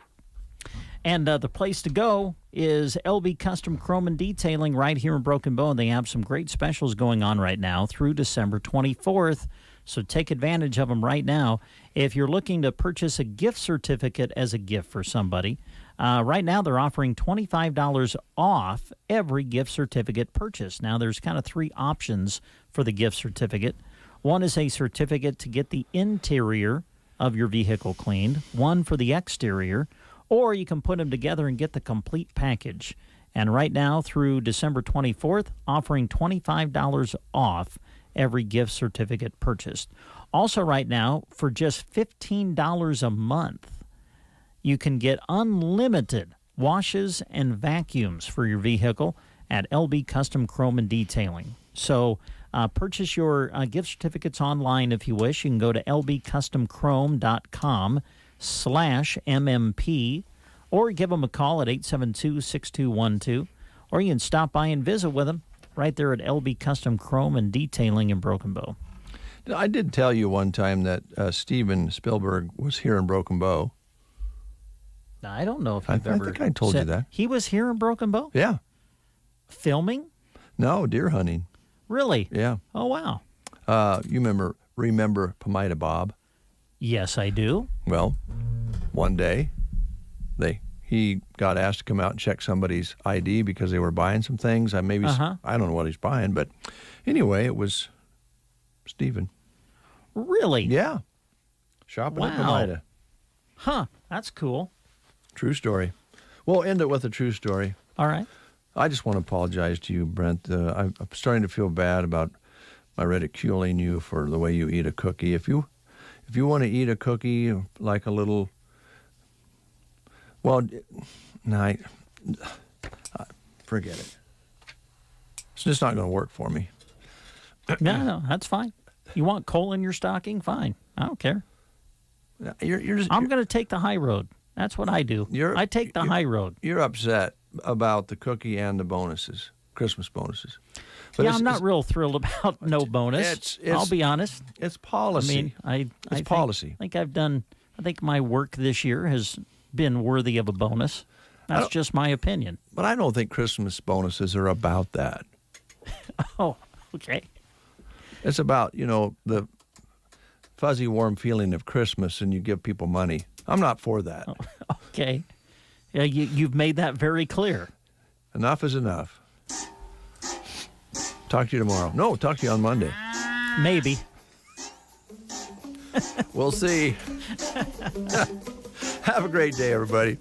S2: And the place to go is LB Custom Chrome and Detailing right here in Broken Bow. They have some great specials going on right now through December 24th. So take advantage of them right now. If you're looking to purchase a gift certificate as a gift for somebody, right now they're offering $25 off every gift certificate purchase. Now, there's kind of three options for the gift certificate. One is a certificate to get the interior of your vehicle cleaned, one for the exterior, or you can put them together and get the complete package. And right now, through December 24th, offering $25 off every gift certificate purchased. Also right now, for just $15 a month, you can get unlimited washes and vacuums for your vehicle at LB Custom Chrome and Detailing. So purchase your gift certificates online if you wish. You can go to lbcustomchrome.com/MMP or give them a call at 872-6212, or you can stop by and visit with them right there at LB Custom Chrome and Detailing in Broken Bow.
S1: I did tell you one time that Steven Spielberg was here in Broken Bow.
S2: I don't know if
S1: I
S2: you've ever
S1: think I told you that.
S2: He was here in Broken Bow?
S1: Yeah.
S2: Filming?
S1: No, deer hunting.
S2: Really?
S1: Yeah.
S2: Oh, wow.
S1: You remember Pomida Bob?
S2: Yes, I do.
S1: Well, one day he got asked to come out and check somebody's ID because they were buying some things. I don't know what he's buying, but anyway, it was Steven.
S2: Really?
S1: Yeah. Shopping at Pomida.
S2: Huh. That's cool.
S1: True story. We'll end it with a true story.
S2: All right.
S1: I just want to apologize to you, Brent. I'm starting to feel bad about my ridiculing you for the way you eat a cookie. If you want to eat a cookie like a little, well, no, forget it. It's just not going to work for me.
S2: No, that's fine. You want coal in your stocking? Fine. I don't care. I'm going to take the high road. That's what I do. I take the high road.
S1: You're upset about the cookie and the bonuses, Christmas bonuses. But
S2: I'm not real thrilled about no bonus. I'll be honest.
S1: It's policy.
S2: I mean,
S1: it's policy.
S2: I think my work this year has been worthy of a bonus. That's just my opinion.
S1: But I don't think Christmas bonuses are about that.
S2: Oh, okay.
S1: It's about, the fuzzy, warm feeling of Christmas, and you give people money. I'm not for that.
S2: Oh, okay. Yeah, you've made that very clear.
S1: Enough is enough. Talk to you tomorrow. No, talk to you on Monday.
S2: Maybe.
S1: We'll see. Have a great day, everybody.